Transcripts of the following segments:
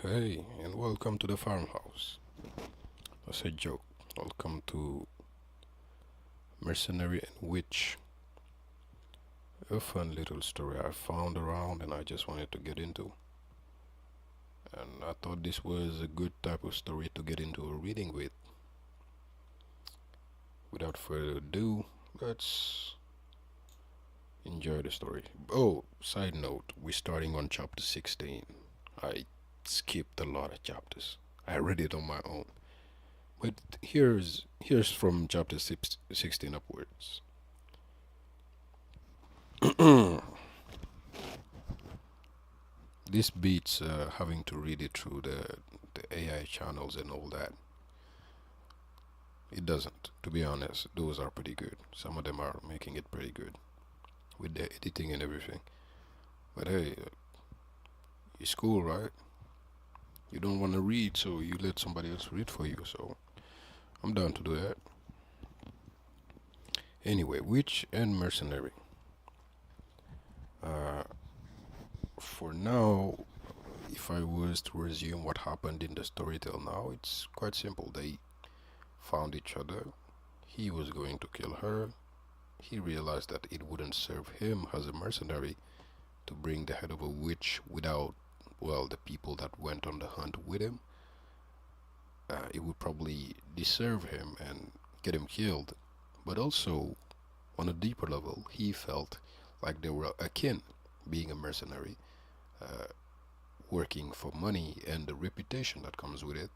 Hey, and welcome to the farmhouse. That's a joke. Welcome to Mercenary and Witch, a fun little story I found around and I just wanted to get into. And I thought this was a good type of story to get into a reading with. Without further ado, let's enjoy the story. Oh, side note, we're starting on chapter 16. I skipped a lot of chapters. I read it on my own. But here's from chapter 16 upwards. This beats having to read it through the AI channels and all that. It doesn't, to be honest. Those are pretty good. Some of them are making it pretty good with the editing and everything. But hey, it's cool, right? You don't want to read, so you let somebody else read for you. So I'm down to do that. Anyway, Witch and Mercenary. Uh, for now, if I was to resume what happened in the story till now, it's quite simple. They found each other. He was going to kill her. He realized that it wouldn't serve him as a mercenary to bring the head of a witch without, well, the people that went on the hunt with him. It would probably deserve him and get him killed. But also, on a deeper level, he felt like they were akin, being a mercenary, uh, working for money and the reputation that comes with it.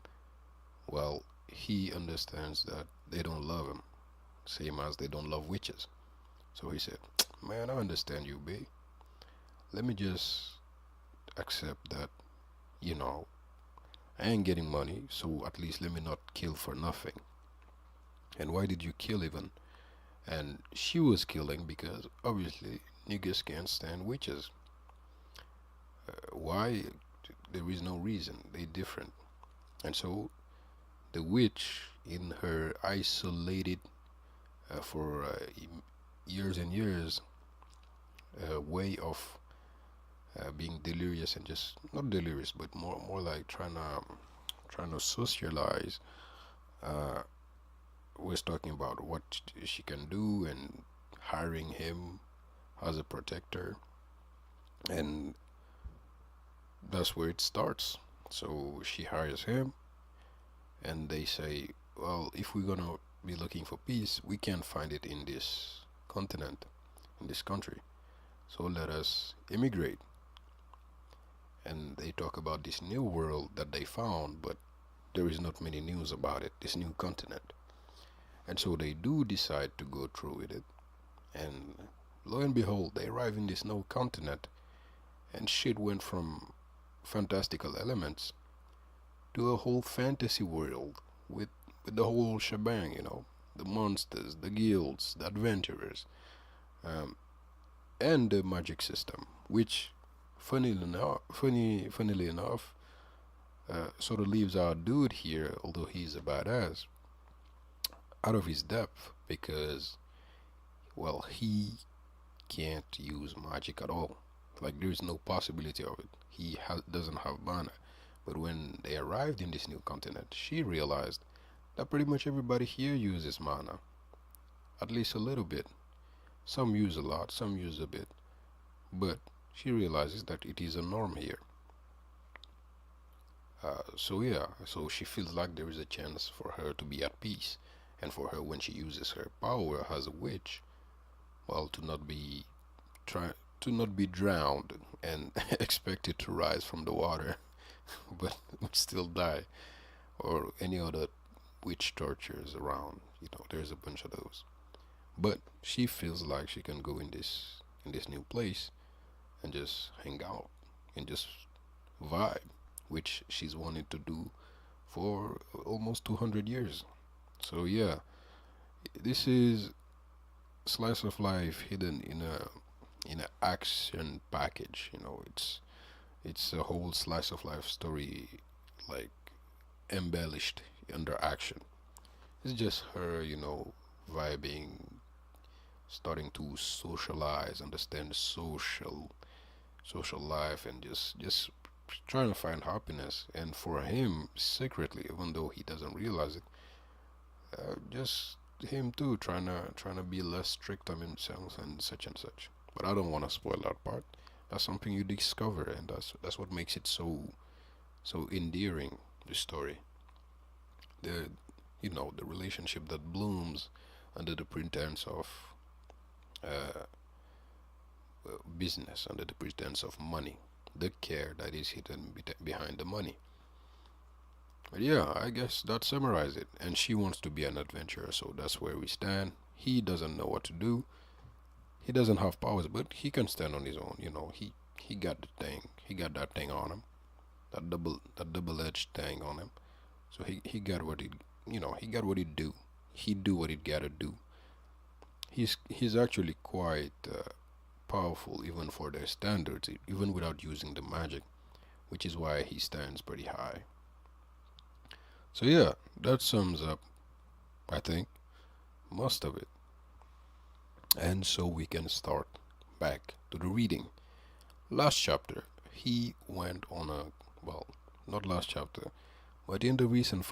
Well, he understands that they don't love him, same as they don't love witches. So he said, "Man, I understand you, B. Let me just accept that, you know, I ain't getting money, so at least let me not kill for nothing. And why did you kill even?" And she was killing because obviously niggas can't stand witches. Why? There is no reason. They different. And so the witch, in her isolated for years and years way of being delirious and just not delirious, but more like trying to socialize. Uh, was talking about what she can do and hiring him as a protector, and that's where it starts. So she hires him, and they say, "Well, if we're gonna be looking for peace, we can't find it in this continent, in this country. So let us immigrate." And they talk about this new world that they found, but there is not many news about it, this new continent. And so they do decide to go through with it. And lo and behold, they arrive in this new continent, and shit went from fantastical elements to a whole fantasy world with the whole shebang, the monsters, the guilds, the adventurers, um, and the magic system, which, funnily enough, sort of leaves our dude here, although he's a badass, out of his depth because, well, he can't use magic at all. Like there's no possibility of it. Doesn't have mana. But when they arrived in this new continent, she realized that pretty much everybody here uses mana, at least a little bit. Some use a lot, some use a bit, but she realizes that it is a norm here. So yeah, so she feels like there is a chance for her to be at peace, and for her when she uses her power as a witch, well, try to not be drowned and expected to rise from the water, but still die, or any other witch tortures around. There's a bunch of those. But she feels like she can go in this new place and just hang out and just vibe, which she's wanted to do for almost 200 years. So yeah, this is slice of life hidden in a action package. It's a whole slice of life story, like embellished under action. It's just her, vibing, starting to socialize, understand social life, and just trying to find happiness, and for him secretly, even though he doesn't realize it, just him too trying to be less strict on himself and such and such. But I don't want to spoil that part. That's something you discover, and that's what makes it so endearing. The story, the the relationship that blooms under the pretense of uh, business, under the pretense of money, the care that is hidden behind the money. But yeah, I guess that summarizes it. And she wants to be an adventurer, so that's where we stand. He doesn't know what to do. He doesn't have powers, but he can stand on his own. He got the thing. He got that thing on him. That double-edged thing on him. So he got what he got what he do. He do what he gotta do. He's actually quite powerful even for their standards, even without using the magic, which is why he stands pretty high. So yeah, that sums up, I think, most of it. And so we can start back to the reading. Last chapter, he went on a, well, not last chapter, but in the recent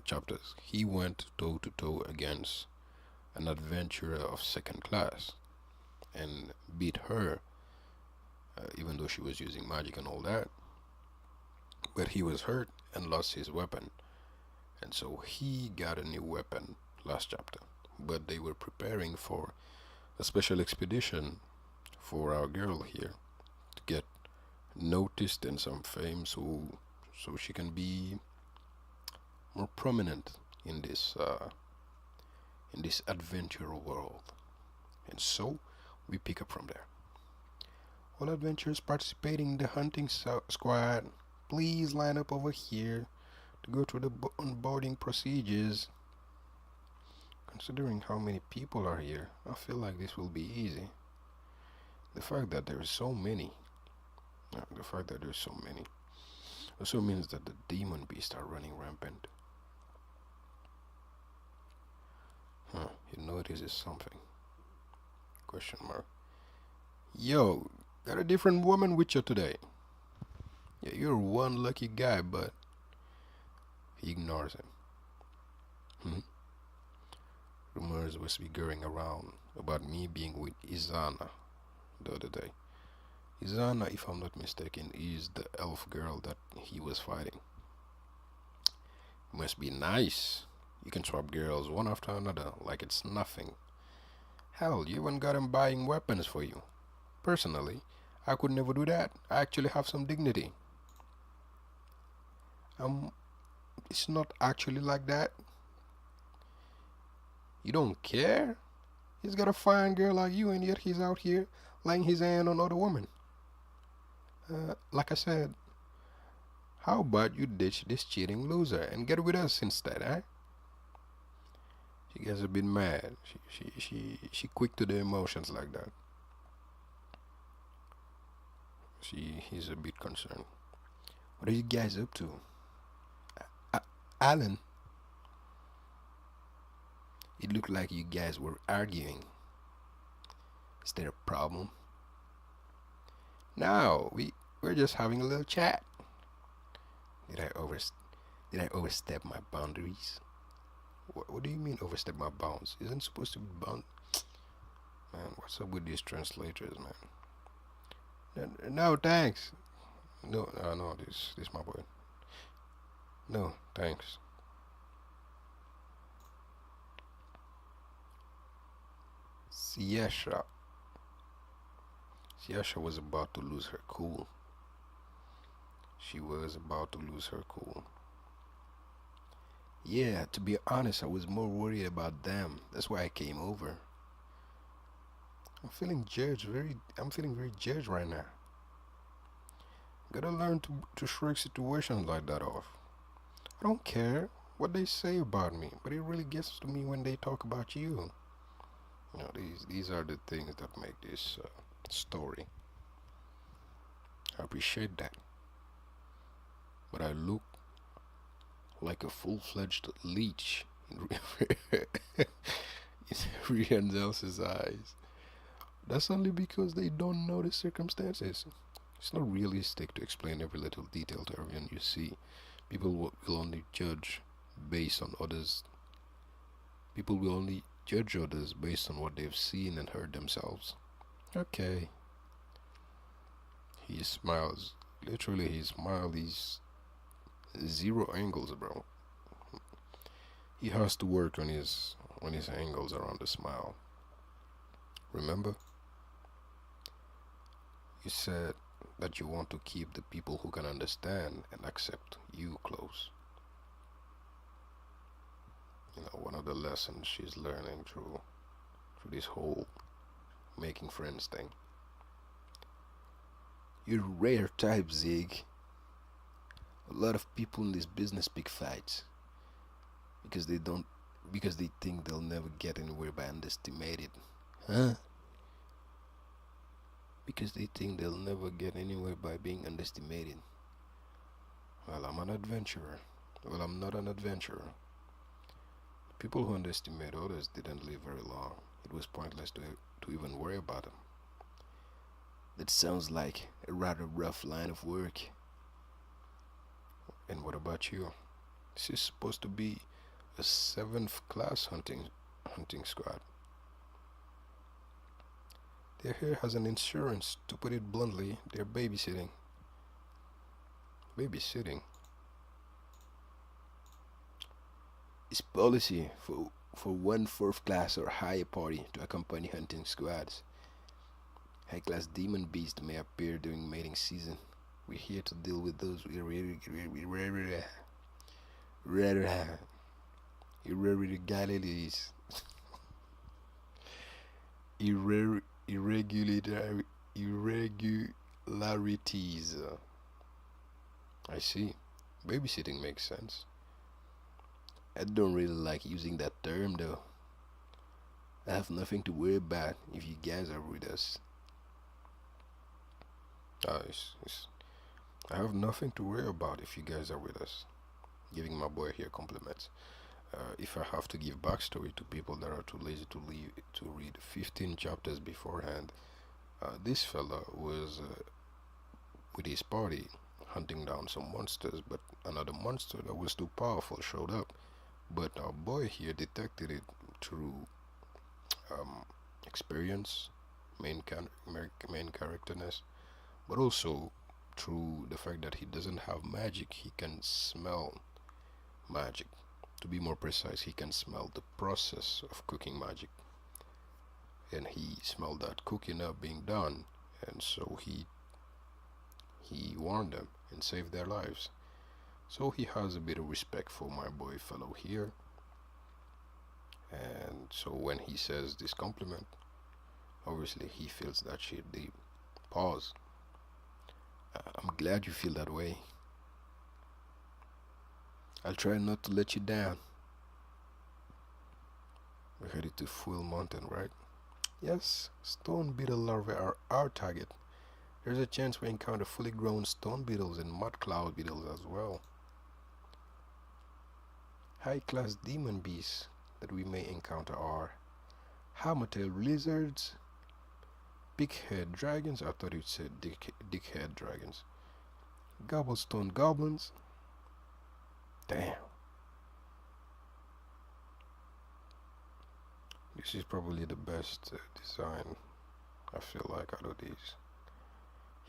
chapters, he went toe to toe against an adventurer of second class and beat her, even though she was using magic and all that. But he was hurt and lost his weapon, and so he got a new weapon last chapter. But they were preparing for a special expedition for our girl here to get noticed and some fame, so she can be more prominent in this adventure world. And so we pick up from there. All adventurers participating in the hunting squad, please line up over here to go through the onboarding procedures. Considering how many people are here, I feel like this will be easy. The fact that there is so many, also means that the demon beasts are running rampant. This is something. Question mark. Yo, got a different woman with you today. Yeah, you're one lucky guy, but he ignores him. Rumors was be going around about me being with Izana the other day. Izana, if I'm not mistaken, is the elf girl that he was fighting. Must be nice. You can swap girls one after another like it's nothing. Hell, you even got him buying weapons for you. Personally, I could never do that. I actually have some dignity. It's not actually like that. You don't care? He's got a fine girl like you, and yet he's out here laying his hand on other women. Like I said, how about you ditch this cheating loser and get with us instead, eh? She gets a bit mad. She quick to the emotions like that. He's a bit concerned. What are you guys up to? Alan, it looked like you guys were arguing. Is there a problem? No, we're just having a little chat. Did I overstep my boundaries? What do you mean overstep my bounds? Isn't supposed to be bound? Man, what's up with these translators, man? No, thanks. No, no, this my boy. No, thanks. Siesha. Siesha was about to lose her cool. She was about to lose her cool. Yeah, to be honest, I was more worried about them. That's why I came over. I'm feeling very judged right now. Gotta learn to shrug situations like that off. I don't care what they say about me, but it really gets to me when they talk about you. These are the things that make this story. I appreciate that. But I look like a full-fledged leech in everyone else's eyes. That's only because they don't know the circumstances. It's not realistic to explain every little detail to everyone you see. People will only judge based on others. People will only judge others based on what they've seen and heard themselves. Okay. He smiles. Literally, his smile is zero angles, bro. He has to work on his angles around the smile. Remember, you said that you want to keep the people who can understand and accept you close. You know, one of the lessons she's learning through this whole making friends thing. You're a rare type, Zig. A lot of people in this business pick fights because they think they'll never get anywhere by underestimated. Huh? Because they think they'll never get anywhere by being underestimated. Well, I'm an adventurer. Well, I'm not an adventurer. People who underestimate others didn't live very long. It was pointless to even worry about them. That sounds like a rather rough line of work. And what about you? This is supposed to be a 7th class hunting squad. Their hair has an insurance. To put it bluntly, they're babysitting. Babysitting is policy for one 4th class or higher party to accompany hunting squads. High class demon beasts may appear during mating season. We're here to deal with those irregularities. Irregularities. I see. Babysitting makes sense. I don't really like using that term though. I have nothing to worry about if you guys are with us. I have nothing to worry about if you guys are with us. Giving my boy here compliments. If I have to give backstory to people that are too lazy to read 15 chapters beforehand, this fella was with his party hunting down some monsters, but another monster that was too powerful showed up. But our boy here detected it through experience, main characterness, but also through the fact that he doesn't have magic. He can smell magic. To be more precise, he can smell the process of cooking magic, and he smelled that cooking up being done, and so he warned them and saved their lives. So he has a bit of respect for my boy fellow here, and so when he says this compliment, obviously he feels that shit deep. Pause. I'm glad you feel that way. I'll try not to let you down. We're headed to Full Mountain, right? Yes, stone beetle larvae are our target. There's a chance we encounter fully grown stone beetles and mud cloud beetles as well. High-class demon beasts that we may encounter are hammertail lizards, big-head dragons. I thought it said dick-head dragons. Gobblestone goblins. Damn. This is probably the best design, I feel like, out of these.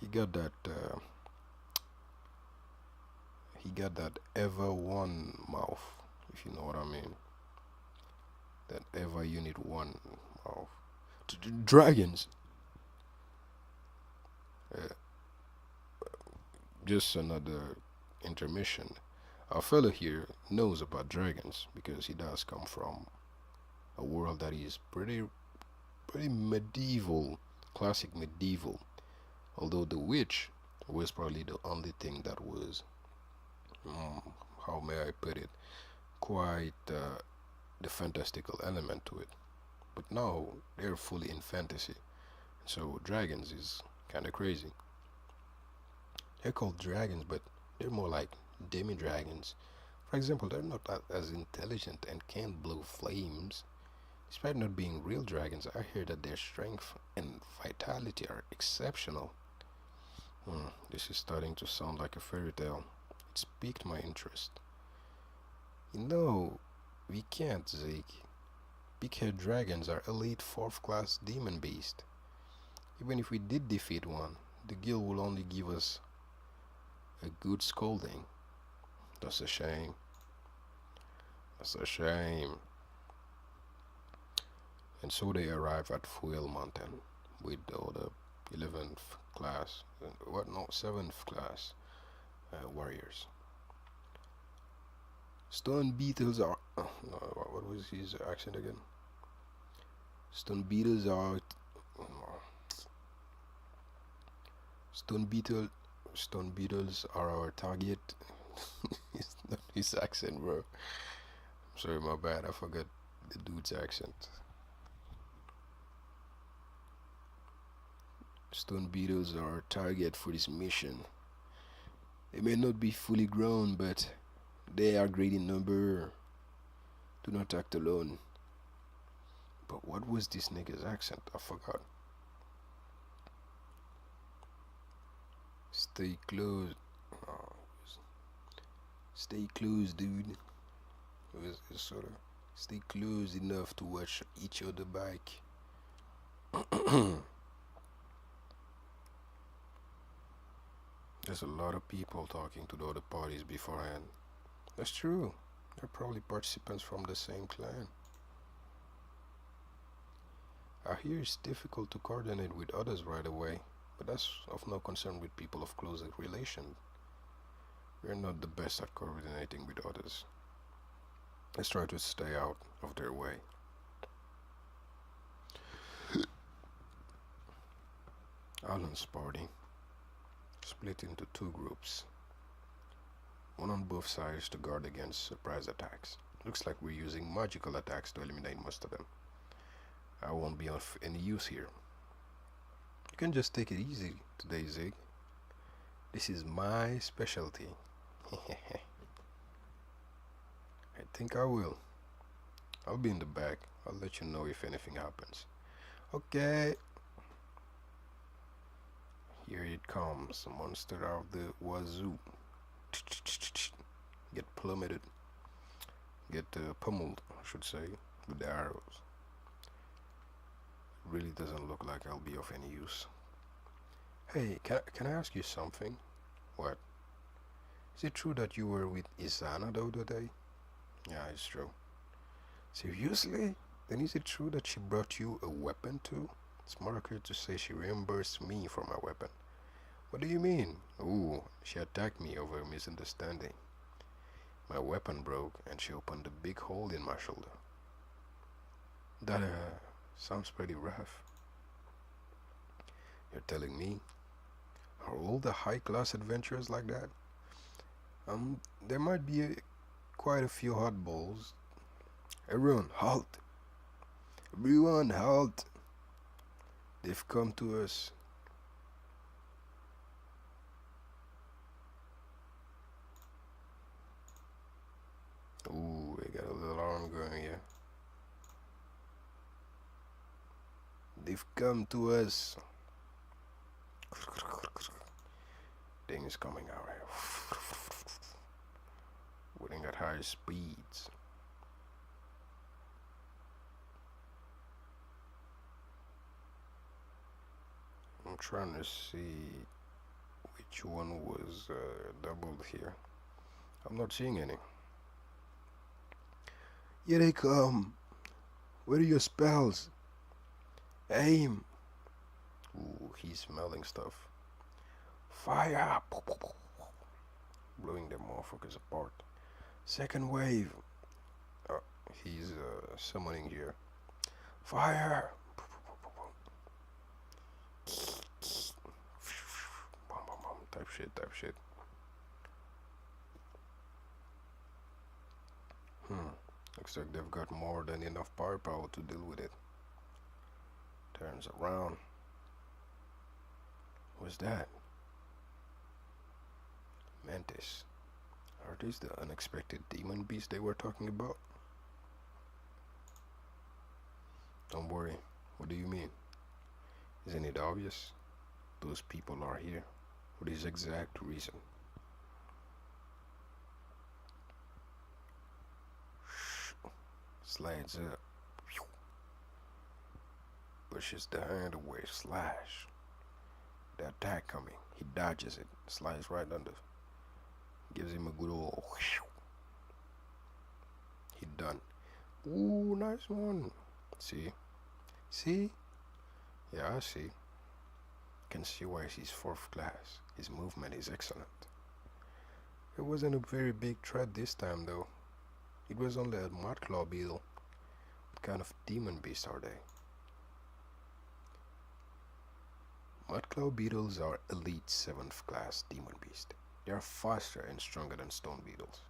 He got that ever one mouth, if you know what I mean. That ever unit one mouth. Dragons. Just another intermission. Our fellow here knows about dragons because he does come from a world that is pretty medieval, classic medieval. Although the witch was probably the only thing that was, how may I put it, quite the fantastical element to it. But now they're fully in fantasy, so dragons is kind of crazy. They're called dragons, but they're more like demi-dragons. For example, they're not as intelligent and can't blow flames. Despite not being real dragons, I hear that their strength and vitality are exceptional. This is starting to sound like a fairy tale. It's piqued my interest. We can't, Zeke. Big-head dragons are elite 4th class demon beasts. Even if we did defeat one, the guild will only give us a good scolding. That's a shame. That's a shame. And so they arrive at Fuel Mountain with all the 11th class, what no, 7th class warriors. Stone beetles are, no, what was his accent again? Stone beetles are, stone beetle, stone beetles are our target. It's not his accent, bro. Sorry, my bad. I forgot the dude's accent. Stone beetles are our target for this mission. They may not be fully grown, but they are great in number. Do not act alone. But what was this nigga's accent? I forgot. Stay close. Oh, stay close, dude. It was sort of stay close enough to watch each other back. There's a lot of people talking to the other parties beforehand. That's true. They're probably participants from the same clan. I hear it's difficult to coordinate with others right away, but that's of no concern with people of closer relation. We're not the best at coordinating with others. Let's try to stay out of their way. Alan's party split into 2 groups, one on both sides to guard against surprise attacks. Looks like we're using magical attacks to eliminate most of them. I won't be of any use here. You can just take it easy today, Zig. This is my specialty. I think I will. I'll be in the back. I'll let you know if anything happens. Okay. Here it comes. A monster out of the wazoo. Get plummeted. Get pummeled, I should say, with the arrows. Really doesn't look like I'll be of any use. Hey, can I ask you something? What? Is it true that you were with Isana the other day? Yeah, it's true. Seriously? Then is it true that she brought you a weapon too? It's more accurate to say she reimbursed me for my weapon. What do you mean? Ooh, she attacked me over a misunderstanding. My weapon broke and she opened a big hole in my shoulder. That sounds pretty rough. You're telling me? Are all the high-class adventurers like that? There might be quite a few oddballs. Everyone, halt! Everyone, halt! They've come to us. Ooh, they got a little alarm going here. They've come to us. Things coming out here. Winning at higher speeds. I'm trying to see which one was doubled here. I'm not seeing any. Here they come. Where are your spells? Aim. Ooh, he's smelling stuff. Fire. Blowing them motherfuckers apart. Second wave. Oh, he's summoning here. Fire. Type shit. Looks like they've got more than enough power to deal with it. Turns around. What's that? Mantis. Are these the unexpected demon beasts they were talking about? Don't worry. What do you mean? Isn't it obvious? Those people are here. for this exact reason. Slides up. Pushes the hand away. Slash. The attack coming. He dodges it. Slides right under. Gives him a good old. He done. Ooh, nice one. See? See? Yeah, I see. Can see why he's 4th class. His movement is excellent. It wasn't a very big threat this time though. It was only a mudclaw beetle. What kind of demon beast are they? Mudclaw beetles are elite 7th class demon beast. They are faster and stronger than stone beetles.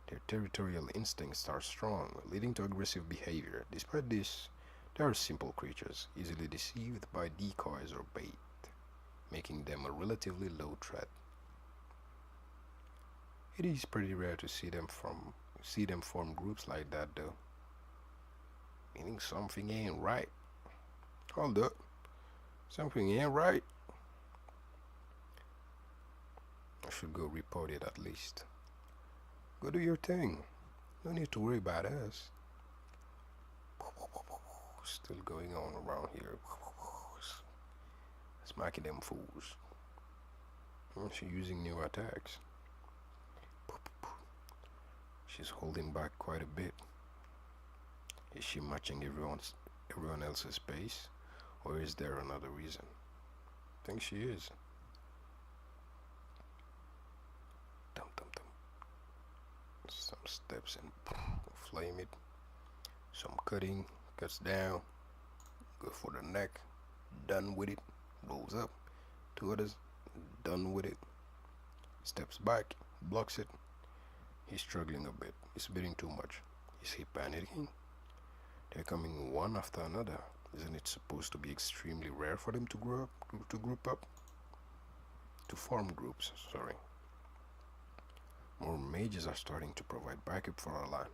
Their territorial instincts are strong, leading to aggressive behavior. Despite this, they are simple creatures, easily deceived by decoys or bait, making them a relatively low threat. It is pretty rare to see them form groups like that though. Meaning something ain't right. Hold up. Something ain't right. I should go report it at least. Go do your thing. No need to worry about us. Still going on around here. Smacking them fools. She's using new attacks. She's holding back quite a bit. Is she matching everyone else's pace? Or is there another reason? I think she is. Dum dum dum. Some steps and flame it. Some cutting, cuts down. Go for the neck. Done with it. Rolls up. 2 others. Done with it. Steps back. Blocks it. He's struggling a bit. He's bidding too much. Is he panicking? They're coming one after another. Isn't it supposed to be extremely rare for them to group up? To form groups, sorry. More mages are starting to provide backup for our line.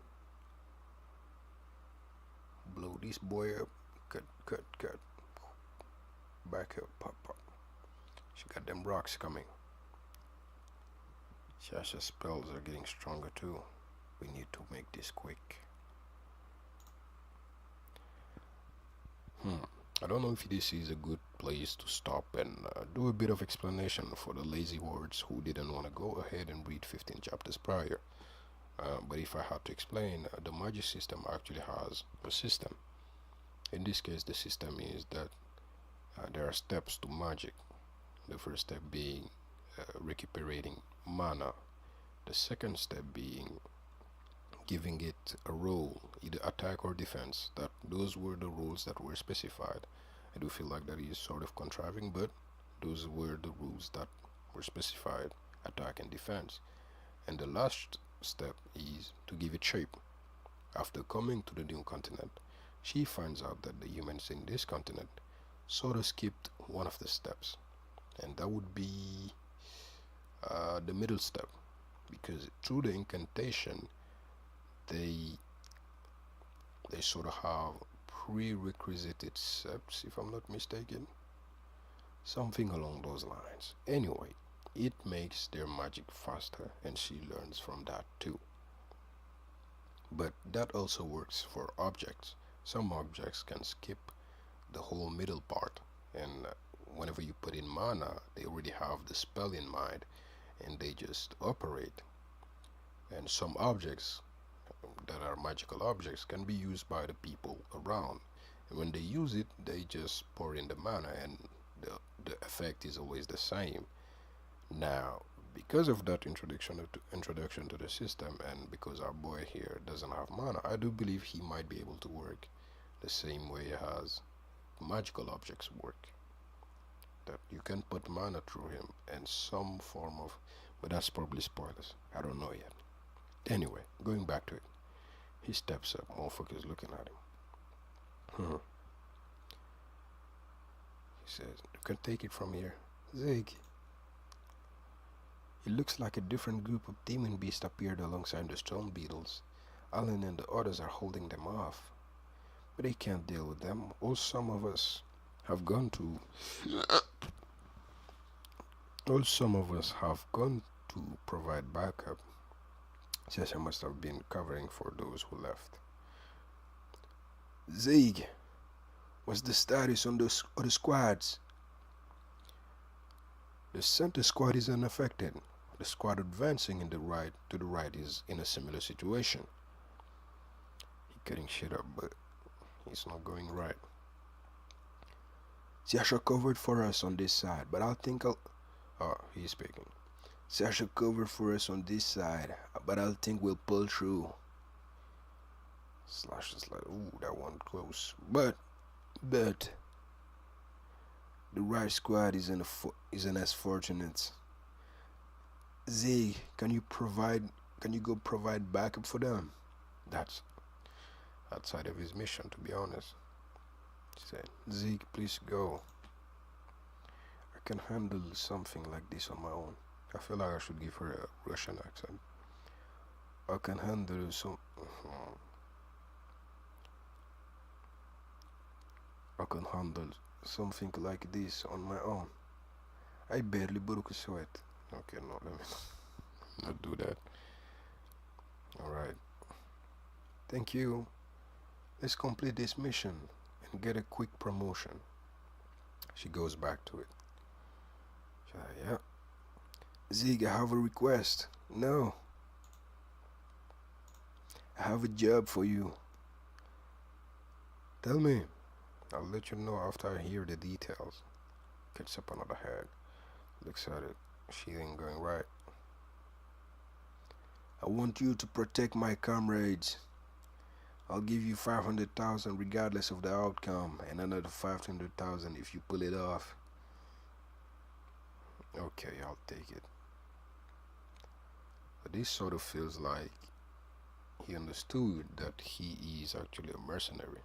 Blow this boy up. Cut, cut, cut. Back up, pop, pop. She got them rocks coming. Shasha's spells are getting stronger too. We need to make this quick. I don't know if this is a good place to stop and do a bit of explanation for the lazy wards who didn't want to go ahead and read 15 chapters prior. But if I had to explain, the magic system actually has a system. In this case, the system is that there are steps to magic. The first step being recuperating mana. The second step being giving it a role, either attack or defense. Those were the rules that were specified. I do feel like that is sort of contriving, but those were the rules that were specified, attack and defense. And the last step is to give it shape. After coming to the new continent, she finds out that the humans in this continent sort of skipped one of the steps, and that would be the middle step, because through the incantation they sort of have prerequisite steps, if I'm not mistaken, something along those lines. Anyway, it makes their magic faster, and she learns from that too. But that also works for objects. Some objects can skip the whole middle part, and whenever you put in mana, they already have the spell in mind and they just operate. And some objects that are magical objects can be used by the people around, and when they use it, they just pour in the mana and the effect is always the same. Now, because of that introduction to the system, and because our boy here doesn't have mana, I do believe he might be able to work the same way as magical objects work. That you can put mana through him and some form of, but that's probably spoilers. I don't know yet. Anyway, going back to it. He steps up, motherfuckers looking at him. He says, "You can take it from here. Zig." It looks like a different group of demon beasts appeared alongside the stone beetles. Alan and the others are holding them off. But they can't deal with them, or some of us have gone to... Well, some of us have gone to provide backup. Sasha must have been covering for those who left. Zig, what's the status on those other squads? The center squad is unaffected. The squad advancing to the right is in a similar situation. He's getting shit up, but it's not going right. Sasha covered for us on this side, but I think I'll... Oh, he's speaking. Sasha covered for us on this side, but I think we'll pull through. Slash is like, ooh, that one close. But the right squad isn't as fortunate. Zig, can you go provide backup for them? That's outside of his mission, to be honest. He said, Zig, please go. I can handle something like this on my own. I feel like I should give her a Russian accent. I can handle some... I can handle something like this on my own. I barely broke a sweat. Okay, no, let me not do that. Alright. Thank you. Let's complete this mission and get a quick promotion. She goes back to it. She's like, yeah. Zig, I have a request. No. I have a job for you. Tell me. I'll let you know after I hear the details. Gets up another head. Looks at it. She ain't going right. I want you to protect my comrades. I'll give you 500,000 regardless of the outcome, and another 500,000 if you pull it off. Okay, I'll take it. But this sort of feels like he understood that he is actually a mercenary.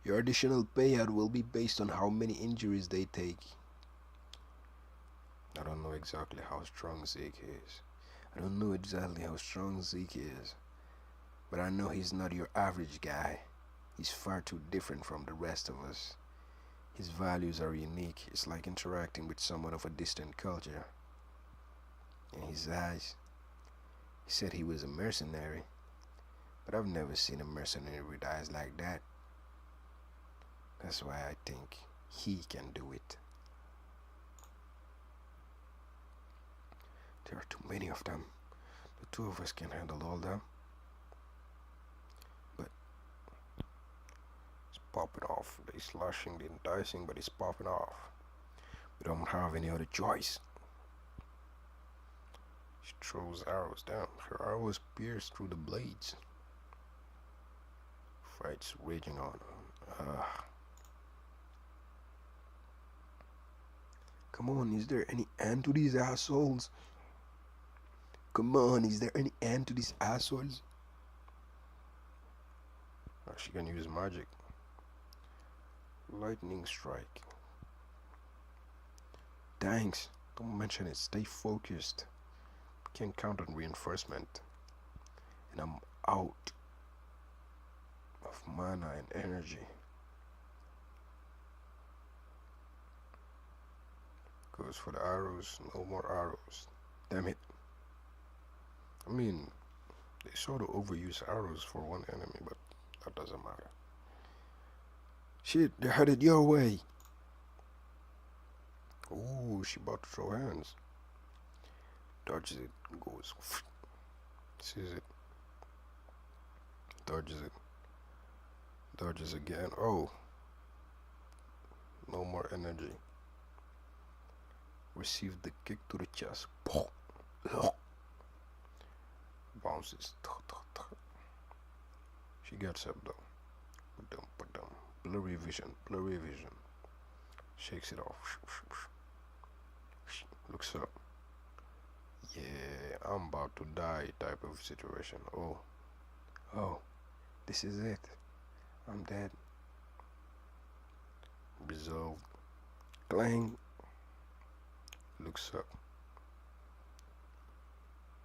Your additional payout will be based on how many injuries they take. I don't know exactly how strong Zeke is. But I know he's not your average guy. He's far too different from the rest of us. His values are unique. It's like interacting with someone of a distant culture. In his eyes, he said he was a mercenary. But I've never seen a mercenary with eyes like that. That's why I think he can do it. There are too many of them. The two of us can handle all them. But it's popping off. They're slashing, they're enticing, but it's popping off. We don't have any other choice. She throws arrows down. Her arrows pierce through the blades. Fight's raging on. Come on, is there any end to these assholes? Come on, is there any end to these assholes? Oh, she can use magic. Lightning strike. Thanks. Don't mention it. Stay focused. Can't count on reinforcement. And I'm out of mana and energy. Goes for the arrows. No more arrows. Damn it. I mean, they sort of overuse arrows for one enemy, but that doesn't matter. Shit, they're headed your way. Ooh, she about to throw hands. Dodges it, goes. Sees it. Dodges it. Dodges again. Oh. No more energy. Received the kick to the chest. Bounces. She gets up though. Blurry vision. Shakes it off. Looks up. Yeah, I'm about to die type of situation. Oh, this is it. I'm dead. Resolved. Clang. Looks up.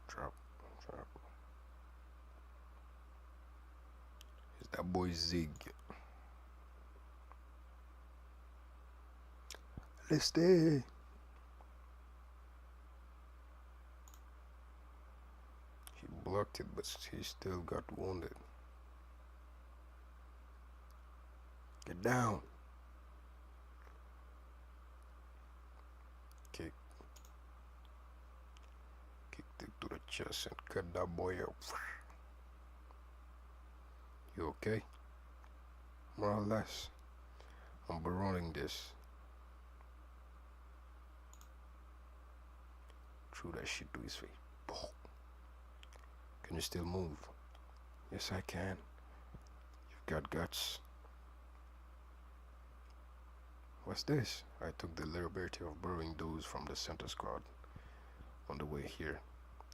Drop. Is that boy Zig? Let's stay. he still got wounded. Get down. Kick. Kicked it to the chest and cut that boy up. You okay? More or less. I'm burrowing this. Threw that shit to his face. Can you still move? Yes, I can. You've got guts. What's this? I took the liberty of borrowing those from the center squad on the way here.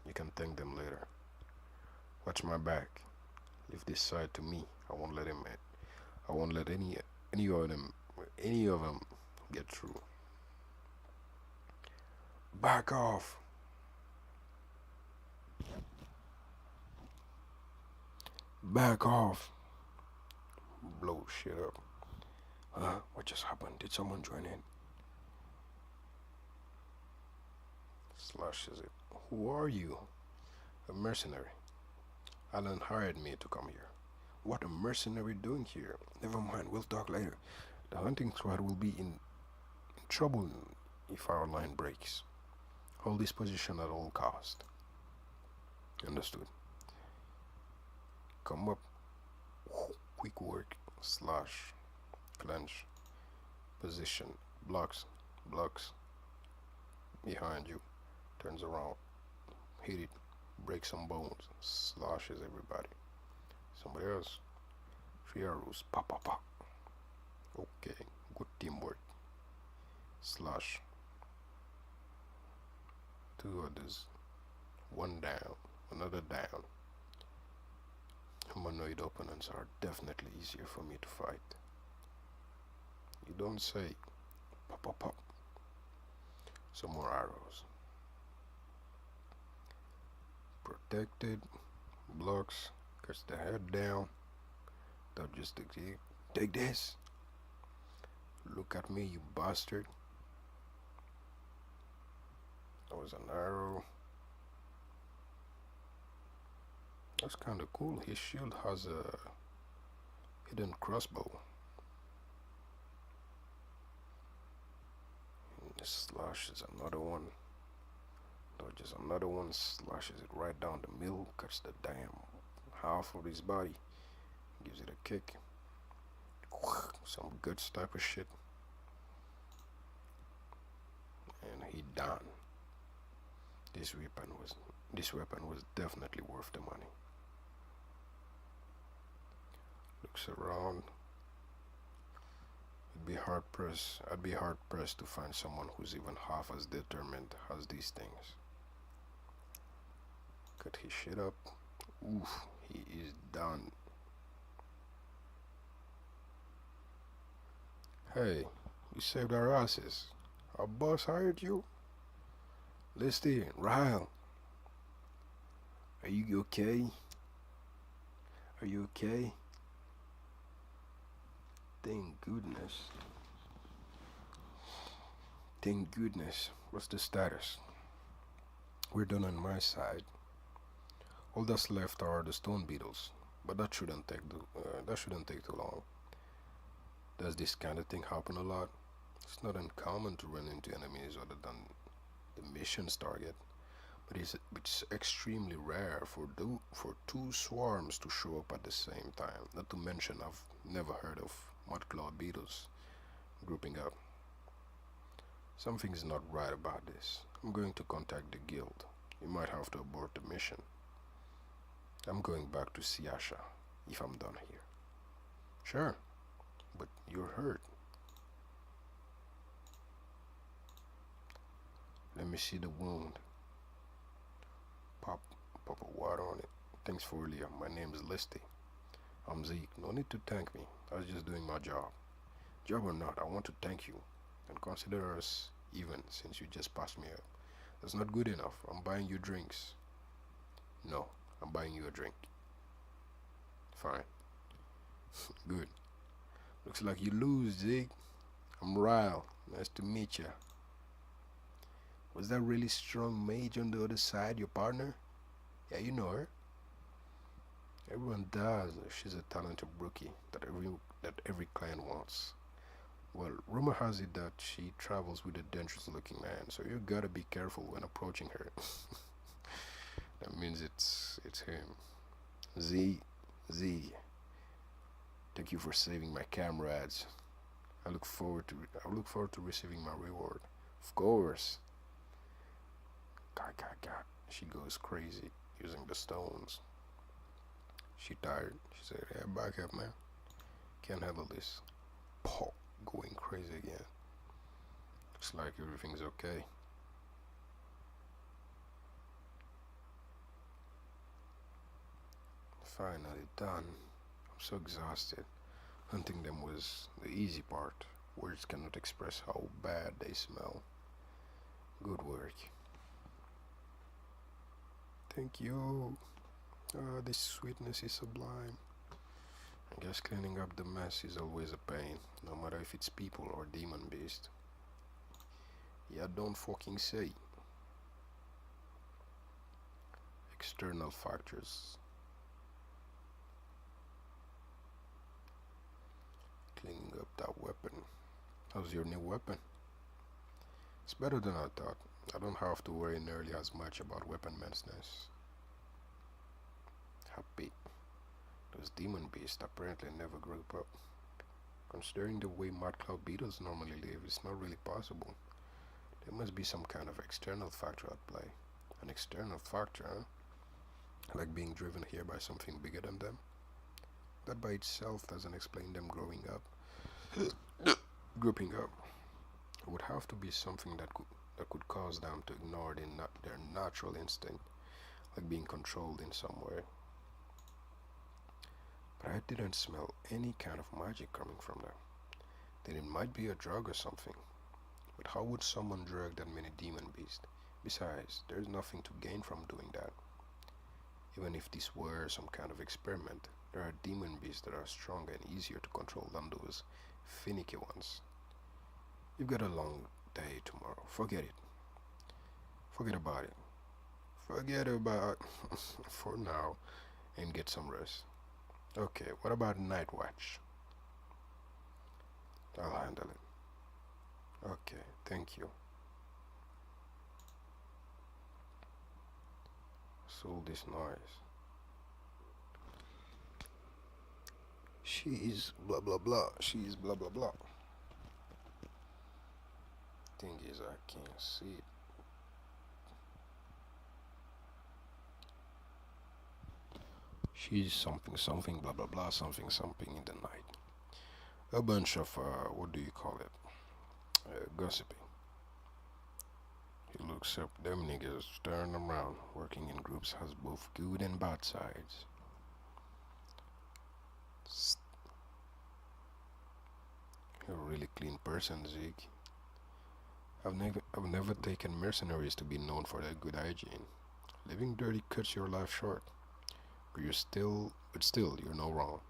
You can thank them later. Watch my back. Leave this side to me. I won't let him in. I won't let any of them get through. Back off. Back off. Blow shit up. Huh? What just happened? Did someone join in? Slashes it. Who are you? A mercenary. Alan hired me to come here. What a mercenary doing here? Never mind, we'll talk later. The hunting squad will be in trouble if our line breaks. Hold this position at all cost. Understood. Come up. Quick work. Slash. Clench. Position. Blocks. Behind you. Turns around. Hit it. Break some bones. Slashes everybody. Somebody else. 3 arrows. Pop, pop, pop. Okay. Good teamwork. Slash. 2 others. 1 down. Another down. Humanoid opponents are definitely easier for me to fight. You don't say. Pop, pop, pop. Some more arrows. Protected. Blocks. Cuts the head down. Don't just take this. Look at me, you bastard. That was an arrow. That's kind of cool. His shield has a hidden crossbow. And this slashes another one. Dodges another one, slashes it right down the middle, cuts the damn half of his body, gives it a kick. Some good type of shit. And he done. This weapon was definitely worth the money. Looks around. I'd be hard pressed to find someone who's even half as determined as these things. Cut his shit up. Oof, he is done. Hey, you saved our asses. Our boss hired you? Listy, Ryle. Are you okay? Are you okay? Thank goodness. Thank goodness. What's the status? We're done on my side. All that's left are the stone beetles, but that shouldn't take too long. Does this kind of thing happen a lot? It's not uncommon to run into enemies other than the mission's target, but it's extremely rare for 2 swarms to show up at the same time. Not to mention, I've never heard of mudclaw beetles grouping up. Something's not right about this. I'm going to contact the guild. We might have to abort the mission. I'm going back to Siasha if I'm done here. Sure, but you're hurt. Let me see the wound. Pop a water on it. Thanks for earlier. My name is Listy. I'm Zeke. No need to thank me. I was just doing my job. Job or not, I want to thank you. And consider us even since you just passed me up. That's not good enough. I'm buying you drinks. No, I'm buying you a drink. Fine. Good. Looks like you lose, Zeke. I'm Ryle. Nice to meet ya. Was that really strong mage on the other side your partner? Yeah, you know her. Everyone does. She's a talented rookie that every client wants. Well, rumor has it that she travels with a dangerous-looking man, so you gotta be careful when approaching her. That means it's him. Z, Z. Thank you for saving my comrades. I look forward to receiving my reward. Of course. God, God, God. She goes crazy using the stones. She tired. She said, "Yeah, back up, man. Can't handle this." Pop, going crazy again. Looks like everything's okay. Finally done. I'm so exhausted. Hunting them was the easy part. Words cannot express how bad they smell. Good work. Thank you. This sweetness is sublime. I guess cleaning up the mess is always a pain, no matter if it's people or demon beast. Yeah, don't fucking say. External factors. Cleaning up that weapon. How's your new weapon? It's better than I thought. I don't have to worry nearly as much about weapon maintenance. Happy. Those demon beasts apparently never grew up. Considering the way mud cloud beetles normally live, it's not really possible. There must be some kind of external factor at play. An external factor, huh? Like being driven here by something bigger than them? That by itself doesn't explain them growing up. Grouping up. It would have to be something that could cause them to ignore their natural instinct, like being controlled in some way. But I didn't smell any kind of magic coming from them. Then it might be a drug or something. But how would someone drug that many demon beasts? Besides, there's nothing to gain from doing that. Even if this were some kind of experiment, there are demon beasts that are stronger and easier to control than those finicky ones. You've got a long day tomorrow. Forget it. Forget about it. Forget about for now and get some rest. Okay, what about night watch? I'll handle it. Okay, thank you. So this noise. She's blah blah blah. She's blah blah blah. Thing is, I can't see it. She's something something blah blah blah something something in the night. A bunch of what do you call it? Gossiping. He looks up. Them niggas turn around. Working in groups has both good and bad sides. You're a really clean person, Zeke. I've never taken mercenaries to be known for their good hygiene. Living dirty cuts your life short. But still, you're no wrong.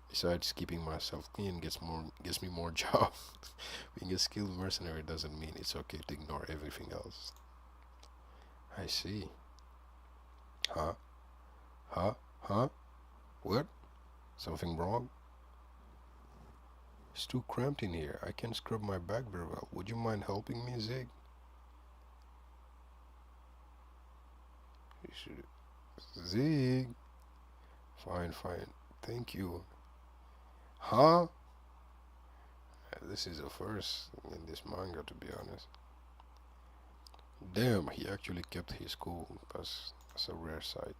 Besides, keeping myself clean gets me more jobs. Being a skilled mercenary doesn't mean it's okay to ignore everything else. I see. Huh? Huh? Huh? What? Something wrong? It's too cramped in here. I can't scrub my back very well. Would you mind helping me, Zig? You should. Zig. Fine, fine. Thank you. Huh? This is a first in this manga, to be honest. Damn, he actually kept his cool. That's a rare sight.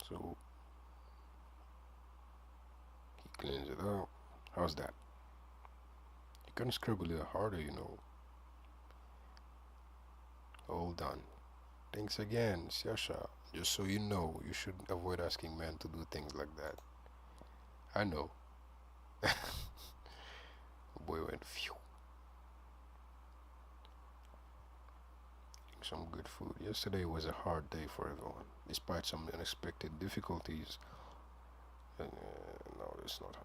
So he cleans it out. How's that? You can scrub a little harder, you know. All done. Thanks again, Siasha. Just so you know, you should avoid asking men to do things like that. I know. Boy went phew. Some good food. Yesterday was a hard day for everyone, despite some unexpected difficulties. No, it's not.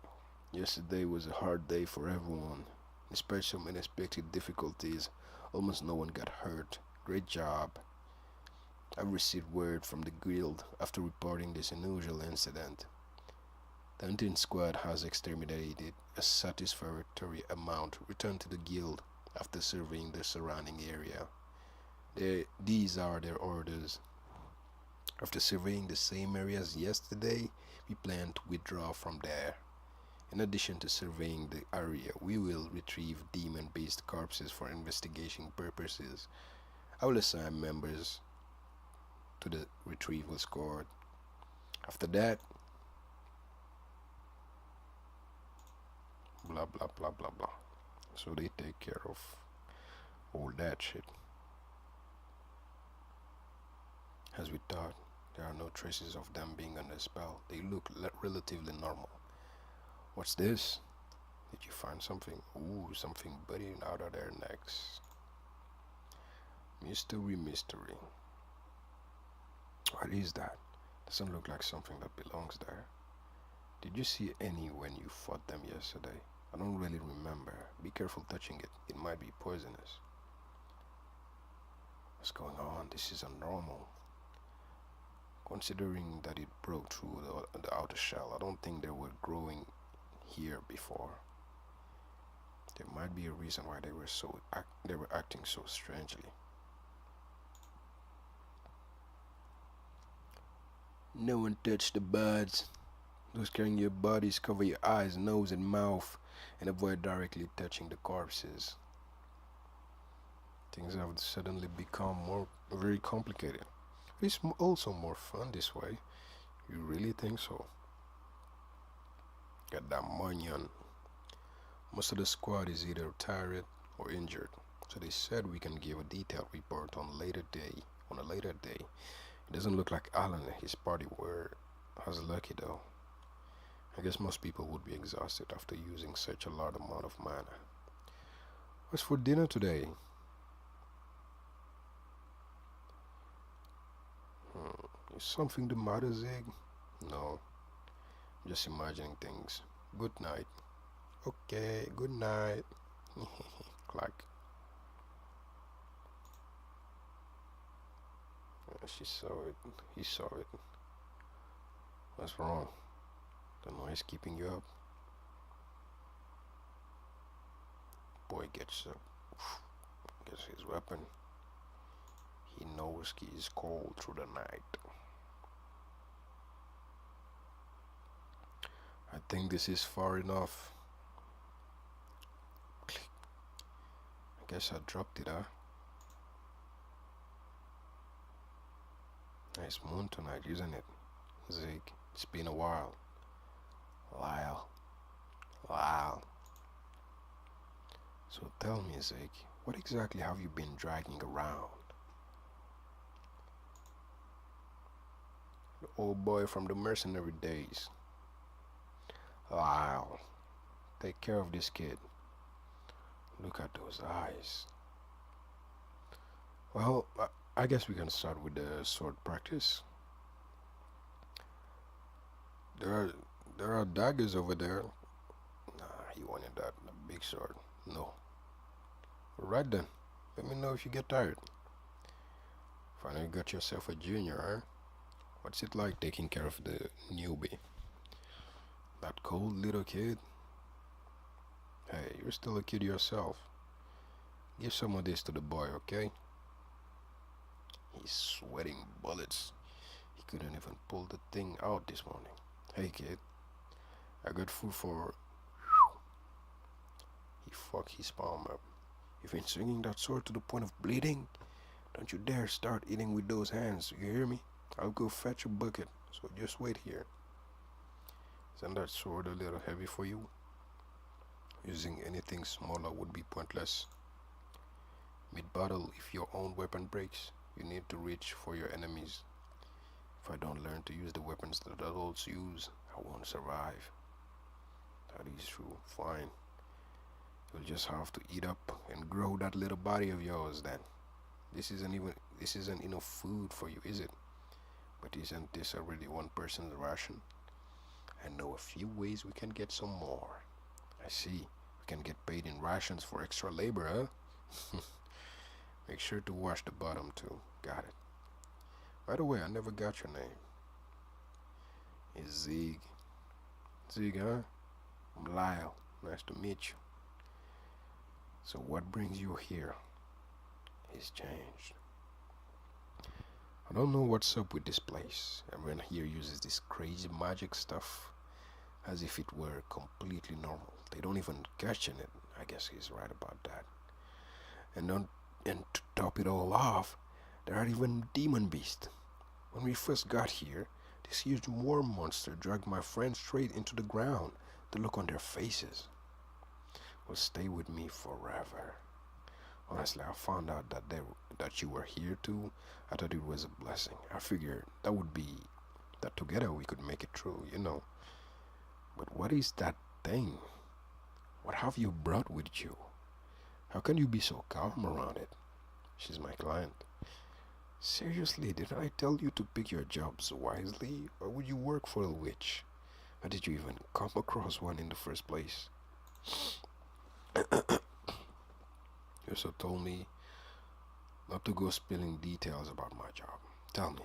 Yesterday was a hard day for everyone, Despite some unexpected difficulties, almost no one got hurt. Great job. I've received word from the guild after reporting this unusual incident. The hunting squad has exterminated a satisfactory amount. Returned to the guild after surveying the surrounding area. These are their orders. After surveying the same areas yesterday, we plan to withdraw from there. In addition to surveying the area, we will retrieve demon-based corpses for investigation purposes. I will assign members to the retrieval squad. After that, blah blah blah blah blah. So they take care of all that shit. As we thought, there are no traces of them being under spell. They look relatively normal. What's this? Did you find something? Ooh, something budding out of their necks. Mystery. What is that? Doesn't look like something that belongs there. Did you see any when you fought them yesterday? I don't really remember. Be careful touching it. It might be poisonous. What's going on? This is abnormal. Considering that it broke through the outer shell, I don't think they were growing here before. There might be a reason why they were acting so strangely. No one touch the buds. Those carrying your bodies, cover your eyes, nose, and mouth, and avoid directly touching the corpses. Things have suddenly become very complicated. It's also more fun this way. You really think so? Got that munion. Most of the squad is either tired or injured, so they said we can give a detailed report on a later day. It doesn't look like Alan and his party were as lucky though. I guess most people would be exhausted after using such a large amount of mana. What's for dinner today? Is something the matter, Zig? No, I'm just imagining things. Good night. Okay, good night. Clack. She saw it. He saw it. What's wrong? The noise keeping you up? Boy gets his weapon. He knows he is cold through the night. I think this is far enough. Click. I guess I dropped it, huh? Nice moon tonight, isn't it? Zig, it's been a while. Lyle. So tell me, Zig, what exactly have you been dragging around? The old boy from the mercenary days. Lyle, take care of this kid. Look at those eyes. Well, I guess we can start with the sword practice. There are daggers over there. Nah, he wanted that big sword. No. Right then. Let me know if you get tired. Finally got yourself a junior, huh? What's it like taking care of the newbie? That cold little kid? Hey, you're still a kid yourself. Give some of this to the boy, okay? He's sweating bullets. He couldn't even pull the thing out this morning. Hey kid, I got food for... He fucked his palm up. You've been swinging that sword to the point of bleeding? Don't you dare start eating with those hands, you hear me? I'll go fetch a bucket, so just wait here. Isn't that sword a little heavy for you? Using anything smaller would be pointless. Mid-battle, if your own weapon breaks, you need to reach for your enemies. If I don't learn to use the weapons that adults use, I won't survive. That is true. Fine. You'll just have to eat up and grow that little body of yours then. This isn't enough food for you, is it? But isn't this already one person's ration? I know a few ways we can get some more. I see. We can get paid in rations for extra labor, huh? Make sure to wash the bottom too. Got it. By the way, I never got your name. It's Zig. Zig, huh? I'm Lyle. Nice to meet you. So what brings you here? He's changed. I don't know what's up with this place. Everyone here uses this crazy magic stuff as if it were completely normal. They don't even question it. I guess he's right about that. And to top it all off, there are even demon beasts. When we first got here, this huge worm monster dragged my friends straight into the ground. The look on their faces will stay with me forever. Honestly, I found out that you were here too. I thought it was a blessing. I figured that together we could make it through, you know. But what is that thing? What have you brought with you? How can you be so calm around it? She's my client. Seriously, did I tell you to pick your jobs wisely, or would you work for a witch? Or did you even come across one in the first place? You also told me not to go spilling details about my job. Tell me,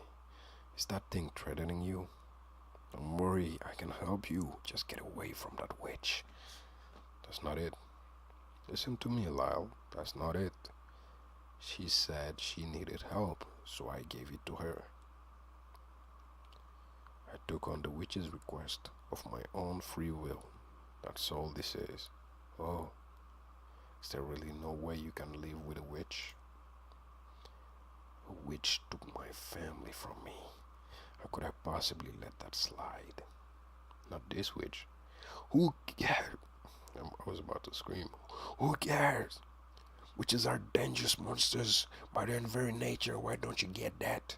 is that thing threatening you? Don't worry, I can help you. Just get away from that witch. That's not it. Listen to me, Lyle. That's not it. She said she needed help, so I gave it to her. I took on the witch's request of my own free will. That's all this is. Oh, is there really no way you can live with a witch? A witch took my family from me. How could I possibly let that slide? Not this witch. Who cares? I was about to scream. Who cares? Witches are dangerous monsters by their very nature. Why don't you get that?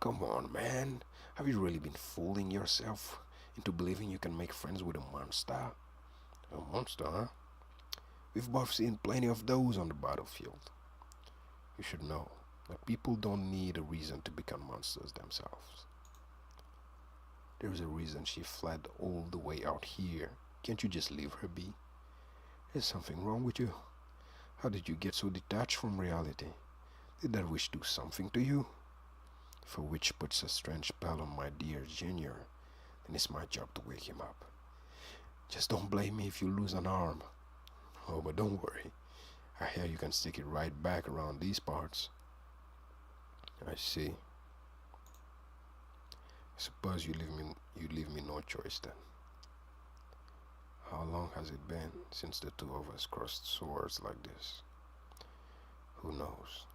Come on, man. Have you really been fooling yourself into believing you can make friends with a monster? A monster, huh? We've both seen plenty of those on the battlefield. You should know that people don't need a reason to become monsters themselves. There's a reason she fled all the way out here. Can't you just leave her be? There's something wrong with you. How did you get so detached from reality? Did that witch do something to you? If a witch puts a strange spell on my dear Junior, then it's my job to wake him up. Just don't blame me if you lose an arm. Oh, but don't worry. I hear you can stick it right back around these parts. I see. I suppose you leave me no choice then. How long has it been since the two of us crossed swords like this? Who knows?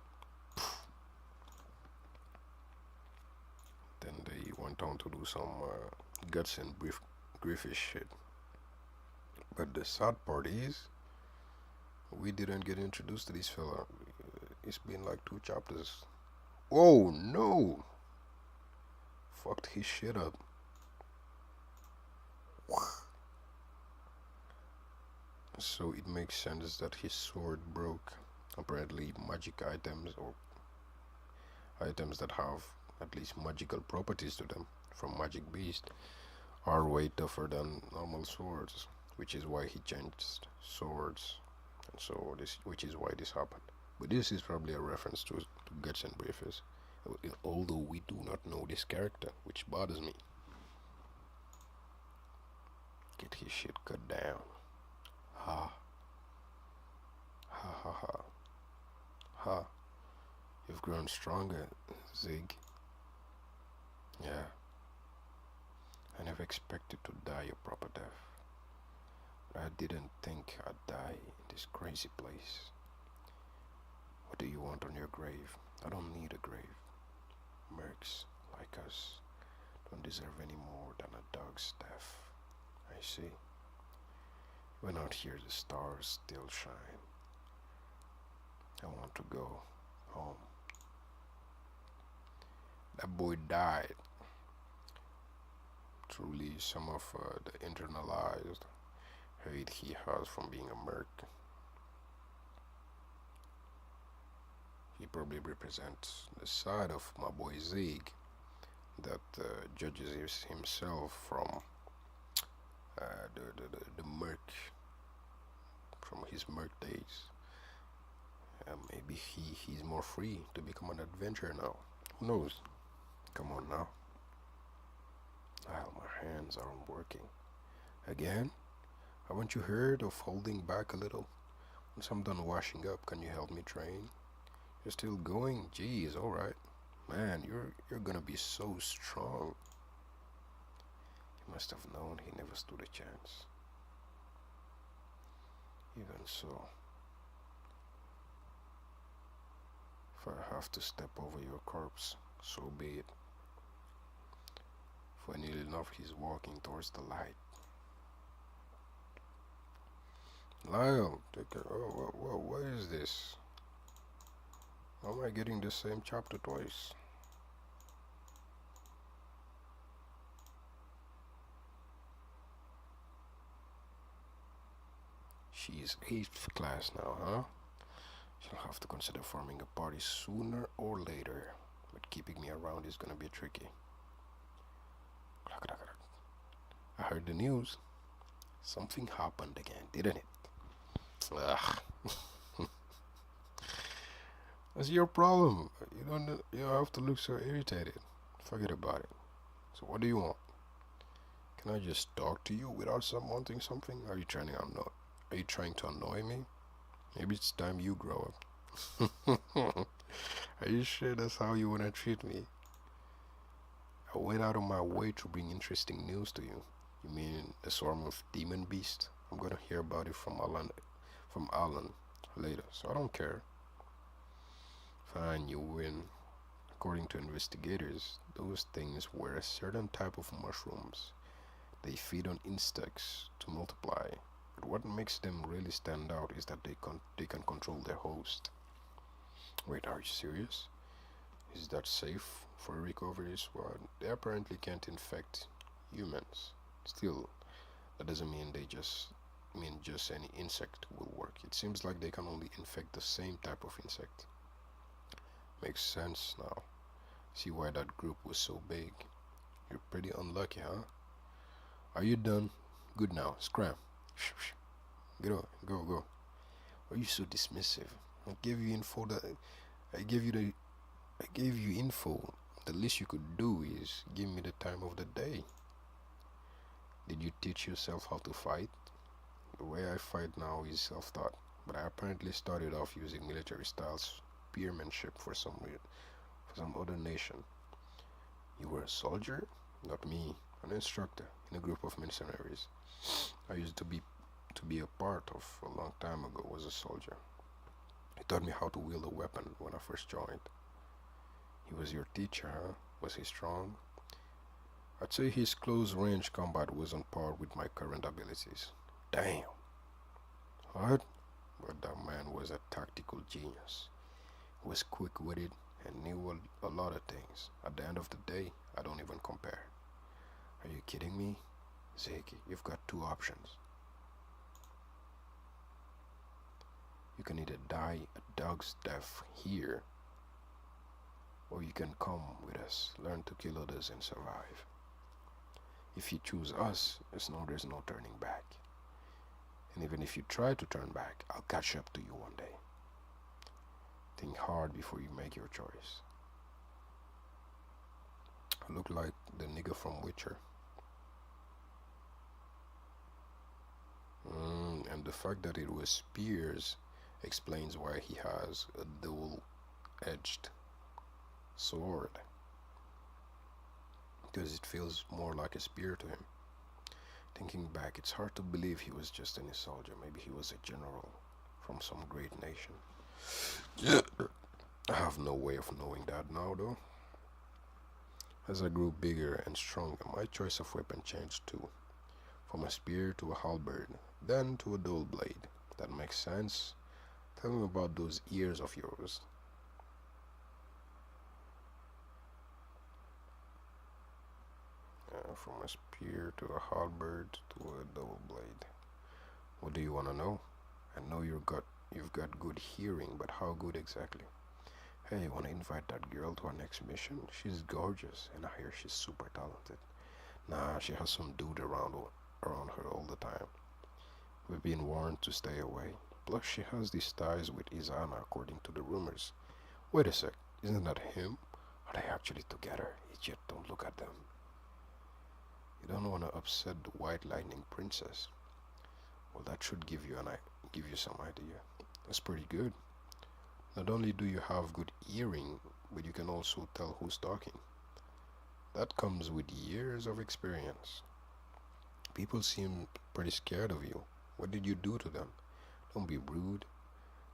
Then they went on to do some guts and griffish shit. But the sad part is, we didn't get introduced to this fella. It's been like 2 chapters. Oh no! Fucked his shit up. So it makes sense that his sword broke. Apparently magic items, or items that have at least magical properties to them from magic beast, are way tougher than normal swords, which is why he changed swords, and so which is why this happened. But this is probably a reference to Guts and Briefers, although we do not know this character, which bothers me. Get his shit cut down. Ha. Ha ha ha. Ha. You've grown stronger, Zig. Yeah. I never expected to die a proper death. But I didn't think I'd die in this crazy place. What do you want on your grave? I don't need a grave. Mercs, like us, don't deserve any more than a dog's death. I see. When out here the stars still shine. I want to go home. That boy died. Truly some of the internalized hate he has from being a merc. He probably represents the side of my boy Zig that judges himself from the merc his merc days. Maybe he's more free to become an adventurer now. Who knows? Come on now. My hands aren't working. Again? Haven't you heard of holding back a little? Once I'm done washing up, can you help me train? You're still going? Geez, alright. Man, you're gonna be so strong. He must have known he never stood a chance. Even so, if I have to step over your corpse, so be it. Funny enough, he's walking towards the light. Lyle, what is this? How am I getting the same chapter twice? She's 8th class now, huh? She'll have to consider forming a party sooner or later. But keeping me around is gonna be tricky. I heard the news. Something happened again, didn't it? Ugh. That's your problem. You don't have to look so irritated. Forget about it. So what do you want? Can I just talk to you without wanting something? Are you trying to annoy me? Maybe it's time you grow up. Are you sure that's how you wanna treat me? I went out of my way to bring interesting news to you. You mean a swarm of demon beasts? I'm gonna hear about it from Alan later, so I don't care. Fine, you win. According to investigators, those things were a certain type of mushrooms. They feed on insects to multiply, but what makes them really stand out is that they can control their host. Wait, are you serious? Is that safe for a recovery squad? They apparently can't infect humans. Still, that doesn't mean just any insect will work. It seems like they can only infect the same type of insect. Makes sense now. See why that group was so big. You're pretty unlucky, huh? Are you done? Good now. Scram. Get on. Go. Why are you so dismissive? I gave you info. The least you could do is give me the time of the day. Did you teach yourself how to fight? The way I fight now is self-taught, but I apparently started off using military-style spearmanship for some other nation. You were a soldier? Not me. An instructor in a group of mercenaries. I used to be a part of a long time ago was a soldier. He taught me how to wield a weapon when I first joined. He was your teacher, huh? Was he strong? I'd say his close-range combat was on par with my current abilities. Damn. What? But that man was a tactical genius. He was quick-witted and knew a lot of things. At the end of the day, I don't even compare. Are you kidding me? Zeke, you've got two options. You can either die a dog's death here, or you can come with us, learn to kill others and survive. If you choose us, there's no turning back. And even if you try to turn back, I'll catch up to you one day. Think hard before you make your choice. I look like the nigga from Witcher. And the fact that it was spears explains why he has a dual-edged sword. Because it feels more like a spear to him. Thinking back, it's hard to believe he was just any soldier. Maybe he was a general from some great nation. I have no way of knowing that now, though. As I grew bigger and stronger, my choice of weapon changed too. From a spear to a halberd, then to a dual blade. That makes sense. Tell me about those ears of yours. From a spear to a halberd to a double blade. What do you want to know? I know you've got good hearing, but how good exactly? Hey, want to invite that girl to our next mission? She's gorgeous, and I hear she's super talented. Nah, she has some dude around her all the time. We've been warned to stay away. Plus, she has these ties with Izana, according to the rumors. Wait a sec, isn't that him? Are they actually together? Idiot, don't look at them. You don't want to upset the White Lightning Princess. Well, that should give you some idea. That's pretty good. Not only do you have good hearing, but you can also tell who's talking. That comes with years of experience. People seem pretty scared of you. What did you do to them? Don't be rude.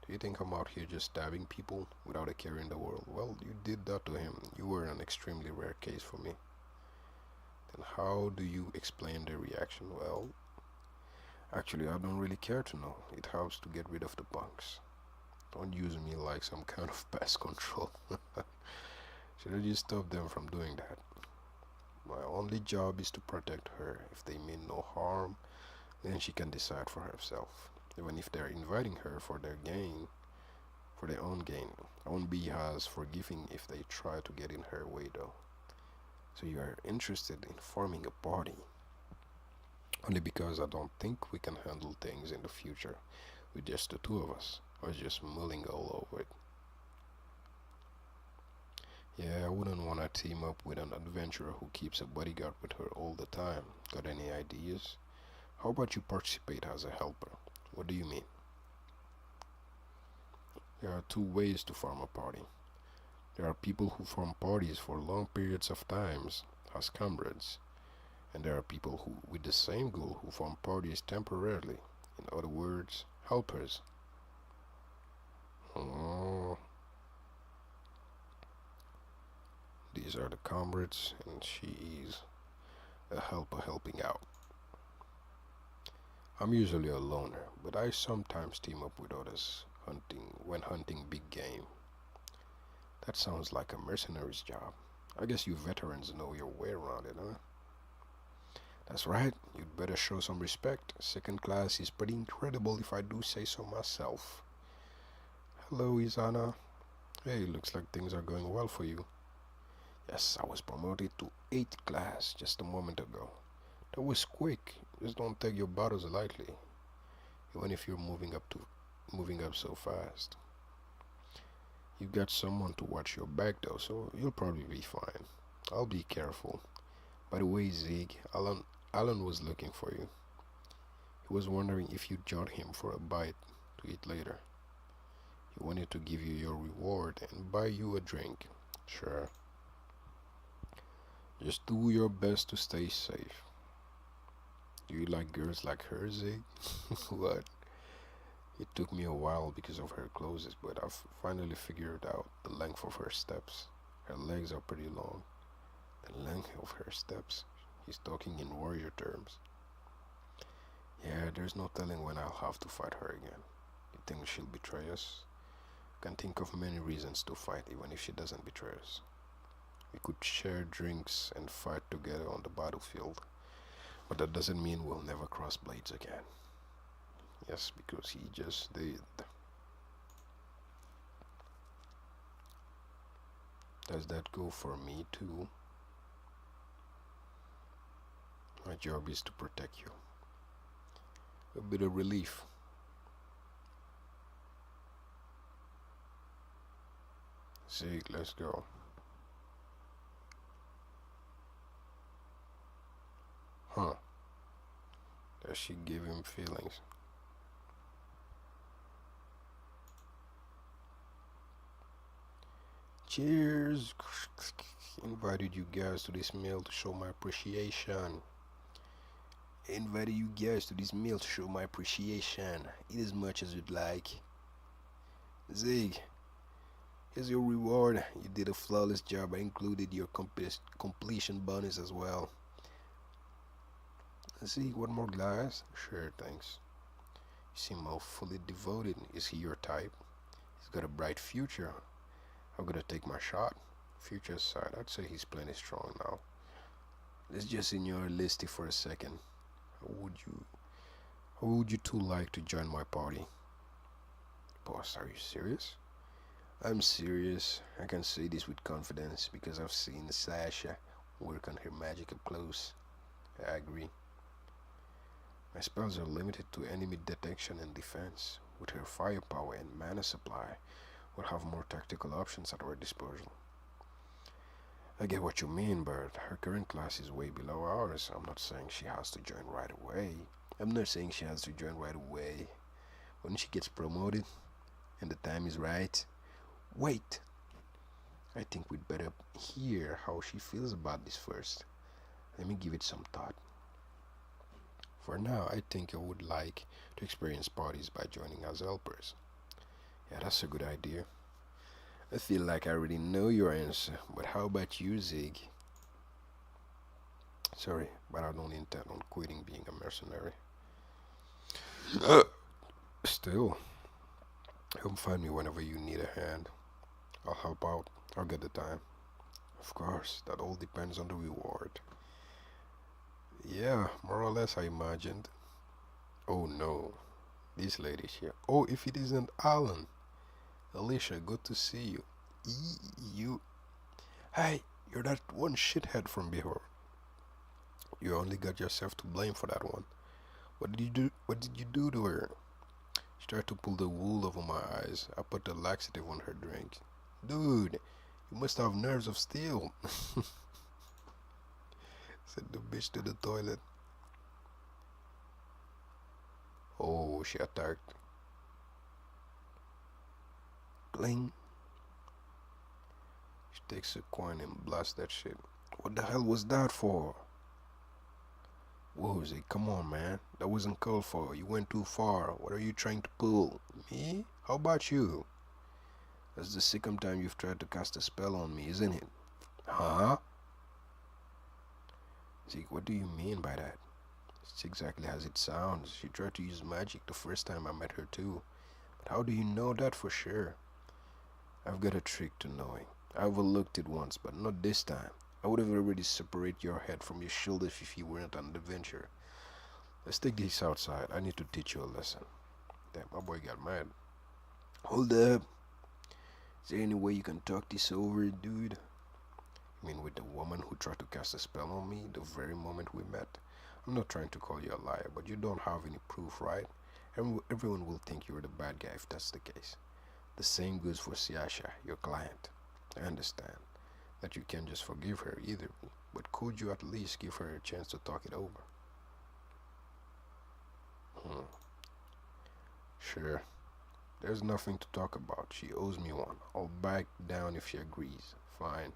Do you think I'm out here just stabbing people without a care in the world? Well, you did that to him. You were an extremely rare case for me. Then how do you explain the reaction? Well, actually, I don't really care to know. It helps to get rid of the punks. Don't use me like some kind of pest control. Should I just stop them from doing that? My only job is to protect her. If they mean no harm, then she can decide for herself. Even if they're inviting her for their gain, for their own gain, I won't be as forgiving if they try to get in her way though. So you are interested in forming a party? Only because I don't think we can handle things in the future with just the two of us. I was just mulling all over it. Yeah, I wouldn't want to team up with an adventurer who keeps a bodyguard with her all the time. Got any ideas? How about you participate as a helper? What do you mean? There are two ways to form a party. There are people who form parties for long periods of times as comrades, and there are people who, with the same goal, who form parties temporarily. In other words, helpers. Oh, these are the comrades, and she is a helper helping out. I'm usually a loner, but I sometimes team up with others when hunting big game. That sounds like a mercenary's job. I guess you veterans know your way around it, huh? That's right, you'd better show some respect. Second class is pretty incredible if I do say so myself. Hello, Izana. Hey, looks like things are going well for you. Yes, I was promoted to 8th class just a moment ago. That was quick. Just don't take your battles lightly, even if you're moving up so fast. You've got someone to watch your back though, so you'll probably be fine. I'll be careful. By the way, Zig, Alan was looking for you. He was wondering if you'd join him for a bite to eat later. He wanted to give you your reward and buy you a drink. Sure. Just do your best to stay safe. Do you like girls like her, Zig? What? It took me a while because of her clothes, but I've finally figured out the length of her steps. Her legs are pretty long. The length of her steps. He's talking in warrior terms. Yeah, there's no telling when I'll have to fight her again. You think she'll betray us? I can think of many reasons to fight, even if she doesn't betray us. We could share drinks and fight together on the battlefield, but that doesn't mean we'll never cross blades again. Yes, because he just did. Does that go for me too? My job is to protect you. A bit of relief. Zig, let's go. Huh. Does she give him feelings? Cheers! Invited you guys to this meal to show my appreciation. Invited you guys to this meal to show my appreciation. Eat as much as you'd like. Zig, here's your reward. You did a flawless job. I included your completion bonus as well. Zig, one more glass? Sure, thanks. You seem awfully devoted. Is he your type? He's got a bright future. I'm gonna take my shot. Future aside, I'd say he's plenty strong now. Let's just ignore Listy for a second. How would you two like to join my party? Boss, are you serious? I'm serious. I can say this with confidence because I've seen Sasha work on her magic up close. I agree. My spells are limited to enemy detection and defense, With her firepower and mana supply, we'll have more tactical options at our disposal. I get what you mean, but her current class is way below ours. I'm not saying she has to join right away. When she gets promoted and the time is right. Wait, I think we'd better hear how she feels about this first. Let me give it some thought. For now, I think I would like to experience parties by joining as helpers. Yeah, that's a good idea. I feel like I already know your answer, but how about you, Zig? Sorry, but I don't intend on quitting being a mercenary. Still, come find me whenever you need a hand. I'll help out. I'll get the time. Of course, that all depends on the reward. Yeah, more or less I imagined. Oh no, this lady's here. Oh, if it isn't Alan. Alicia, good to see you. You. Hey, you're that one shithead from before. You only got yourself to blame for that one. What did you do? What did you do to her? She tried to pull the wool over my eyes. I put the laxative on her drink. Dude, you must have nerves of steel. Said the bitch to the toilet. Oh, she attacked. Bling. She takes a coin and blasts that shit. What the hell was that for? Whoa, Zay, come on, man. That wasn't called for. You went too far. What are you trying to pull? Me? How about you? That's the second time you've tried to cast a spell on me, isn't it? Huh? Zeke, what do you mean by that? It's exactly as it sounds. She tried to use magic the first time I met her too. But how do you know that for sure? I've got a trick to knowing. I overlooked it once, but not this time. I would have already separated your head from your shoulders if you weren't on an adventure. Let's take this outside. I need to teach you a lesson. Damn, my boy got mad. Hold up. Is there any way you can talk this over, dude? I mean, with the woman who tried to cast a spell on me the very moment we met? I'm not trying to call you a liar, but you don't have any proof, right? Everyone will think you're the bad guy if that's the case. The same goes for Siasha, your client. I understand that you can't just forgive her either, but could you at least give her a chance to talk it over? Sure. There's nothing to talk about. She owes me one. I'll back down if she agrees. Fine.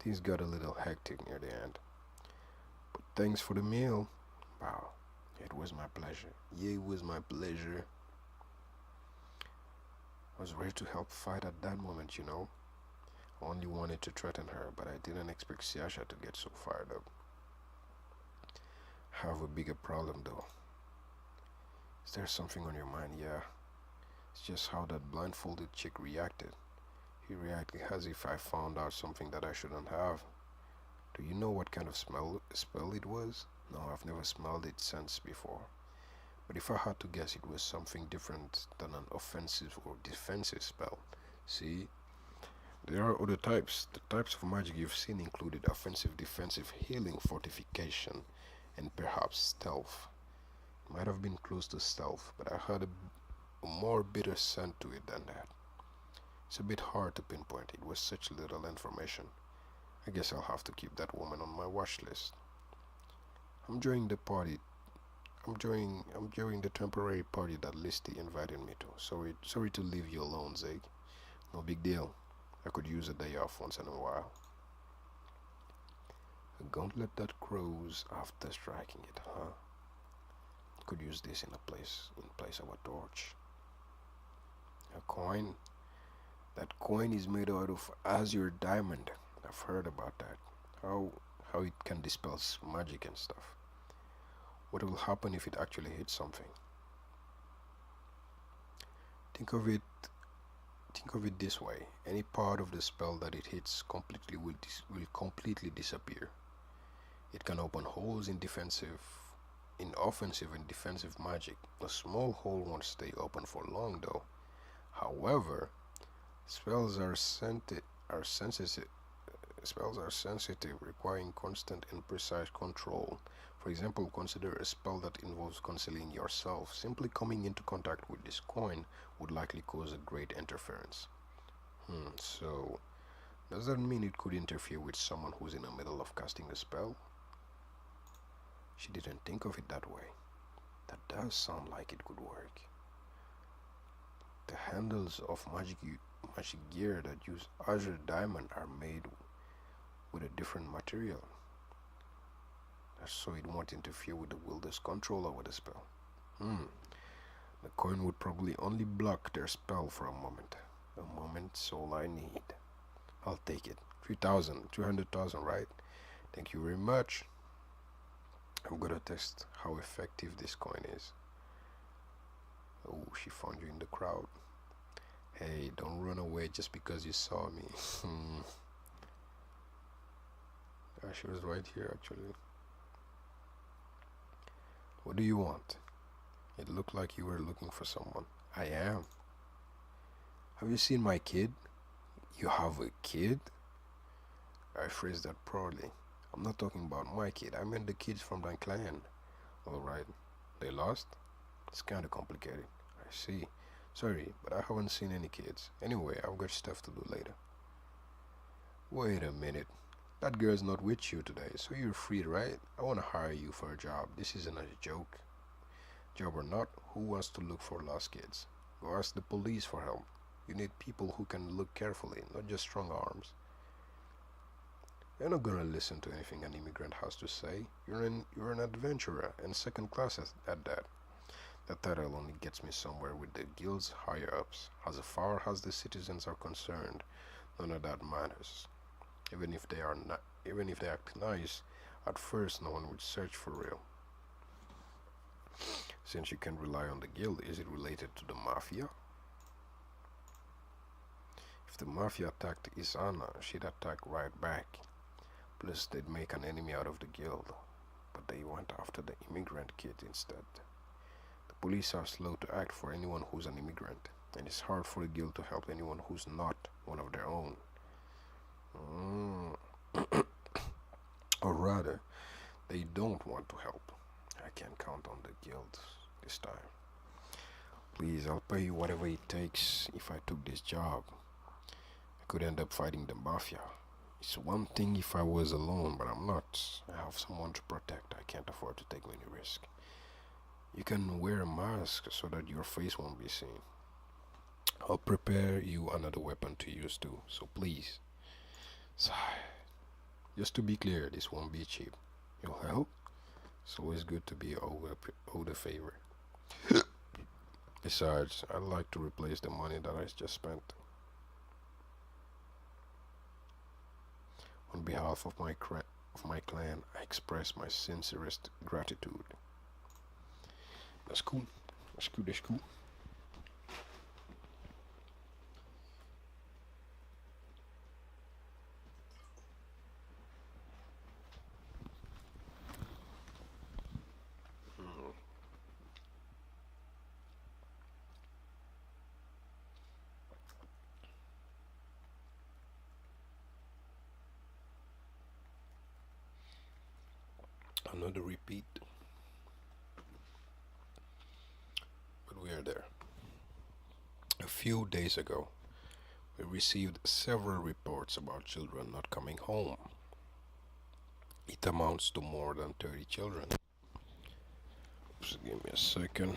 Things got a little hectic near the end. But thanks for the meal. Wow. It was my pleasure. Yeah, it was my pleasure. I was ready to help fight at that moment, you know. I only wanted to threaten her, but I didn't expect Siasha to get so fired up. I have a bigger problem though. Is there something on your mind? Yeah. It's just how that blindfolded chick reacted. He reacted as if I found out something that I shouldn't have. Do you know what kind of spell it was? No, I've never smelled it since before. But if I had to guess, it was something different than an offensive or defensive spell. See? There are other types. The types of magic you've seen included offensive, defensive, healing, fortification, and perhaps stealth. It might have been close to stealth, but I had a more bitter scent to it than that. It's a bit hard to pinpoint. It was such little information. I guess I'll have to keep that woman on my watch list. I'm joining the party. I'm joining the temporary party that Listy invited me to. Sorry to leave you alone, Zig. No big deal. I could use a day off once in a while. A gauntlet that grows after striking it, huh? Could use this in place of a torch. A coin. That coin is made out of azure diamond. I've heard about that. How it can dispel magic and stuff. What will happen if it actually hits something? Think of it this way. Any part of the spell that it hits completely will completely disappear. It can open holes in offensive and defensive magic. A small hole won't stay open for long though. However, spells are sensitive Spells are sensitive, requiring constant and precise control. For example, consider a spell that involves concealing yourself. Simply coming into contact with this coin would likely cause a great interference. So, does that mean it could interfere with someone who's in the middle of casting a spell? She didn't think of it that way. That does sound like it could work. The handles of magic gear that use azure diamond are made with a different material, so it won't interfere with the wielder's control over the spell. The coin would probably only block their spell for a moment. A moment's all I need. I'll take it. 300,000, right? Thank you very much. I'm gonna test how effective this coin is. Oh, she found you in the crowd. Hey, don't run away just because you saw me. She was right here actually. What do you want? It looked like you were looking for someone. I am. Have you seen my kid? You have a kid? I phrased that proudly. I'm not talking about my kid. I meant the kids from my clan. Alright. They lost? It's kinda complicated. I see. Sorry, but I haven't seen any kids. Anyway, I've got stuff to do later. Wait a minute. That girl's not with you today, so you're free, right? I want to hire you for a job. This isn't a joke. Job or not, who wants to look for lost kids? Go ask the police for help. You need people who can look carefully, not just strong arms. You're not gonna listen to anything an immigrant has to say. You're an adventurer, and second class at that. That title only gets me somewhere with the guild's higher ups. As far as the citizens are concerned, none of that matters. Even if they act nice, at first no one would search for real. Since you can rely on the guild, is it related to the mafia? If the mafia attacked Isana, she'd attack right back. Plus, they'd make an enemy out of the guild. But they went after the immigrant kid instead. The police are slow to act for anyone who's an immigrant, and it's hard for the guild to help anyone who's not one of their own. Or rather, they don't want to help. I can't count on the guild this time. Please, I'll pay you whatever it takes if I took this job. I could end up fighting the mafia. It's one thing if I was alone, but I'm not. I have someone to protect. I can't afford to take many risks. You can wear a mask so that your face won't be seen. I'll prepare you another weapon to use too, so please. Sigh. Just to be clear, this won't be cheap. You'll help? It's always good to be owed a favor. Besides, I'd like to replace the money that I just spent. On behalf of my clan, I express my sincerest gratitude. That's cool. That's cool. That's cool. Another repeat. But we are there. A few days ago, we received several reports about children not coming home. It amounts to more than 30 children. Just give me a second.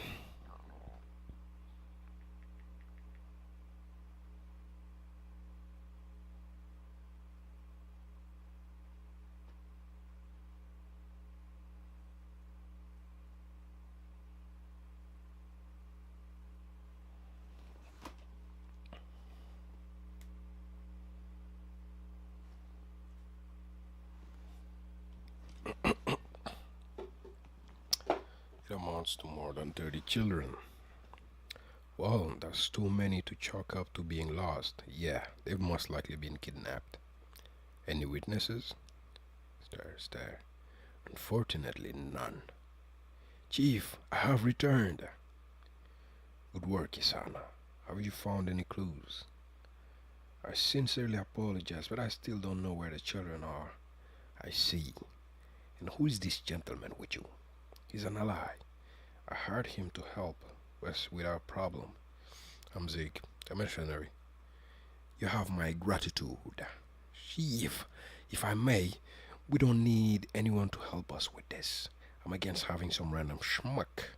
It amounts to more than 30 children. Well, that's too many to chalk up to being lost. Yeah, they've most likely been kidnapped. Any witnesses? Stare. Unfortunately, none. Chief, I have returned. Good work, Isana. Have you found any clues? I sincerely apologize, but I still don't know where the children are. I see. And who is this gentleman with you? He's an ally. I hired him to help us with our problem. I'm Zeke, a mercenary. You have my gratitude. Chief, if I may, we don't need anyone to help us with this. I'm against having some random schmuck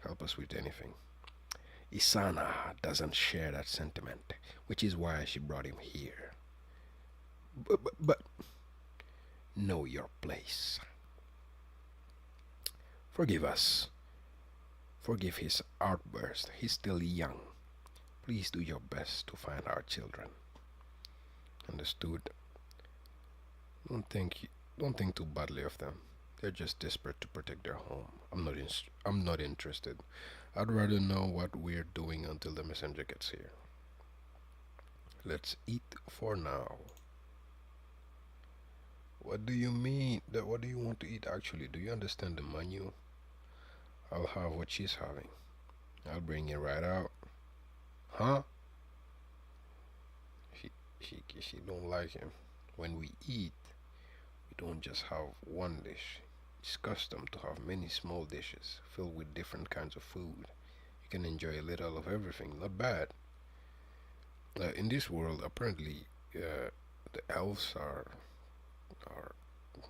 help us with anything. Isana doesn't share that sentiment, which is why she brought him here. But know your place. Forgive us. Forgive his outburst. He's still young. Please do your best to find our children. Understood. Don't think too badly of them. They're just desperate to protect their home. I'm not interested. I'd rather know what we're doing until the messenger gets here. Let's eat for now. What do you mean? What do you want to eat actually? Do you understand the menu? I'll have what she's having. I'll bring it right out. Huh? She don't like him. When we eat, we don't just have one dish. It's custom to have many small dishes filled with different kinds of food. You can enjoy a little of everything. Not bad. In this world, apparently, the elves are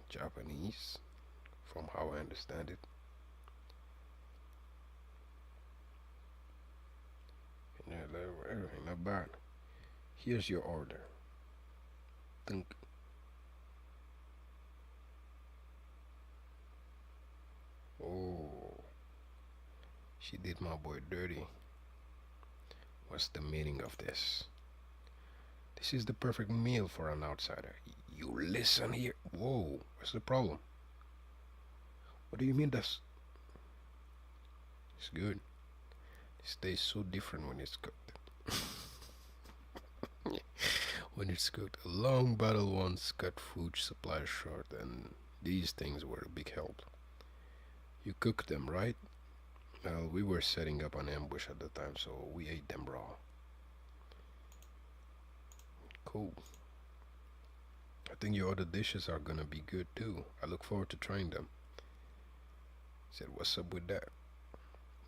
Japanese, from how I understand it. Yeah, everything not bad. Here's your order. Think. Oh, she did my boy dirty. What's the meaning of this? This is the perfect meal for an outsider. You listen here. Whoa, what's the problem? What do you mean that's... It's good. It tastes so different when it's cooked. When it's cooked, a long battle once cut food supply short, and these things were a big help. You cooked them, right? Well, we were setting up an ambush at the time, so we ate them raw. Cool. I think your other dishes are gonna be good too. I look forward to trying them. Said, what's up with that?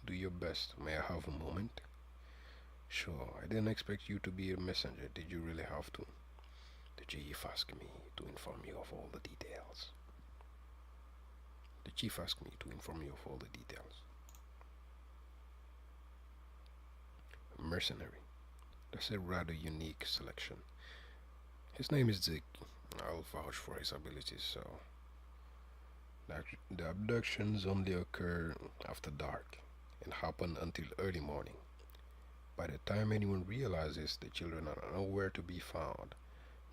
Do your best. May I have a moment? Sure, I didn't expect you to be a messenger. Did you really have to? The chief asked me to inform you of all the details. The chief asked me to inform you of all the details. Mercenary. That's a rather unique selection. His name is Zeke. I'll vouch for his abilities, so... The abductions only occur after dark and happen until early morning. By the time anyone realizes the children are nowhere to be found,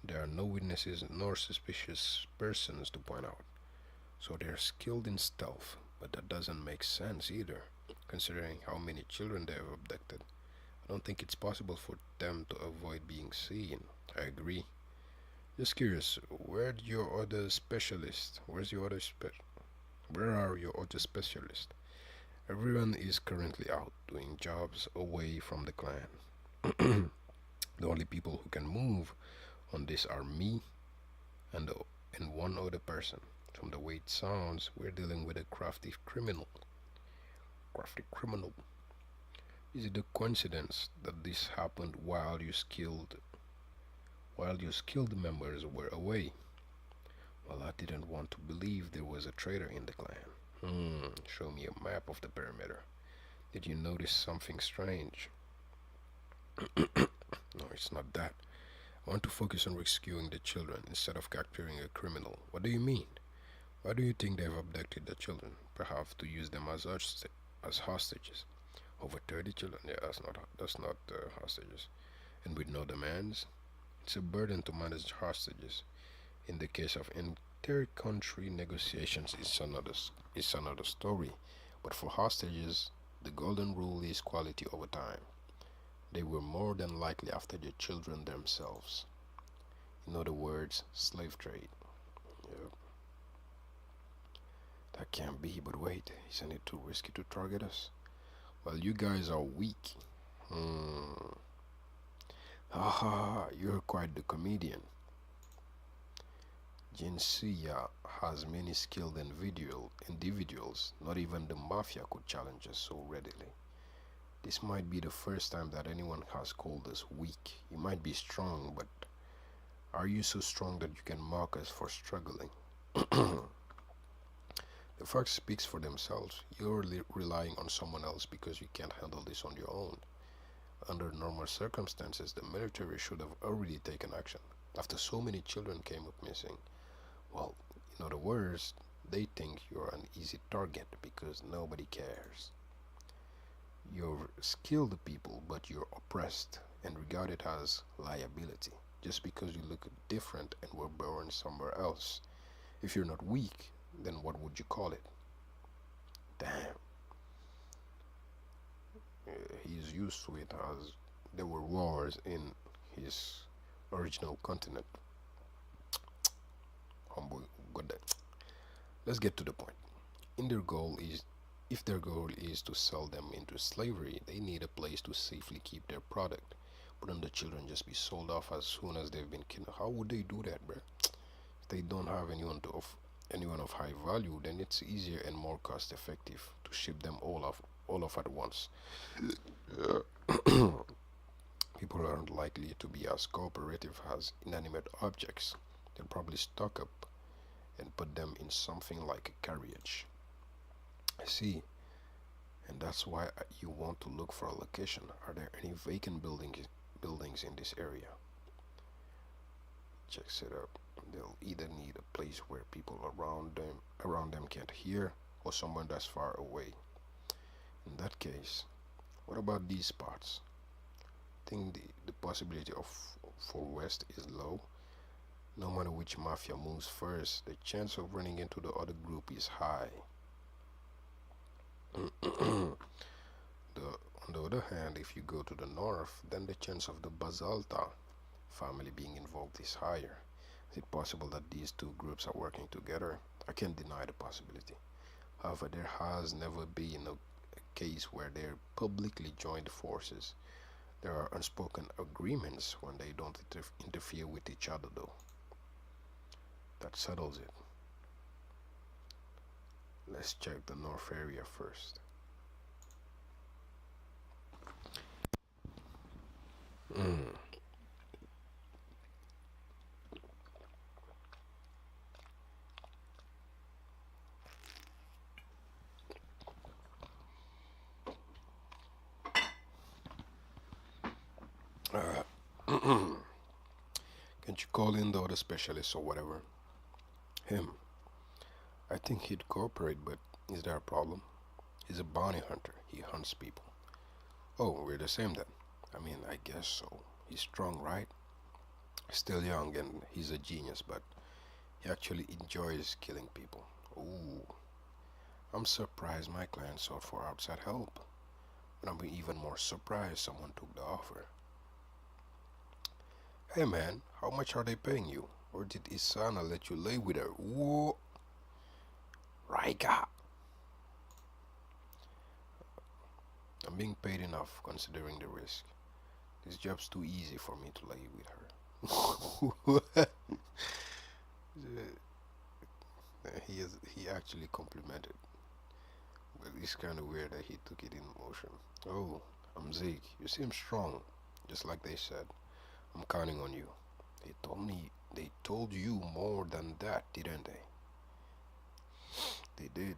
there are no witnesses nor suspicious persons to point out. So they're skilled in stealth, but that doesn't make sense either, considering how many children they have abducted. I don't think it's possible for them to avoid being seen. I agree. Just curious, where's your other specialist? Where are your other specialists? Everyone is currently out doing jobs away from the clan. The only people who can move on this are me and one other person. From the way it sounds, we're dealing with a crafty criminal. Crafty criminal. Is it a coincidence that this happened while your skilled members were away? Well, I didn't want to believe there was a traitor in the clan. Show me a map of the perimeter. Did you notice something strange? No, it's not that. I want to focus on rescuing the children instead of capturing a criminal. What do you mean? Why do you think they've abducted the children? Perhaps to use them as hostages. Over 30 children? Yeah, that's not hostages. And with no demands? It's a burden to manage hostages. In the case of inter-country negotiations, it's another story. But for hostages, the golden rule is quality over time. They were more than likely after the children themselves. In other words, slave trade. Yep. That can't be, but wait, isn't it too risky to target us? Well, you guys are weak. Haha, you're quite the comedian. Jinsia has many skilled individuals. Not even the mafia could challenge us so readily. This might be the first time that anyone has called us weak. You might be strong, but are you so strong that you can mock us for struggling? The facts speaks for themselves. You're relying on someone else because you can't handle this on your own. Under normal circumstances, the military should have already taken action. After so many children came up missing, well, in other words, they think you're an easy target because nobody cares. You're skilled people, but you're oppressed and regarded as liability just because you look different and were born somewhere else. If you're not weak, then what would you call it? Damn. He's used to it as there were wars in his original continent. Humble, got that. Let's get to the point. In their goal is If their goal is to sell them into slavery, they need a place to safely keep their product. Wouldn't the children just be sold off as soon as they've been killed? How would they do that, bruh? If they don't have anyone of high value, then it's easier and more cost effective to ship them all off at once. People aren't likely to be as cooperative as inanimate objects. They'll probably stock up and put them in something like a carriage. I see, and that's why you want to look for a location. Are there any vacant buildings in this area? Checks it up. They'll either need a place where people around them can't hear, or someone that's far away. In that case, what about these spots? I think the possibility of for West is low. No matter which mafia moves first, the chance of running into the other group is high. On the other hand, if you go to the north, then the chance of the Basalta family being involved is higher. Is it possible that these two groups are working together? I can't deny the possibility. However, there has never been a case where they publicly joined forces. There are unspoken agreements when they don't interfere with each other, though. That settles it. Let's check the north area first. Mm. Uh, can't you call in the other specialist or whatever? Him. I think he'd cooperate, but is there a problem? He's a bounty hunter. He hunts people. Oh, we're the same then. I mean, I guess so. He's strong, right? Still young and he's a genius, but he actually enjoys killing people. Ooh, I'm surprised my client sought for outside help. But I'm even more surprised someone took the offer. Hey man, how much are they paying you? Or did Isana let you lay with her? Whoa, Raika! I'm being paid enough considering the risk. This job's too easy for me to lay with her. He actually complimented. But it's kind of weird that he took it in motion. Oh, I'm Zeke. You seem strong, just like they said. I'm counting on you. They told you more than that, didn't they? They did.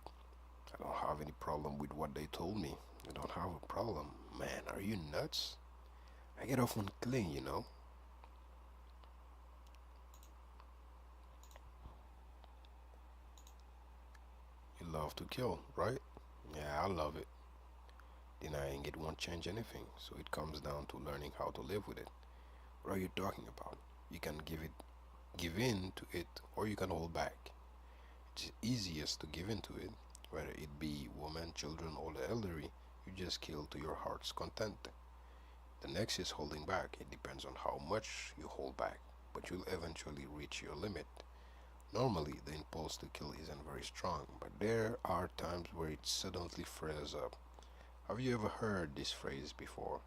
I don't have any problem with what they told me. I don't have a problem. Man, are you nuts? I get off on clean, you know. You love to kill, right? Yeah, I love it. Denying it won't change anything, so it comes down to learning how to live with it. What are you talking about? You can give in to it, or you can hold back. It's easiest to give in to it, whether it be women, children, or the elderly. You just kill to your heart's content. The next is holding back. It depends on how much you hold back, but you'll eventually reach your limit. Normally, the impulse to kill isn't very strong, but there are times where it suddenly flares up. Have you ever heard this phrase before?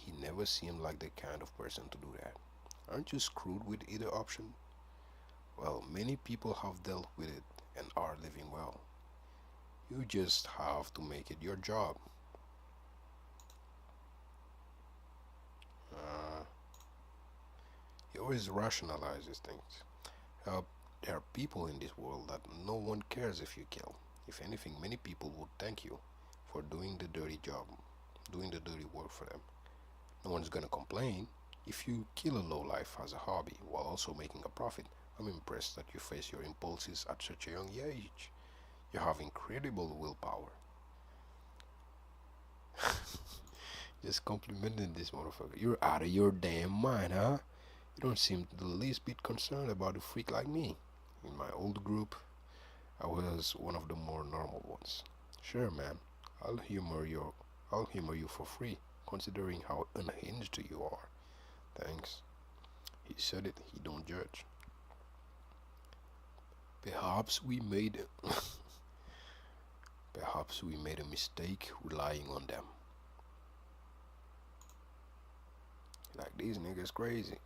He never seemed like the kind of person to do that. Aren't you screwed with either option? Well, many people have dealt with it and are living well. You just have to make it your job. Uh, he always rationalizes things. Uh, there are people in this world that no one cares if you kill. If anything, many people would thank you for doing the dirty job, doing the dirty work for them. No one's gonna complain if you kill a lowlife as a hobby while also making a profit. I'm impressed that you face your impulses at such a young age. You have incredible willpower. Just complimenting this motherfucker. You're out of your damn mind, huh? You don't seem the least bit concerned about a freak like me. In my old group, I was one of the more normal ones. Sure, man. I'll humor you. I'll humor you for free, considering how unhinged you are. Thanks. He said it. He don't judge. Perhaps we made perhaps we made a mistake relying on them. Like these niggas crazy.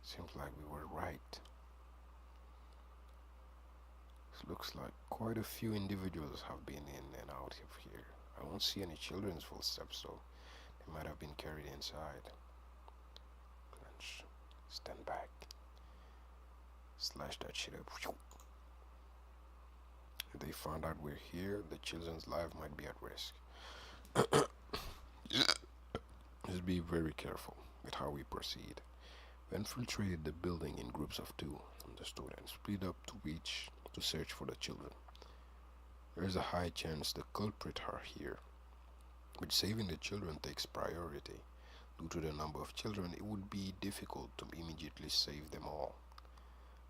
Seems like we were right. It looks like quite a few individuals have been in and out of here. I don't see any children's footsteps, so they might have been carried inside. Clench. Stand back. Slash that shit up. If they find out we're here, the children's life might be at risk. Just be very careful with how we proceed. We infiltrated the building in groups of two, understood, and split up to search for the children. There is a high chance the culprit are here, but saving the children takes priority. Due to the number of children, it would be difficult to immediately save them all.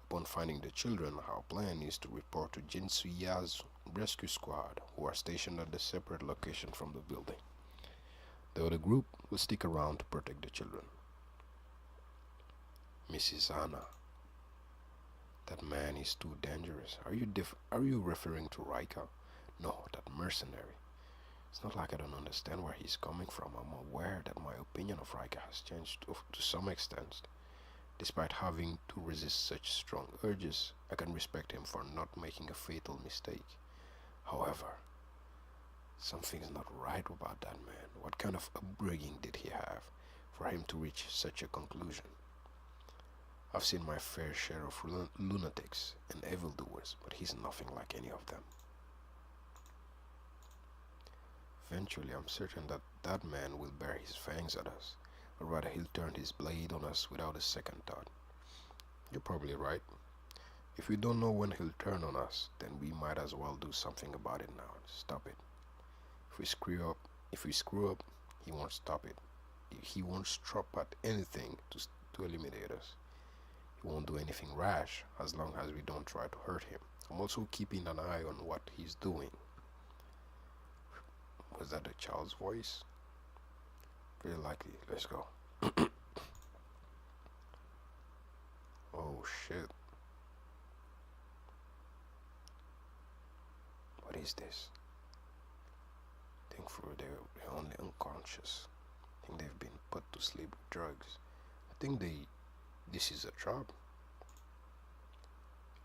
Upon finding the children, our plan is to report to Jinsuya's rescue squad, who are stationed at a separate location from the building. The other group will stick around to protect the children. Mrs. Anna, that man is too dangerous. Are you referring to Rika? No, that mercenary. It's not like I don't understand where he's coming from. I'm aware that my opinion of Rika has changed to some extent. Despite having to resist such strong urges, I can respect him for not making a fatal mistake. However, something's not right about that man. What kind of upbringing did he have for him to reach such a conclusion? I've seen my fair share of lunatics and evildoers, but he's nothing like any of them. Eventually, I'm certain that that man will bear his fangs at us, or rather he'll turn his blade on us without a second thought. You're probably right. If we don't know when he'll turn on us, then we might as well do something about it now. Stop it. If we screw up, he won't stop it. He won't stop at anything to eliminate us. He won't do anything rash as long as we don't try to hurt him. I'm also keeping an eye on what he's doing. Was that a child's voice? Very likely. Let's go. Oh shit. What is this? Thankfully they're only unconscious. I think they've been put to sleep with drugs. I think this is a trap.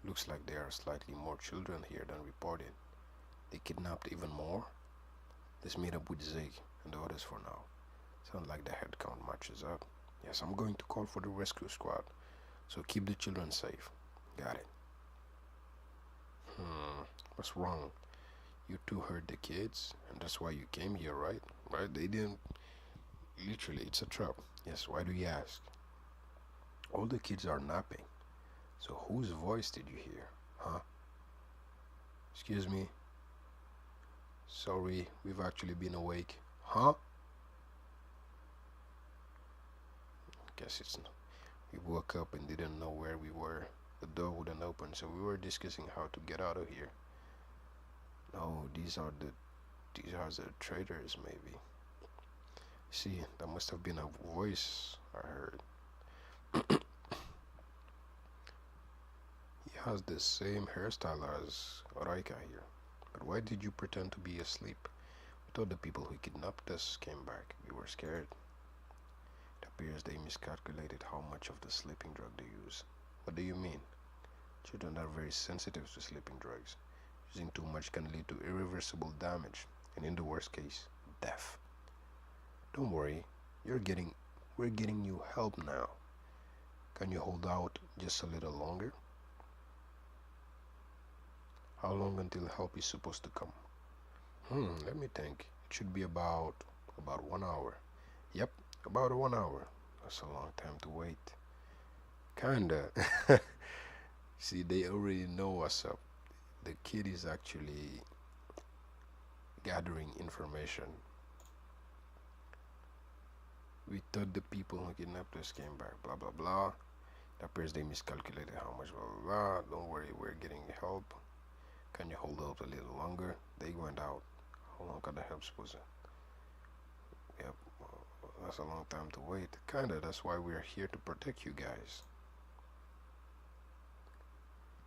Looks like there are slightly more children here than reported. They kidnapped even more? Let's meet up with Zig and the others for now. Sounds like the head count matches up. Yes, I'm going to call for the rescue squad, so keep the children safe. Got it. What's wrong? You two heard the kids, and that's why you came here, right? Right? They didn't... Literally, it's a trap. Yes, why do you ask? All the kids are napping. So whose voice did you hear? Huh? Excuse me? Sorry, we've actually been awake. Huh? Guess it's not. We woke up and didn't know where we were. The door wouldn't open, so we were discussing how to get out of here. No, these are the traders, maybe. See, that must have been a voice I heard. He has the same hairstyle as Raika here. But why did you pretend to be asleep? We thought the people who kidnapped us came back. We were scared. It appears they miscalculated how much of the sleeping drug they use. What do you mean? Children are very sensitive to sleeping drugs. Using too much can lead to irreversible damage, and in the worst case, death. Don't worry, we're getting you help now. Can you hold out just a little longer? How long until help is supposed to come? Let me think. It should be about 1 hour. Yep, about 1 hour. That's a long time to wait. Kinda. See, they already know what's up. The kid is actually gathering information. We thought the people who kidnapped us came back, blah blah blah. It appears they miscalculated how much, blah blah blah. Don't worry, we're getting help. Can you hold up a little longer? They went out. How long can the help supposed to? Yep, that's a long time to wait. Kinda, that's why we're here to protect you guys.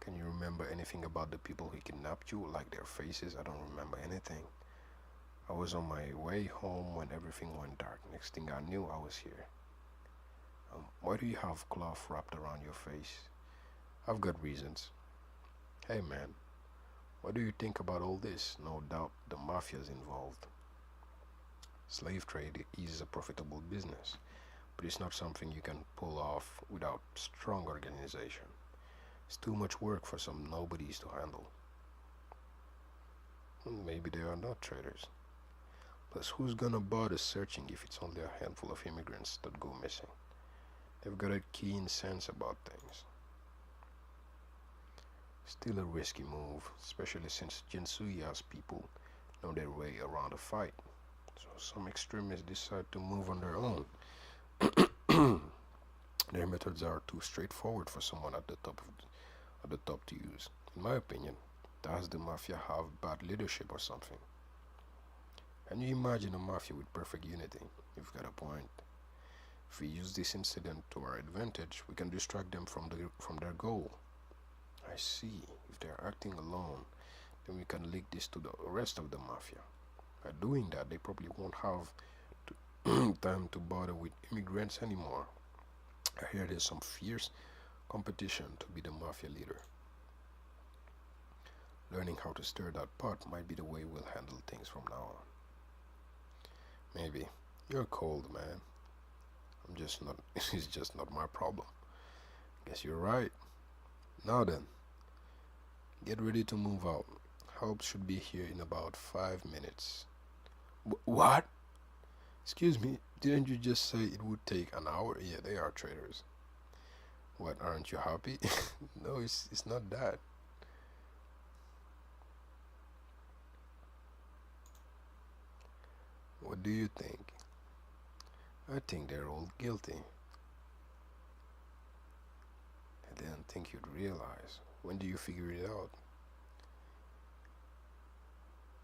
Can you remember anything about the people who kidnapped you, like their faces? I don't remember anything. I was on my way home when everything went dark. Next thing I knew, I was here. Why do you have cloth wrapped around your face? I've got reasons. Hey man, what do you think about all this? No doubt the mafia's involved. Slave trade is a profitable business, but it's not something you can pull off without strong organization. It's too much work for some nobodies to handle. Maybe they are not traders. Plus, who's gonna bother searching if it's only a handful of immigrants that go missing? They've got a keen sense about things. Still a risky move, especially since Jinsuya's people know their way around a fight. So some extremists decide to move on their own. Their methods are too straightforward for someone at the top to use. In my opinion, does the mafia have bad leadership or something? Can you imagine a mafia with perfect unity? You've got a point. If we use this incident to our advantage, we can distract them from their goal. I see. If they're acting alone, then we can leak this to the rest of the mafia. By doing that, they probably won't have time to bother with immigrants anymore. I hear there's some fierce competition to be the mafia leader. Learning how to stir that pot might be the way we'll handle things from now on. Maybe. You're cold, man. It's just not my problem. Guess you're right. Now then, get ready to move out. Help should be here in about 5 minutes. What? Excuse me, didn't you just say it would take an hour? Yeah, they are traitors. What, aren't you happy? No, it's not that. What do you think? I think they're all guilty. I didn't think you'd realize. When do you figure it out?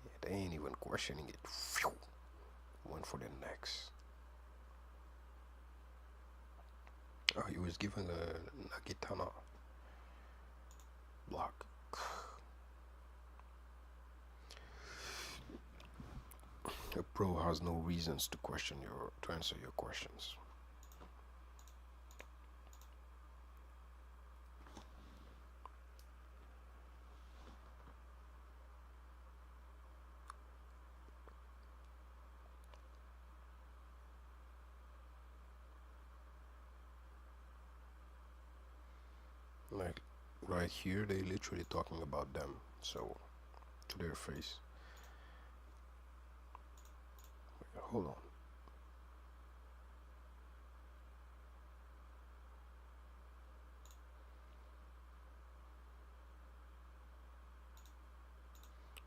Yeah, they ain't even questioning it. Phew. Went for the necks. Oh, he was given a Nagitana block. A pro has no reasons to answer your questions. Like right here, they literally talking about them, so to their face. Wait, hold on.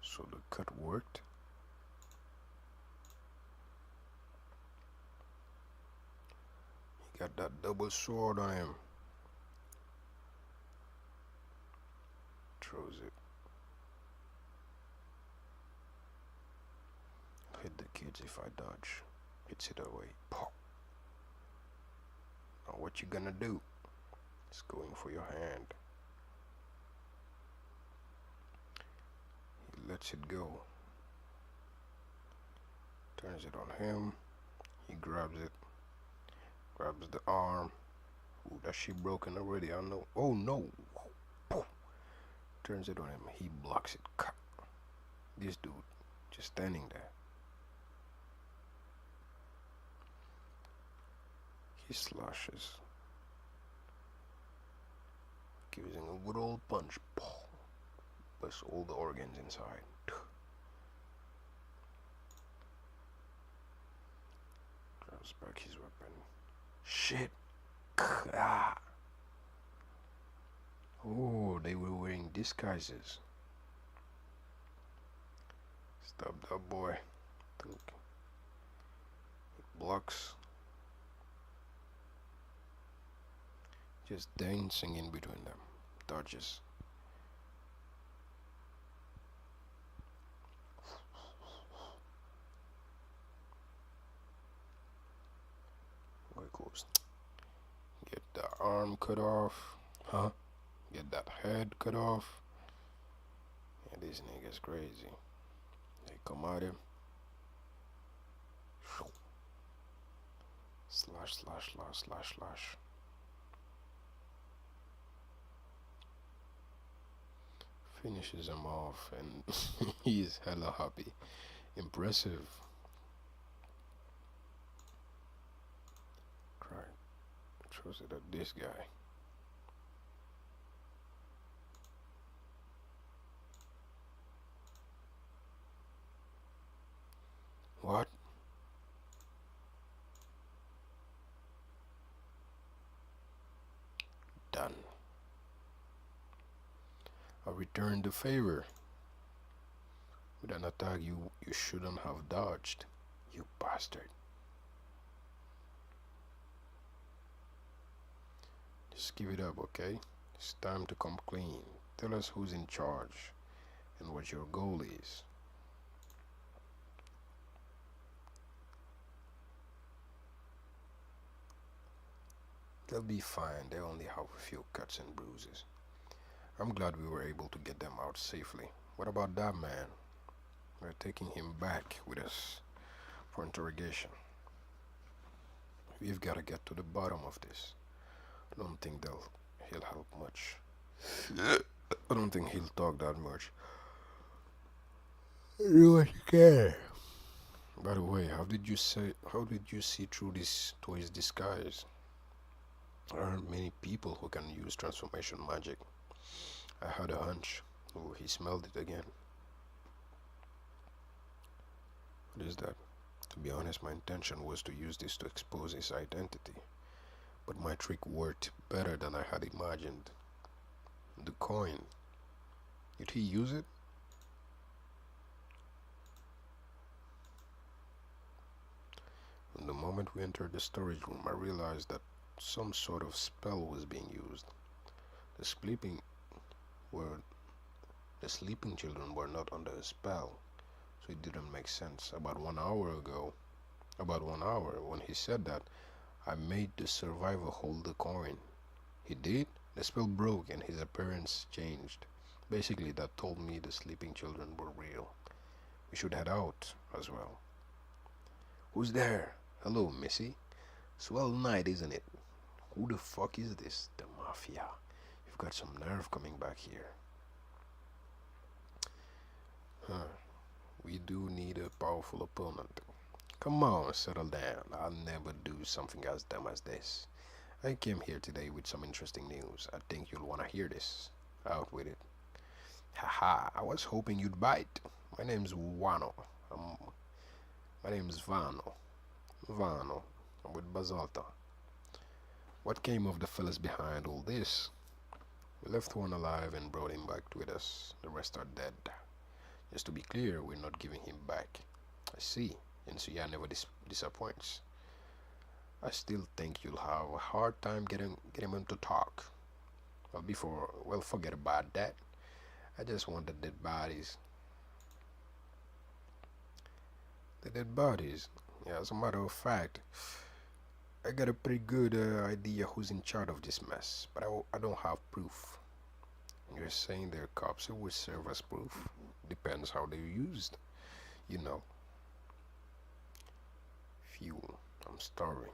So the cut worked. He got that double sword on him. Throws it. Hit the kids if I dodge. Hits it away. Pop. Now what you gonna do? It's going for your hand. He lets it go. Turns it on him. He grabs it. Grabs the arm. Ooh, that shit broken already. I know. Oh no. Boom. Turns it on him. He blocks it. This dude just standing there. He slashes. Gives him a good old punch. Busts all the organs inside. Grabs back his weapon. Shit. Ah. Oh, they were wearing disguises. Stop that boy. Think. Blocks. Just dancing in between them. Dodges. Goes. Get the arm cut off. Huh? Get that head cut off. Yeah, this nigga's crazy. They come at him. Slash, slash, slash, slash, slash. Finishes him off, and he's hella happy. Impressive. Cry. Throws it at this guy. What? Done. I returned the favor with an attack you shouldn't have dodged, you bastard. Just give it up, okay? It's time to come clean. Tell us who's in charge and what your goal is. They'll be fine. They only have a few cuts and bruises. I'm glad we were able to get them out safely. What about that man? We're taking him back with us for interrogation. We've got to get to the bottom of this. I don't think he'll help much. I don't think he'll talk that much. Do what you can. By the way, how did you see through this to his disguise? There aren't many people who can use transformation magic. I had a hunch. Oh, he smelled it again. What is that? To be honest, my intention was to use this to expose his identity. But my trick worked better than I had imagined. The coin. Did he use it? From the moment we entered the storage room, I realized that some sort of spell was being used. The sleeping children were not under a spell, so it didn't make sense. About 1 hour, when he said that, I made the survivor hold the coin. He did? The spell broke and his appearance changed. Basically, that told me the sleeping children were real. We should head out as well. Who's there? Hello, Missy. Swell night, isn't it? Who the fuck is this? The Mafia. You've got some nerve coming back here. Huh. We do need a powerful opponent. Come on, settle down. I'll never do something as dumb as this. I came here today with some interesting news. I think you'll want to hear this. Out with it. Haha, I was hoping you'd bite. My name's Wano. My name's Vano. I'm with Basalta. What came of the fellas behind all this? We left one alive and brought him back with us. The rest are dead. Just to be clear, we're not giving him back. I see. And Suya never disappoints. I still think you'll have a hard time getting him to talk. Well, forget about that. I just want the dead bodies. The dead bodies? Yeah, as a matter of fact, I got a pretty good idea who's in charge of this mess, but I don't have proof. You're saying they're cops who would serve as proof? Depends how they're used, you know. fuel. I'm starving.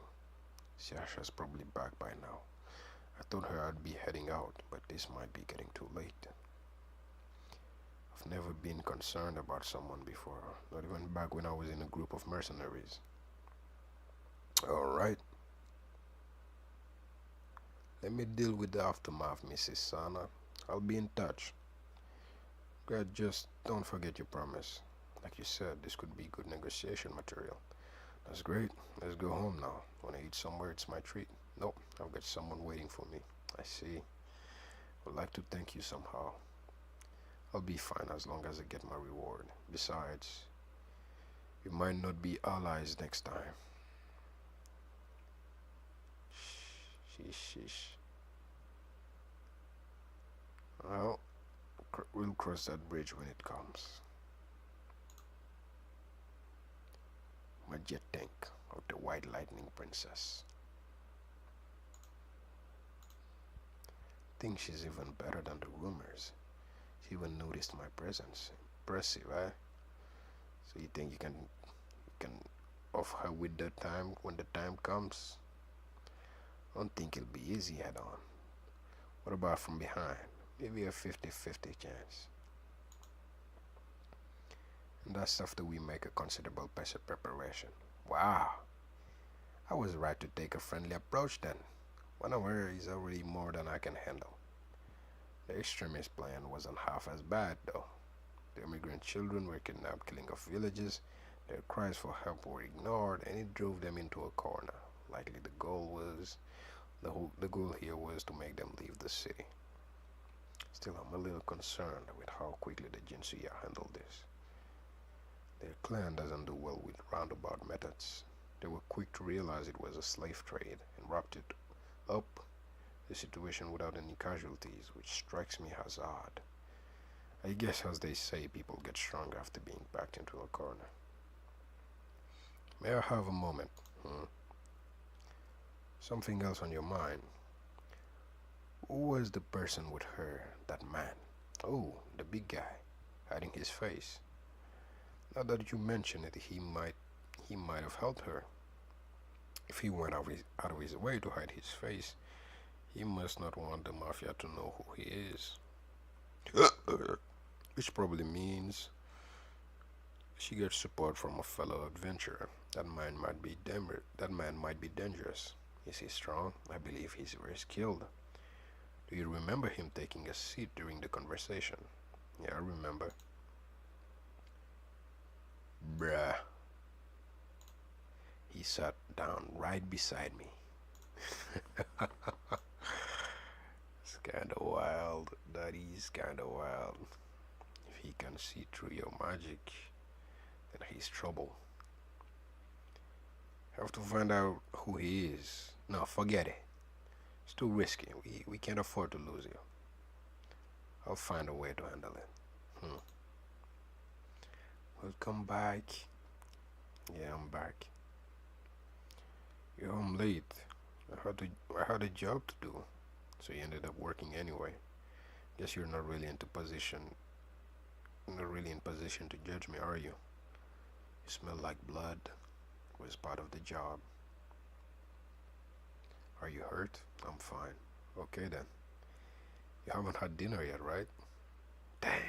Sasha's probably back by now. I told her I'd be heading out, but this might be getting too late. I've never been concerned about someone before, not even back when I was in a group of mercenaries. Alright, let me deal with the aftermath, Mrs. Sana. I'll be in touch. God, just don't forget your promise. Like you said, this could be good negotiation material. That's great. Let's go home now. Wanna eat somewhere? It's my treat. Nope, I've got someone waiting for me. I see. Would like to thank you somehow. I'll be fine as long as I get my reward. Besides, we might not be allies next time. Sheesh. Well, we'll cross that bridge when it comes. What do you think of the White Lightning Princess? Think she's even better than the rumors. She even noticed my presence. Impressive, eh? So you think you can off her with the time when the time comes? I don't think it'll be easy head on. What about from behind? Maybe a 50-50 chance. And that's after we make a considerable pace of preparation. Wow! I was right to take a friendly approach then. 1 hour is already more than I can handle. The extremist plan wasn't half as bad though. The immigrant children were kidnapped, killing off villages. Their cries for help were ignored, and it drove them into a corner. Likely the goal here was to make them leave the city. Still, I'm a little concerned with how quickly the Jinsuya handled this. Their clan doesn't do well with roundabout methods. They were quick to realize it was a slave trade and wrapped it up the situation without any casualties, which strikes me as odd. I guess, as they say, people get stronger after being backed into a corner. May I have a moment? Something else on your mind? Who was the person with her, that man? Oh, the big guy, hiding his face. Now that you mention it, he might have helped her. If he went out of his way to hide his face, he must not want the mafia to know who he is. Which probably means she gets support from a fellow adventurer. That man might be dangerous. Is he strong? I believe he's very skilled. Do you remember him taking a seat during the conversation? Yeah, I remember. Bruh. He sat down right beside me. It's kinda wild. That is kinda wild. If he can see through your magic, then he's trouble. Have to find out who he is. No, forget it. It's too risky. We can't afford to lose you. I'll find a way to handle it. Welcome back. Yeah, I'm back. You're home late. I had a job to do, so you ended up working anyway. Guess you're not really in position to judge me, are you? You smell like blood. It was part of the job. Are you hurt? I'm fine. Okay then. You haven't had dinner yet, right? Damn.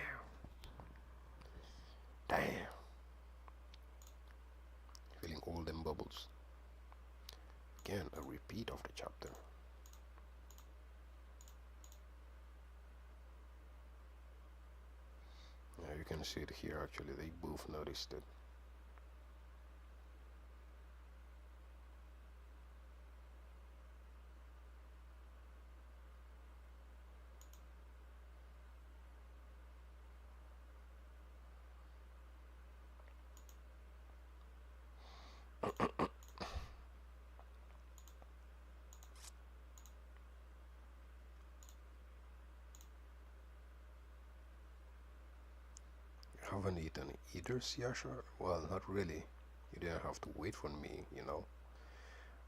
Feeling all them bubbles. Again, a repeat of the chapter. Yeah, you can see it here actually. They both noticed it. Haven't eaten either, Siasha? Well, not really. You didn't have to wait for me, you know.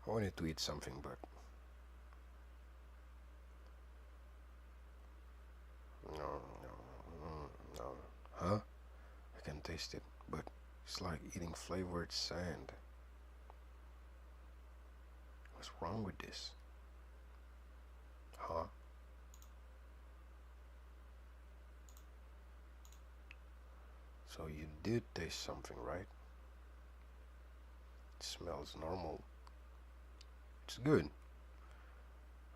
I wanted to eat something, but no. Huh? I can taste it, but it's like eating flavored sand. What's wrong with this? Huh? So you did taste something, right? It smells normal. It's good.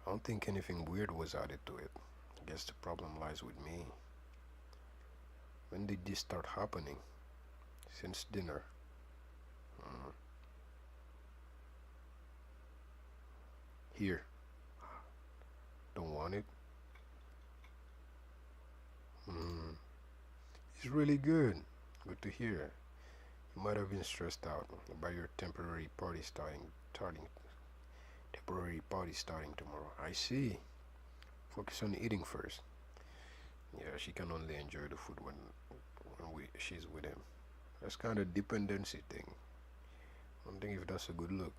I don't think anything weird was added to it. I guess the problem lies with me. When did this start happening? Since dinner. Mm. Here. Don't want it? Mm. It's really good. Good to hear. You might have been stressed out by your temporary party starting tomorrow. I see. Focus on eating first. Yeah, she can only enjoy the food when she's with him. That's kind of dependency thing. I don't think if that's a good look.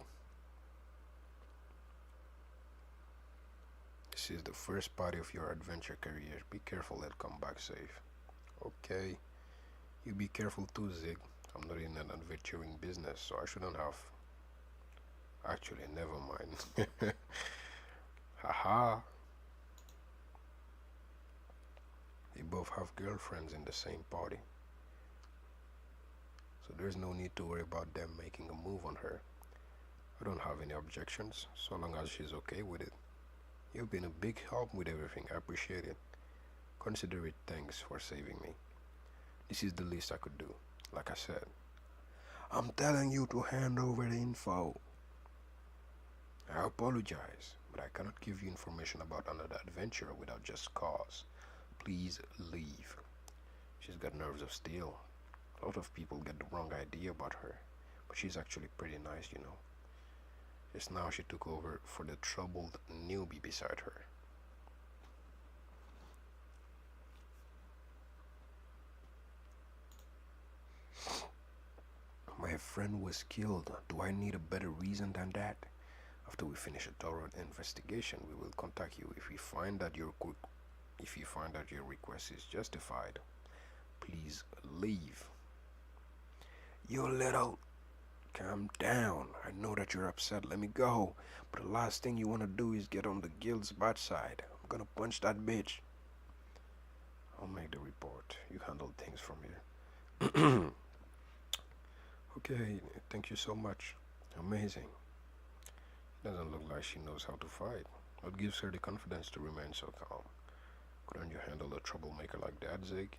This is the first party of your adventure career. Be careful and come back safe. Okay. You be careful too, Zig. I'm not in an adventuring business, so I shouldn't have. Actually, never mind. Haha. They both have girlfriends in the same party. So there's no need to worry about them making a move on her. I don't have any objections, so long as she's okay with it. You've been a big help with everything. I appreciate it. Consider it thanks for saving me. This is the least I could do. Like I said, I'm telling you to hand over the info. I apologize, but I cannot give you information about another adventurer without just cause. Please leave. She's got nerves of steel. A lot of people get the wrong idea about her, but she's actually pretty nice, you know. Just now she took over for the troubled newbie beside her. My friend was killed. Do I need a better reason than that? After we finish a thorough investigation, we will contact you if we find that your request is justified. Please leave. You little... Calm down. I know that you're upset. Let me go. But the last thing you want to do is get on the guild's bad side. I'm gonna punch that bitch. I'll make the report. You handle things from here. Okay, thank you so much. Amazing. Doesn't look like she knows how to fight. What gives her the confidence to remain so calm? Couldn't you handle a troublemaker like that, Zig?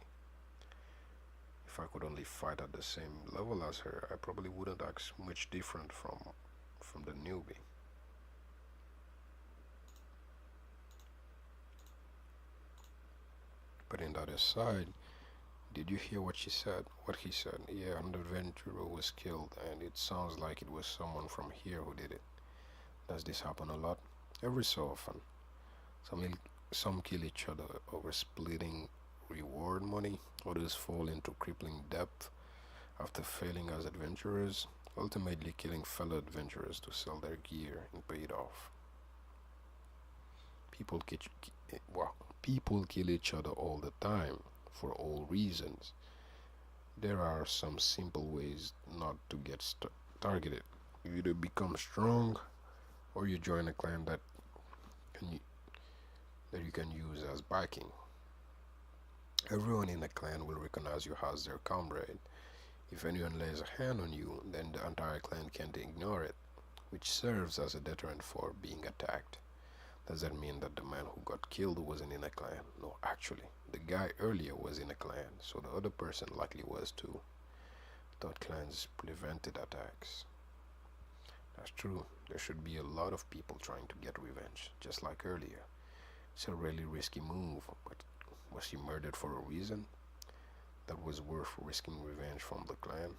If I could only fight at the same level as her, I probably wouldn't act much different from the newbie. Putting that aside, did you hear what she said? What he said? Yeah, an adventurer was killed, and it sounds like it was someone from here who did it. Does this happen a lot? Every so often. Some kill each other over splitting reward money. Others fall into crippling debt after failing as adventurers, ultimately killing fellow adventurers to sell their gear and pay it off. People kill each other all the time for all reasons. There are some simple ways not to get targeted. You either become strong or you join a clan that you can use as backing. Everyone in the clan will recognize you as their comrade. If anyone lays a hand on you, then the entire clan can't ignore it, which serves as a deterrent for being attacked. Does that mean that the man who got killed wasn't in a clan? No, actually, the guy earlier was in a clan, so the other person likely was too. Thought clans prevented attacks. That's true. There should be a lot of people trying to get revenge, just like earlier. It's a really risky move, but was he murdered for a reason that was worth risking revenge from the clan?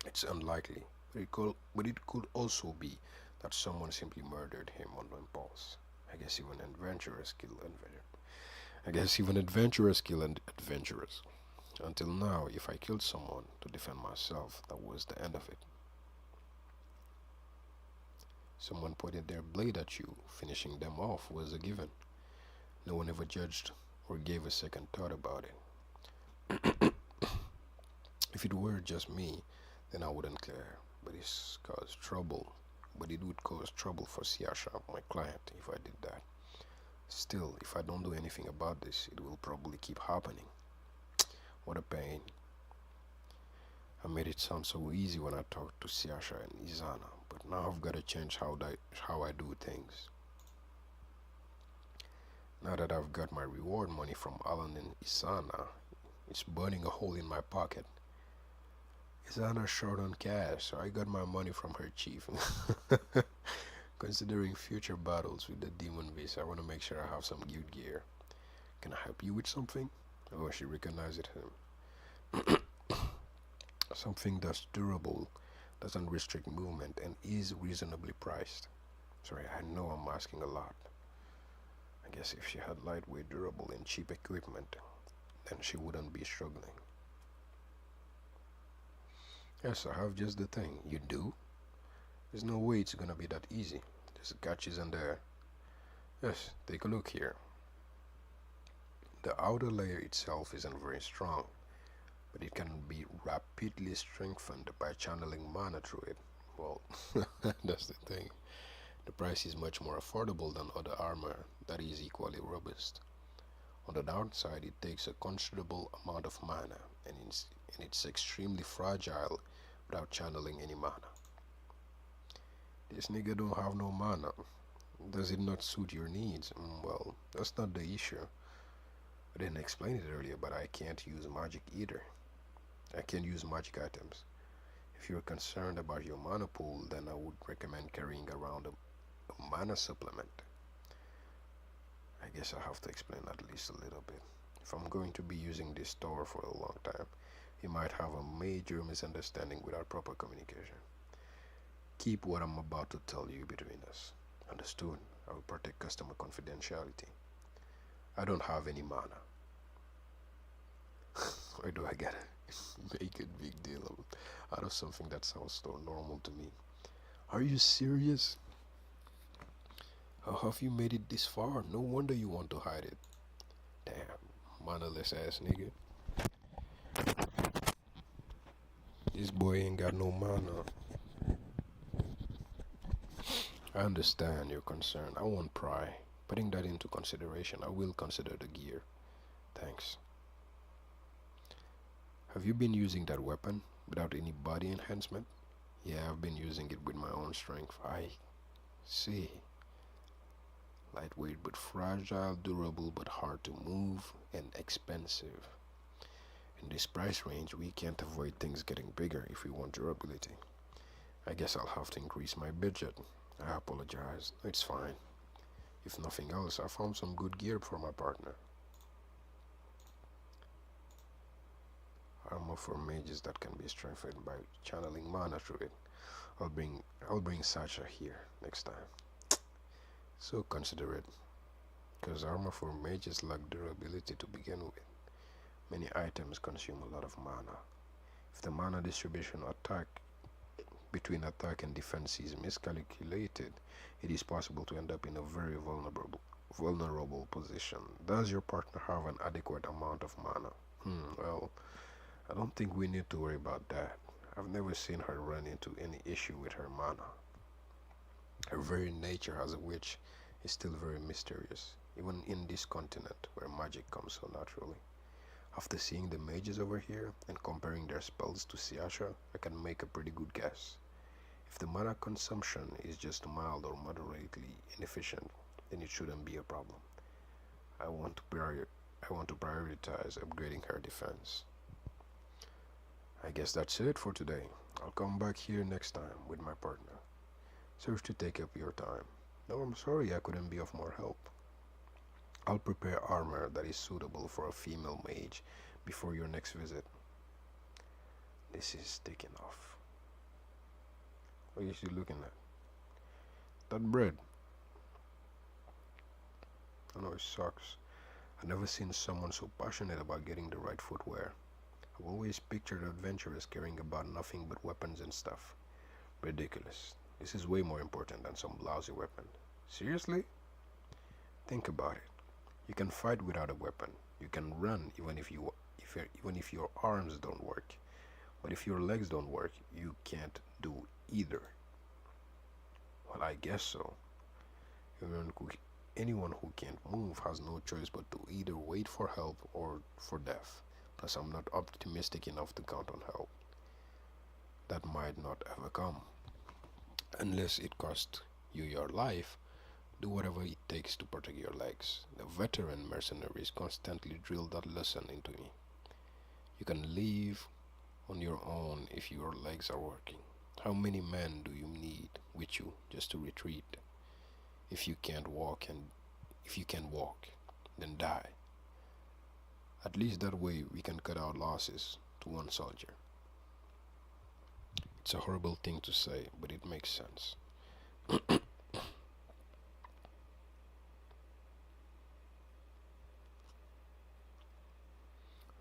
It's unlikely, but it could also be that someone simply murdered him on impulse. I guess even adventurers kill adventurers. Until now, if I killed someone to defend myself, that was the end of it. Someone pointed their blade at you, finishing them off was a given. No one ever judged or gave a second thought about it. If it were just me, then I wouldn't care, but it's caused trouble but it would cause trouble for Siasha, my client, if I did that. Still, if I don't do anything about this, it will probably keep happening. What a pain. I made it sound so easy when I talked to Siasha and Izana, but now I've got to change how I do things. Now that I've got my reward money from Alan and Izana, it's burning a hole in my pocket. Izana's short on cash, so I got my money from her chief. Considering future battles with the demon beast, I want to make sure I have some good gear. Can I help you with something? Oh, she recognized him. Something that's durable, doesn't restrict movement, and is reasonably priced. Sorry, I know I'm asking a lot. I guess if she had lightweight, durable, and cheap equipment, then she wouldn't be struggling. Yes, I have just the thing. You do? There's no way it's gonna be that easy. There's catches in there. Yes, take a look here. The outer layer itself isn't very strong, but it can be rapidly strengthened by channeling mana through it. Well, that's the thing. The price is much more affordable than other armor that is equally robust. On the downside, it takes a considerable amount of mana, and it's extremely fragile without channeling any mana. This nigga don't have no mana. Does it not suit your needs? Well, that's not the issue. I didn't explain it earlier, but I can't use magic either. I can't use magic items. If you're concerned about your mana pool, then I would recommend carrying around a mana supplement. I guess I have to explain at least a little bit. If I'm going to be using this store for a long time, we might have a major misunderstanding without proper communication. Keep what I'm about to tell you between us. Understood? I will protect customer confidentiality. I don't have any mana. Why do I gotta make a big deal out of something that sounds so normal to me? Are you serious? How have you made it this far? No wonder you want to hide it. Damn, manaless ass nigga. This boy ain't got no mana. I understand your concern. I won't pry. Putting that into consideration, I will consider the gear. Thanks. Have you been using that weapon without any body enhancement? Yeah, I've been using it with my own strength. I see. Lightweight but fragile, durable but hard to move, and expensive. In this price range, we can't avoid things getting bigger if we want durability. I guess I'll have to increase my budget. I apologize. It's fine. If nothing else, I found some good gear for my partner. Armor for mages that can be strengthened by channeling mana through it. I'll bring Sacha here next time. So considerate, because armor for mages lack durability to begin with. Many items consume a lot of mana. If the mana distribution between attack and defense is miscalculated, it is possible to end up in a very vulnerable position. Does your partner have an adequate amount of mana? Well, I don't think we need to worry about that. I've never seen her run into any issue with her mana. Her very nature as a witch is still very mysterious, even in this continent where magic comes so naturally. After seeing the mages over here and comparing their spells to Siasha, I can make a pretty good guess. If the mana consumption is just mild or moderately inefficient, then it shouldn't be a problem. I want to prioritize upgrading her defense. I guess that's it for today. I'll come back here next time with my partner. Sorry to take up your time. No, I'm sorry I couldn't be of more help. I'll prepare armor that is suitable for a female mage before your next visit. This is taking off. What are you looking at? That bread. I know it sucks. I've never seen someone so passionate about getting the right footwear. I've always pictured adventurers caring about nothing but weapons and stuff. Ridiculous. This is way more important than some lousy weapon. Seriously? Think about it. You can fight without a weapon. You can run even if your arms don't work. But if your legs don't work, you can't do either. Well, I guess so. Everyone who, anyone who can't move has no choice but to either wait for help or for death. Plus, I'm not optimistic enough to count on help. That might not ever come. Unless it costs you your life, do whatever it takes to protect your legs. The veteran mercenaries constantly drill that lesson into me. You can leave on your own if your legs are working. How many men do you need with you just to retreat? If you can't walk and if you can walk, then die. At least that way we can cut our losses to one soldier. It's a horrible thing to say, but it makes sense. A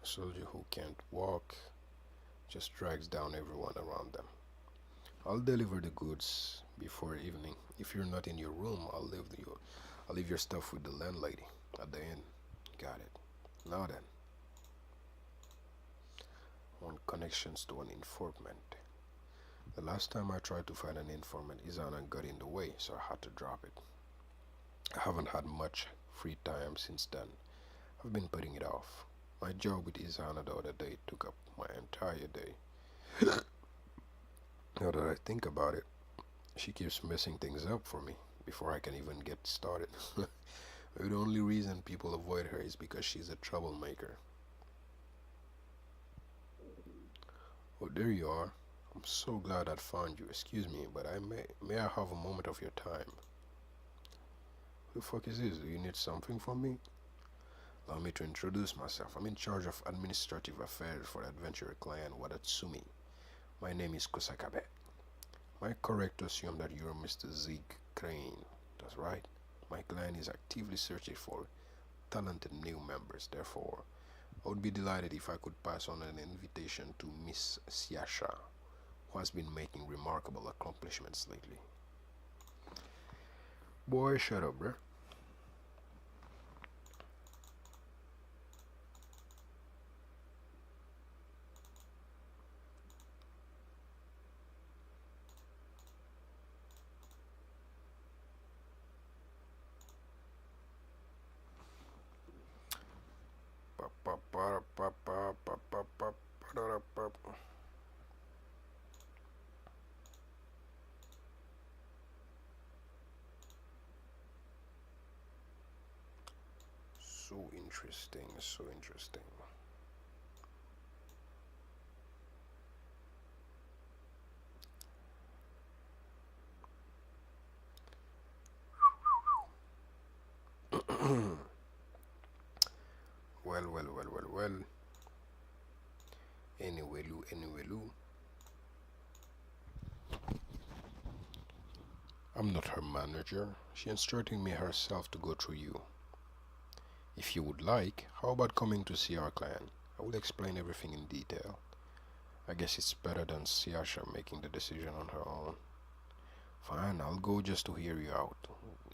soldier who can't walk just drags down everyone around them. I'll deliver the goods before evening. If you're not in your room, I'll leave your stuff with the landlady at the inn. Got it. Now then, on connections to an informant. The last time I tried to find an informant, Izana got in the way, so I had to drop it. I haven't had much free time since then. I've been putting it off. My job with Izana the other day took up my entire day. Now that I think about it, she keeps messing things up for me before I can even get started. The only reason people avoid her is because she's a troublemaker. Oh, there you are. I'm so glad I found you. Excuse me, but may I have a moment of your time? Who the fuck is this? Do you need something from me? Allow me to introduce myself. I'm in charge of administrative affairs for the adventurer clan Wadatsumi. My name is Kusakabe. Am I correct to assume that you're Mr. Zeke Crane? That's right. My clan is actively searching for talented new members. Therefore, I would be delighted if I could pass on an invitation to Miss Siasha, who has been making remarkable accomplishments lately. Boy, shut up, bruh. So interesting, so interesting. Well. Anyway, Lou. I'm not her manager. She instructed me herself to go through you. If you would like, how about coming to see our clan? I will explain everything in detail. I guess it's better than Siasha making the decision on her own. Fine, I'll go just to hear you out.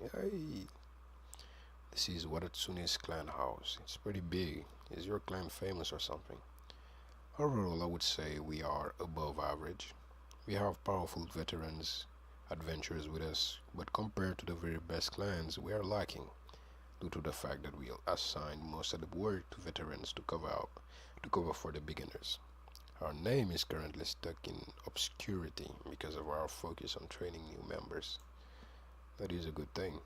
Yay. This is Wadatsune's clan house. It's pretty big. Is your clan famous or something? Overall, I would say we are above average. We have powerful veterans, adventurers with us, but compared to the very best clans, we are lacking, due to the fact that we assign most of the work to veterans to cover for the beginners. Our name is currently stuck in obscurity because of our focus on training new members. That is a good thing.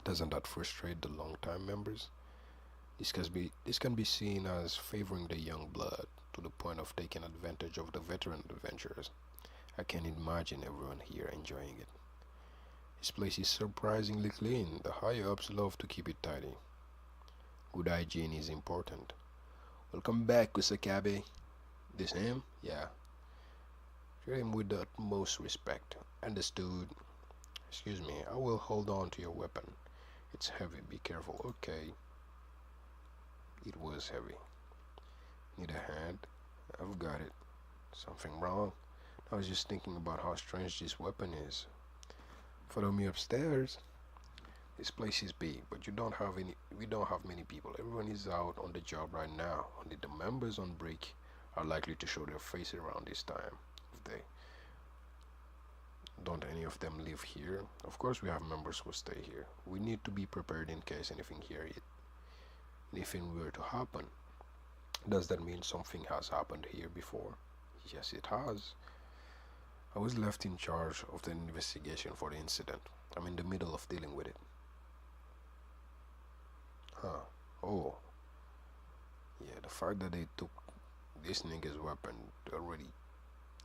Doesn't that frustrate the long-time members? This can be seen as favoring the young blood to the point of taking advantage of the veteran adventurers. I can imagine everyone here enjoying it. This place is surprisingly clean. The higher-ups love to keep it tidy. Good hygiene is important. Welcome back, Kusakabe. This him? Yeah. Treat him with the utmost respect. Understood. Excuse me, I will hold on to your weapon. It's heavy, be careful. Okay. It was heavy. Need a hand? I've got it. Something wrong? I was just thinking about how strange this weapon is. Follow me upstairs. This place is big, but we don't have many people. Everyone is out on the job right now. Only the members on break are likely to show their face around this time of day. Don't any of them live here? Of course we have members who stay here. We need to be prepared in case anything were to happen. Does that mean something has happened here before? Yes, it has. I was left in charge of the investigation for the incident. I'm in the middle of dealing with it. Huh. Oh. Yeah, the fact that they took this nigga's weapon already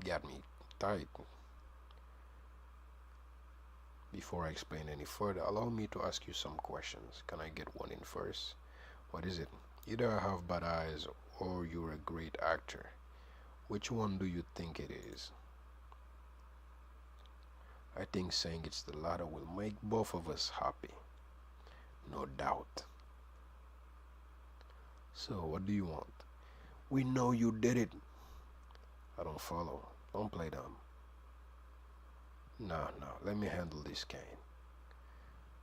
got me tight. Before I explain any further, allow me to ask you some questions. Can I get one in first? What is it? Either I have bad eyes or you're a great actor. Which one do you think it is? I think saying it's the latter will make both of us happy. No doubt. So, what do you want? We know you did it. I don't follow. Don't play dumb. No, let me handle this cane.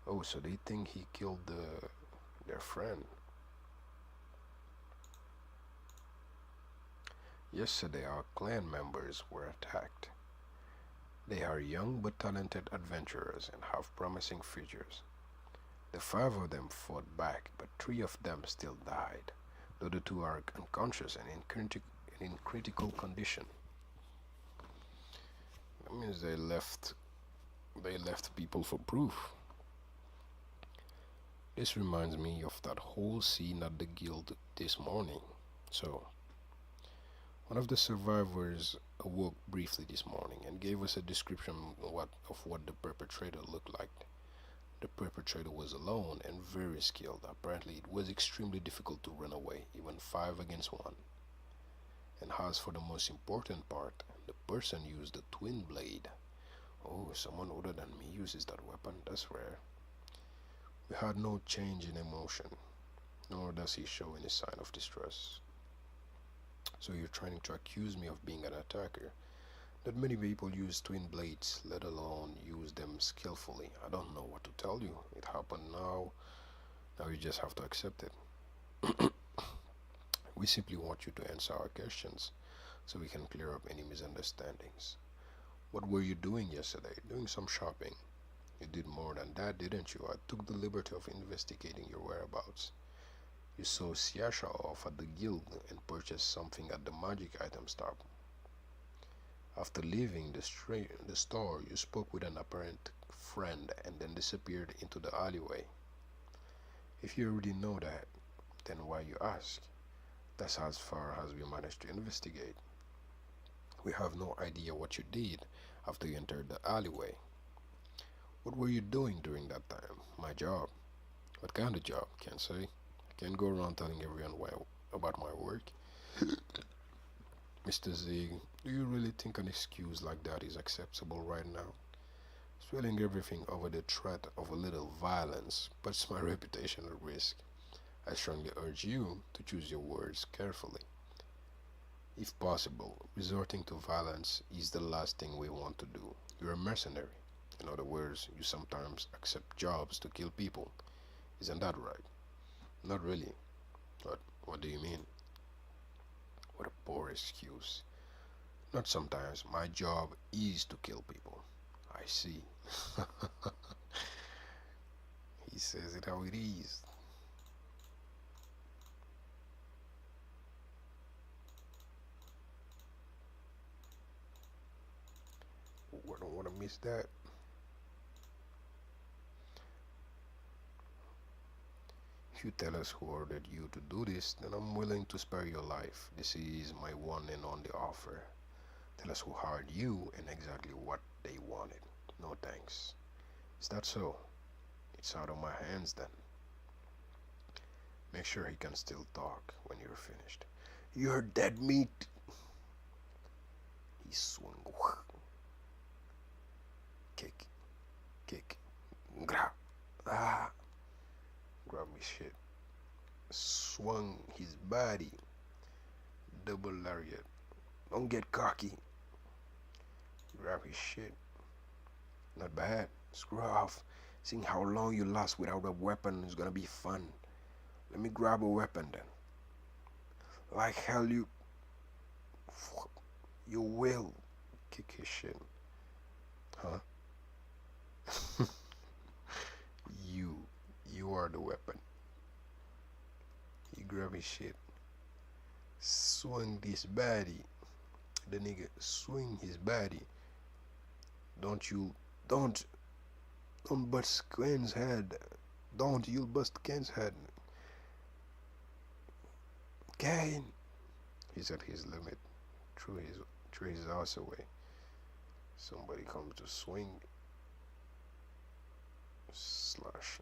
Oh, so they think he killed their friend. Yesterday, our clan members were attacked. They are young but talented adventurers and have promising futures. The 5 of them fought back, but 3 of them still died. The other 2 are unconscious and in critical condition. That means they left people for proof. This reminds me of that whole scene at the guild this morning. So, one of the survivors awoke briefly this morning and gave us a description of what the perpetrator looked like. The perpetrator was alone and very skilled. Apparently, it was extremely difficult to run away, even 5 against 1. And as for the most important part, the person used a twin blade. Oh, someone older than me uses that weapon. That's rare. We had no change in emotion, nor does he show any sign of distress. So you're trying to accuse me of being an attacker. Not many people use twin blades, let alone use them skillfully. I don't know what to tell you. It happened now. Now you just have to accept it. We simply want you to answer our questions so we can clear up any misunderstandings. What were you doing yesterday? Doing some shopping. You did more than that, didn't you? I took the liberty of investigating your whereabouts. You saw Siasha off at the guild and purchased something at the magic item store. After leaving the store, you spoke with an apparent friend and then disappeared into the alleyway. If you already know that, then why you ask? That's as far as we managed to investigate. We have no idea what you did after you entered the alleyway. What were you doing during that time? My job. What kind of job? Can't say. I can't go around telling everyone about my work. Mr. Zig, do you really think an excuse like that is acceptable right now? Swelling everything over the threat of a little violence puts my reputation at risk. I strongly urge you to choose your words carefully. If possible, resorting to violence is the last thing we want to do. You're a mercenary. In other words, you sometimes accept jobs to kill people. Isn't that right? Not really. What do you mean? What a poor excuse. Not sometimes. My job is to kill people. I see. He says it how it is. I don't want to miss that. If you tell us who ordered you to do this, then I'm willing to spare your life. This is my one and only offer. Tell us who hired you and exactly what they wanted. No thanks. Is that so? It's out of my hands then. Make sure he can still talk when you're finished. You're dead meat. He swung. Kick. Grab. Grab his shit. Swung his body. Double lariat. Don't get cocky. Grab his shit. Not bad. Screw off. Seeing how long you last without a weapon is gonna be fun. Let me grab a weapon then. Like hell you will. Kick his shit. Huh? You, you are the weapon. You grab his shit, swing this body. The nigga swing his body. Don't you, don't, don't bust Ken's head. Don't you bust Ken's head. Ken. He's at his limit. Threw his ass away. Somebody comes to swing. Slash.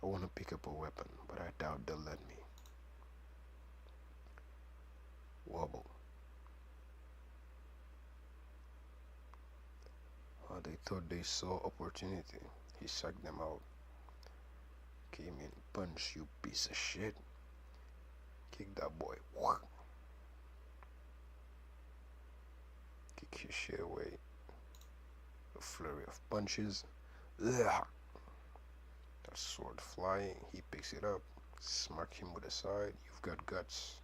I want to pick up a weapon, but I doubt they'll let me. Wobble. They thought they saw opportunity. He sucked them out. Came in, punch, you piece of shit. Kick that boy. Kick his shit away. A flurry of punches. Ugh. That sword flying. He picks it up. Smack him with a side. You've got guts.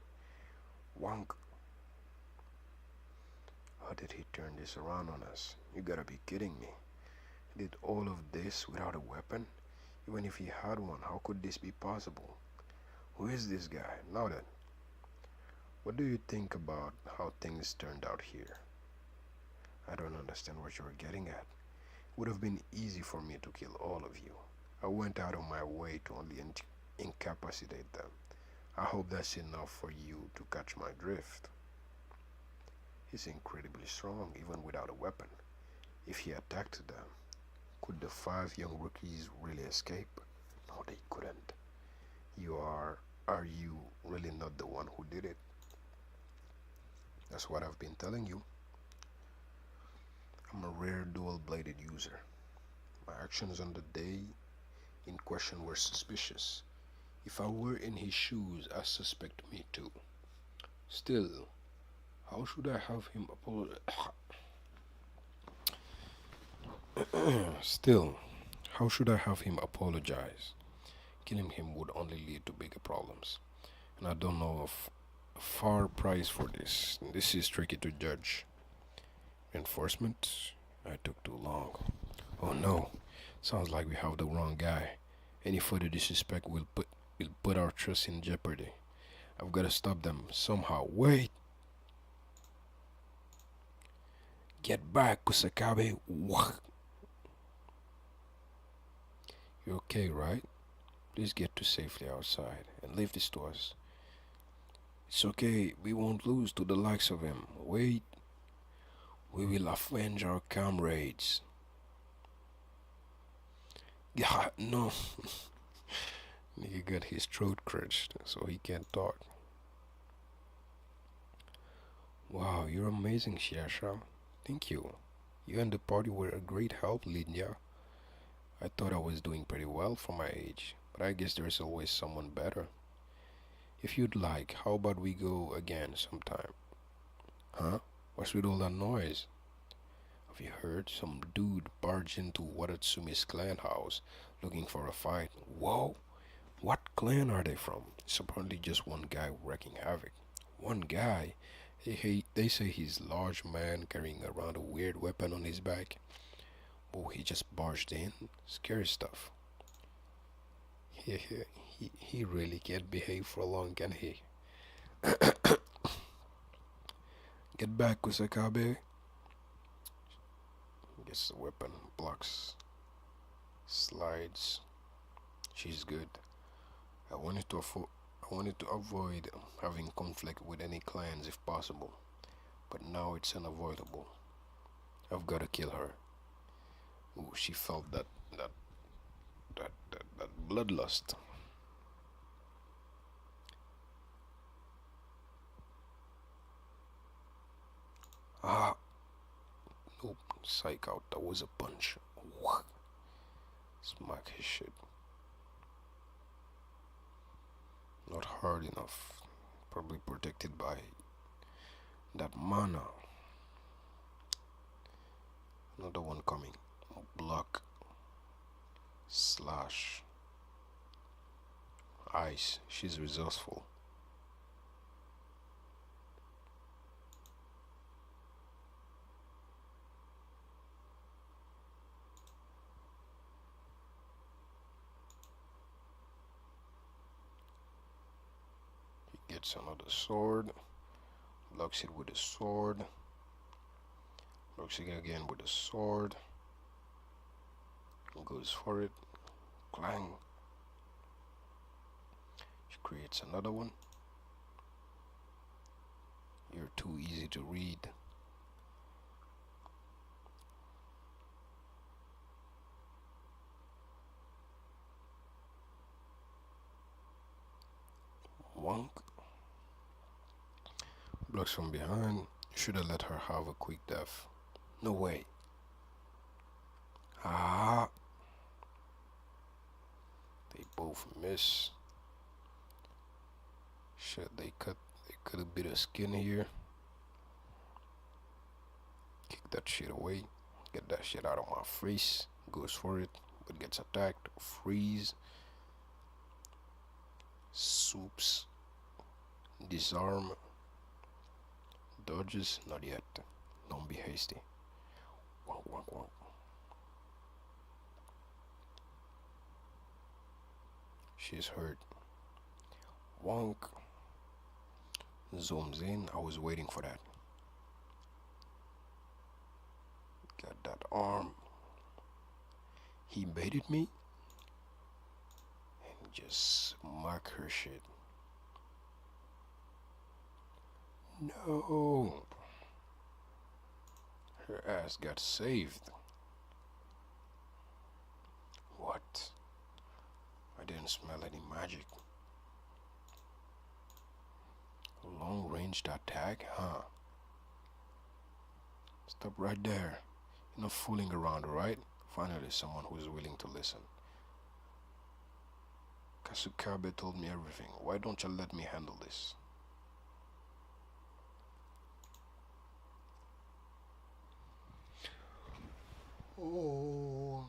Wonk. How did he turn this around on us? You gotta be kidding me. He did all of this without a weapon? Even if he had one, how could this be possible? Who is this guy? Now then, what do you think about how things turned out here? I don't understand what you're getting at. It would have been easy for me to kill all of you. I went out of my way to only incapacitate them. I hope that's enough for you to catch my drift. He's incredibly strong, even without a weapon. If he attacked them, could the 5 young rookies really escape? No, they couldn't. Are you really not the one who did it? That's what I've been telling you. I'm a rare dual-bladed user. My actions on the day in question were suspicious. If I were in his shoes, I suspect me too. Still, how should I have him apologize? Still, how should I have him apologize? Killing him would only lead to bigger problems. And I don't know of a fair price for this. This is tricky to judge. Reinforcement? I took too long. Oh no, sounds like we have the wrong guy. Any further disrespect will put our trust in jeopardy. I've got to stop them somehow. Wait! Get back, Kusakabe. You're okay, right? Please get to safely outside and leave this to us. It's okay, we won't lose to the likes of him. Wait. We will avenge our comrades. God, no. Nigga got his throat crushed, so he can't talk. Wow, you're amazing, Shiasha. Thank you. You and the party were a great help, Lydia. I thought I was doing pretty well for my age, but I guess there's always someone better. If you'd like, how about we go again sometime? Huh? What's with all that noise? Have you heard? Some dude barged into Watatsumi's clan house looking for a fight. Whoa! What clan are they from? It's apparently just one guy wreaking havoc. One guy? They say he's a large man carrying around a weird weapon on his back. Oh, he just barged in. Scary stuff. He really can't behave for long, can he? Get back, Kusakabe. Guess the weapon blocks, slides. She's good. I wanted to avoid having conflict with any clans if possible, but now it's unavoidable. I've got to kill her. Ooh, she felt that bloodlust. Ah, nope, psych out. That was a punch. What? Smack his shit. Not hard enough. Probably protected by that mana. Another one coming. Block. Slash. Ice. She's resourceful. gets another sword, blocks it with a sword, blocks it again with a sword, goes for it, clang. She creates another one. You're too easy to read. Wonk. Blocks from behind. Should have let her have a quick death. No way. Ah. They both miss. Shit, they cut a bit of skin here. Kick that shit away. Get that shit out of my face. Goes for it, but gets attacked. Freeze. Swoops. Disarm. Dodges. Not yet. Don't be hasty. Wonk, wonk, wonk. She's hurt. Wonk. Zooms in. I was waiting for that. Got that arm. He baited me and just smack her shit. No. Her ass got saved. What? I didn't smell any magic. Long ranged attack, huh? Stop right there. Enough fooling around, alright? Finally, someone who is willing to listen. Kasukabe told me everything. Why don't you let me handle this? Oh.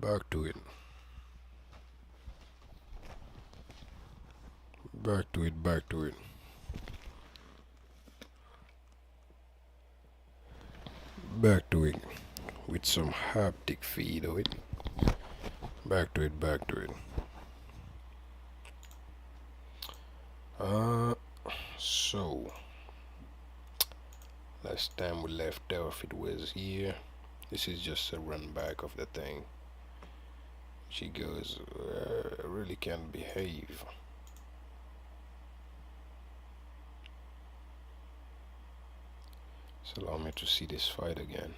Back to it. Back to it. Back to it. Back to it. With some haptic feed of it. Back to it. Back to it. So last time we left off, it was here. This is just a run back of the thing. She goes, I really can't behave. So allow me to see this fight again.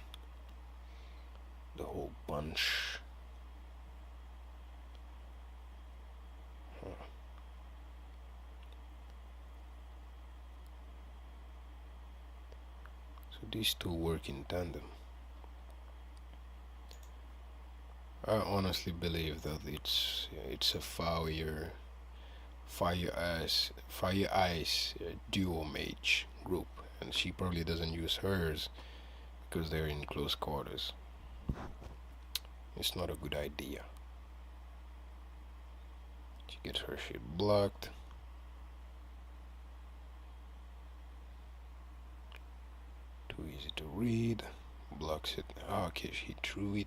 The whole bunch. So these two work in tandem. I honestly believe that it's a fire ice duo mage group, and she probably doesn't use hers because they're in close quarters. It's not a good idea. She gets her shit blocked. Too easy to read. Blocks it. Okay, she threw it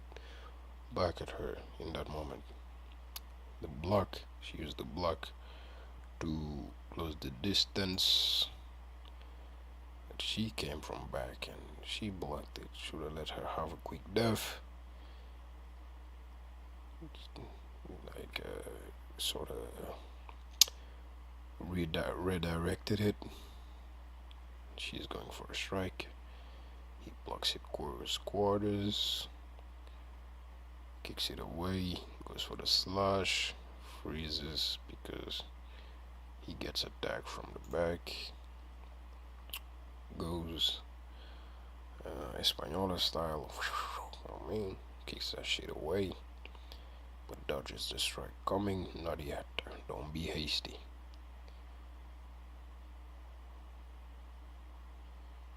back at her in that moment. The block, she used the block to close the distance. But she came from back and she blocked it. Should have let her have a quick death. Like sort of redirected it. She's going for a strike. He blocks it quarters. Kicks it away, goes for the slash, freezes because he gets attacked from the back. Goes Española style. I mean, kicks that shit away, but dodges the strike coming. Not yet. Don't be hasty.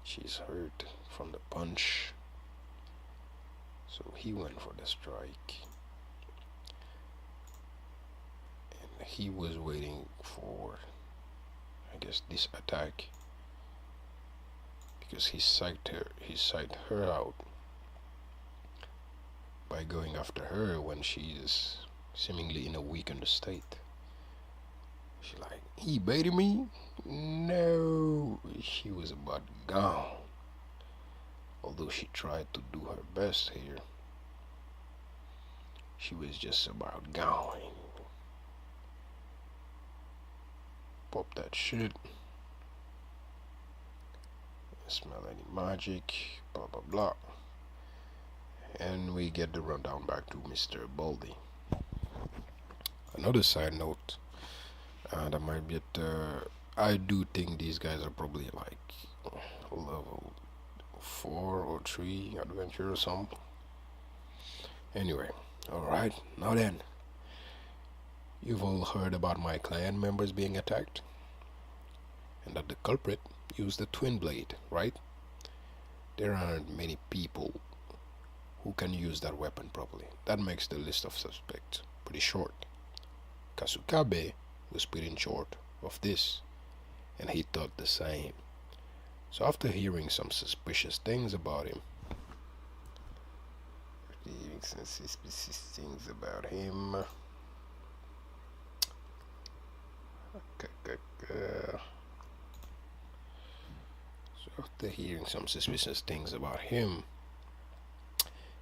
She's hurt from the punch. So he went for the strike, and he was waiting for, I guess, this attack because he psyched her out by going after her when she's seemingly in a weakened state. She's like, he baited me? No, she was about gone. Although she tried to do her best here, she was just about going. Pop that shit. Smell any magic, blah blah blah. And we get the rundown back to Mr. Baldy. Another side note, that might be I do think these guys are probably like level 4 or 3 adventure or something. Anyway, alright, now then. You've all heard about my clan members being attacked, and that the culprit used the twin blade, right? There aren't many people who can use that weapon properly. That makes the list of suspects pretty short. Kasukabe was pretty short of this, and he thought the same. So after hearing some suspicious things about him,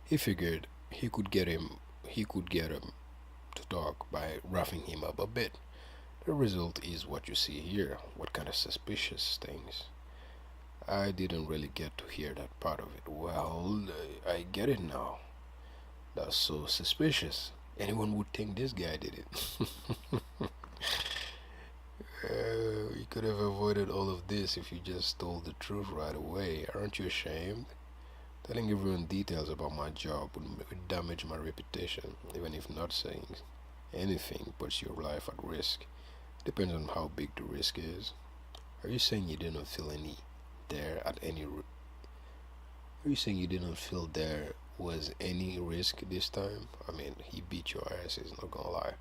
he figured he could get him to talk by roughing him up a bit. The result is what you see here. What kind of suspicious things? I didn't really get to hear that part of it. Well, I get it now. That's so suspicious. Anyone would think this guy did it. You could have avoided all of this if you just told the truth right away. Aren't you ashamed? Telling everyone details about my job would damage my reputation, even if not saying anything puts your life at risk. Depends on how big the risk is. Are you saying you didn't feel there was any risk this time. I mean, he beat your asses, not gonna lie.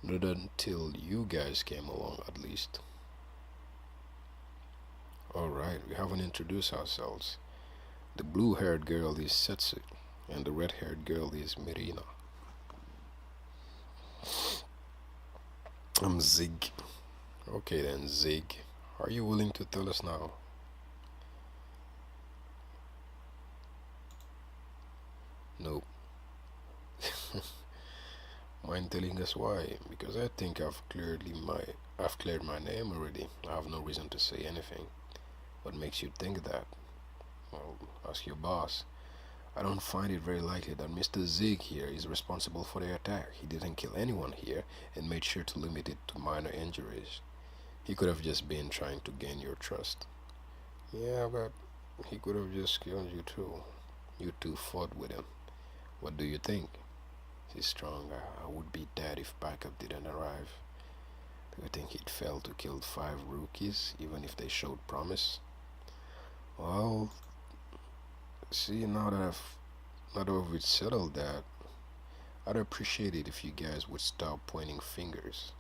Not until you guys came along, at least. Alright, we haven't introduced ourselves. The blue haired girl is Setsu, and the red haired girl is Mirina. I'm Zig. Okay then, Zig. Are you willing to tell us now? Nope. Mind telling us why? Because I think I've cleared my name already. I have no reason to say anything. What makes you think that? Well, ask your boss. I don't find it very likely that Mr. Zig here is responsible for the attack. He didn't kill anyone here and made sure to limit it to minor injuries. He could have just been trying to gain your trust. Yeah, but he could have just killed you too. You two fought with him. What do you think? He's strong. I would be dead if backup didn't arrive. Do you think he'd fail to kill 5 rookies, even if they showed promise? Well, see, now that we've settled that, I'd appreciate it if you guys would stop pointing fingers.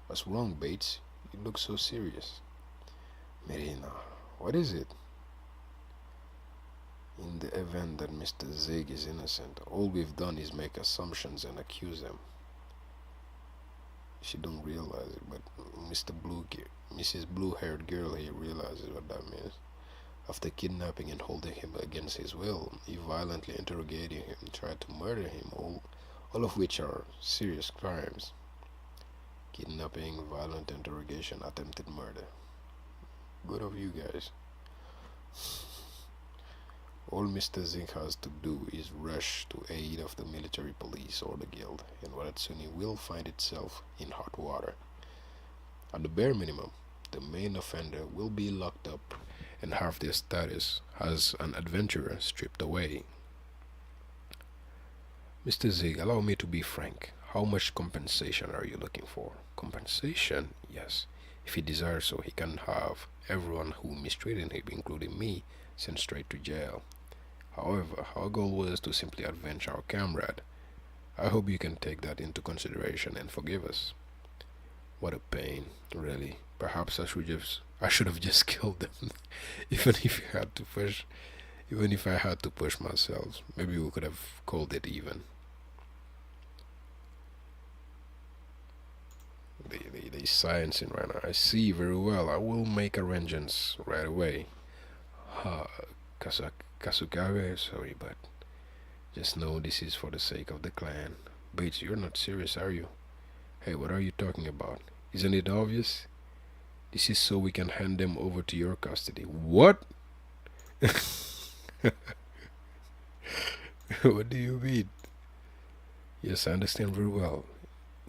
What's wrong, Bates? You look so serious. Marina, what is it? In the event that Mr. Zig is innocent, all we've done is make assumptions and accuse him. She don't realize it, but Mrs. Blue-haired girl here realizes what that means. After kidnapping and holding him against his will, he violently interrogating him, tried to murder him, all of which are serious crimes. Kidnapping, violent interrogation, attempted murder. Good of you guys. All Mr. Zink has to do is rush to aid of the military police or the guild, and Waratsuni will find itself in hot water. At the bare minimum, the main offender will be locked up and have their status as an adventurer stripped away. Mr. Zig, allow me to be frank. How much compensation are you looking for? Compensation? Yes. If he desires so, he can have everyone who mistreated him, including me, sent straight to jail. However, our goal was to simply avenge our comrade. I hope you can take that into consideration and forgive us. What a pain, really. Perhaps I should have just killed them. even if I had to push myself. Maybe we could have called it even. They sciencing right now. I see very well. I will make arrangements right away. Kasukabe, sorry, but just know this is for the sake of the clan. Bates, you're not serious, are you? Hey, what are you talking about? Isn't it obvious? This is so we can hand them over to your custody. What? What do you mean? Yes, I understand very well.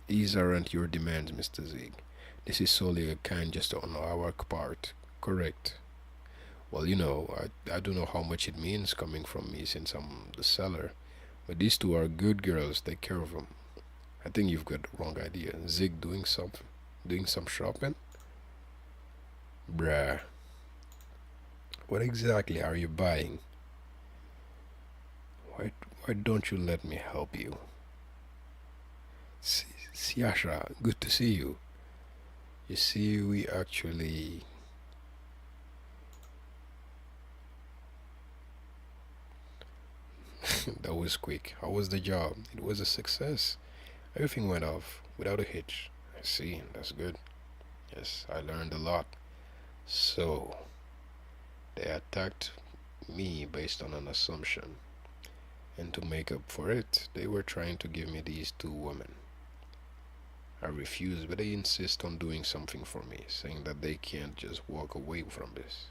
These aren't your demands, Mr. Zig. This is solely a kind gesture on our part. Correct. Well, I don't know how much it means coming from me since I'm the seller. But these two are good girls. Take care of them. I think you've got the wrong idea. Zig doing some shopping? Bruh. What exactly are you buying? Why don't you let me help you? Siasha, good to see you. You see, we actually... That was quick. How was the job? It was a success. Everything went off without a hitch. I see, that's good. Yes, I learned a lot. So, they attacked me based on an assumption. And to make up for it, they were trying to give me these 2 women. I refused, but they insist on doing something for me, saying that they can't just walk away from this.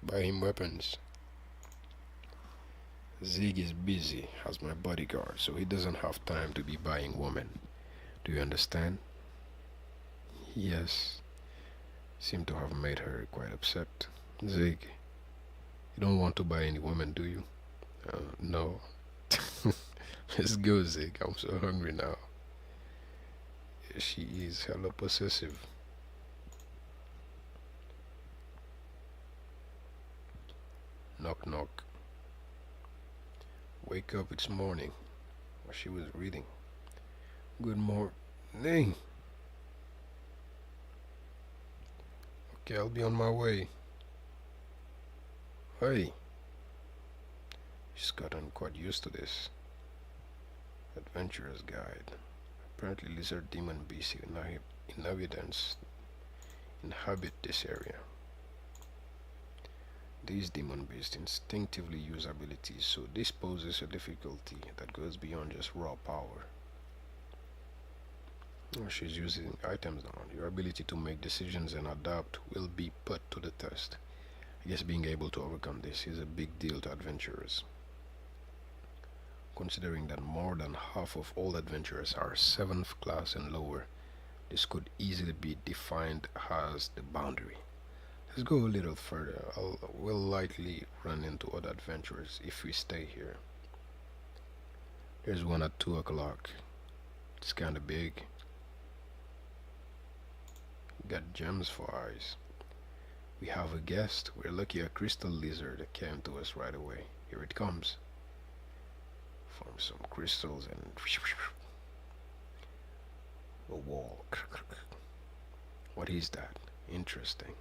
Buy him weapons. Zig is busy as my bodyguard, so he doesn't have time to be buying women. Do you understand? Yes. Seem to have made her quite upset. Zig, you don't want to buy any woman, do you? No. Let's go, Zig. I'm so hungry now. She is hella possessive. Knock knock. wake up, it's morning. She was reading. Good morning. Okay, I'll be on my way. Hey. She's gotten quite used to this. Adventurer's Guide. Apparently lizard demon beasts inhabit this area. These demon beasts instinctively use abilities, so this poses a difficulty that goes beyond just raw power. Oh, she's using items now. Your ability to make decisions and adapt will be put to the test. I guess being able to overcome this is a big deal to adventurers. Considering that more than half of all adventurers are 7th class and lower, this could easily be defined as the boundary. Let's go a little further. We'll likely run into other adventurers if we stay here. There's one at 2 o'clock. It's kinda big. Got gems for eyes. We have a guest. We're lucky a crystal lizard came to us right away. Here it comes. Form some crystals and a wall. What is that? Interesting.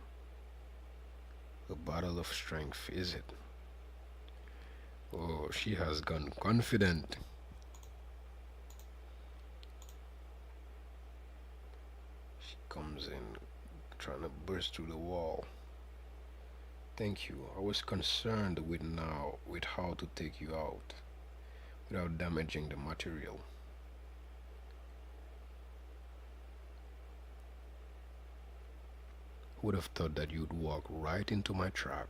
A bottle of strength, is it? Oh, she has gone confident. She comes in trying to burst through the wall. Thank you. I was concerned with how to take you out without damaging the material. Who would have thought that you'd walk right into my trap?